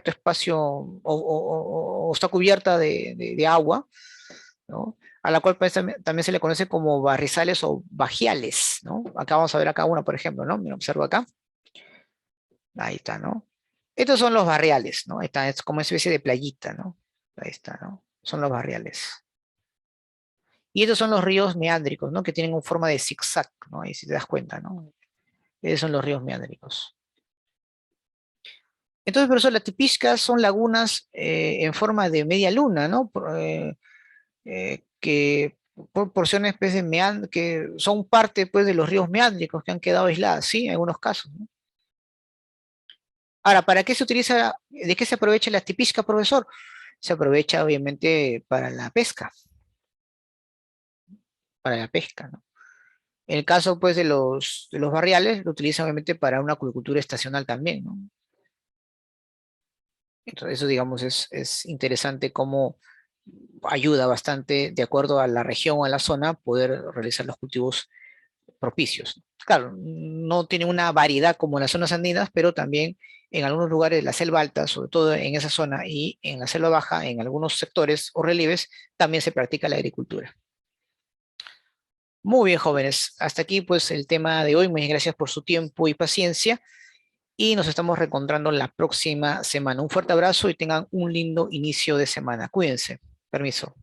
espacio o está cubierta de agua, ¿no? A la cual pues, también se le conoce como barrizales o bajiales, ¿no? Acá vamos a ver acá una, por ejemplo, ¿no? Mira, observo acá. Ahí está, ¿no? Estos son los barriales, ¿no? Ahí está, es como una especie de playita, ¿no? Ahí está, ¿no? Son los barriales. Y estos son los ríos meándricos, ¿no? Que tienen una forma de zigzag, ¿no? Ahí si te das cuenta, ¿no? Esos son los ríos meándricos. Entonces, por eso las tipiscas son lagunas en forma de media luna, ¿no? Que proporcionan especies que son parte pues, de los ríos meándricos que han quedado aisladas, sí, en algunos casos, ¿no? Ahora, ¿para qué se utiliza, de qué se aprovecha la tipisca, profesor? Se aprovecha obviamente para la pesca, ¿no? En el caso pues de los barriales, lo utilizan obviamente para una acuicultura estacional también, ¿no? Entonces eso digamos es interesante cómo ayuda bastante, de acuerdo a la región o a la zona, poder realizar los cultivos propicios. Claro, no tiene una variedad como en las zonas andinas, pero también en algunos lugares de la selva alta, sobre todo en esa zona, y en la selva baja, en algunos sectores o relieves, también se practica la agricultura. Muy bien, jóvenes. Hasta aquí pues el tema de hoy. Muchas gracias por su tiempo y paciencia y nos estamos reencontrando la próxima semana. Un fuerte abrazo y tengan un lindo inicio de semana. Cuídense. Permiso.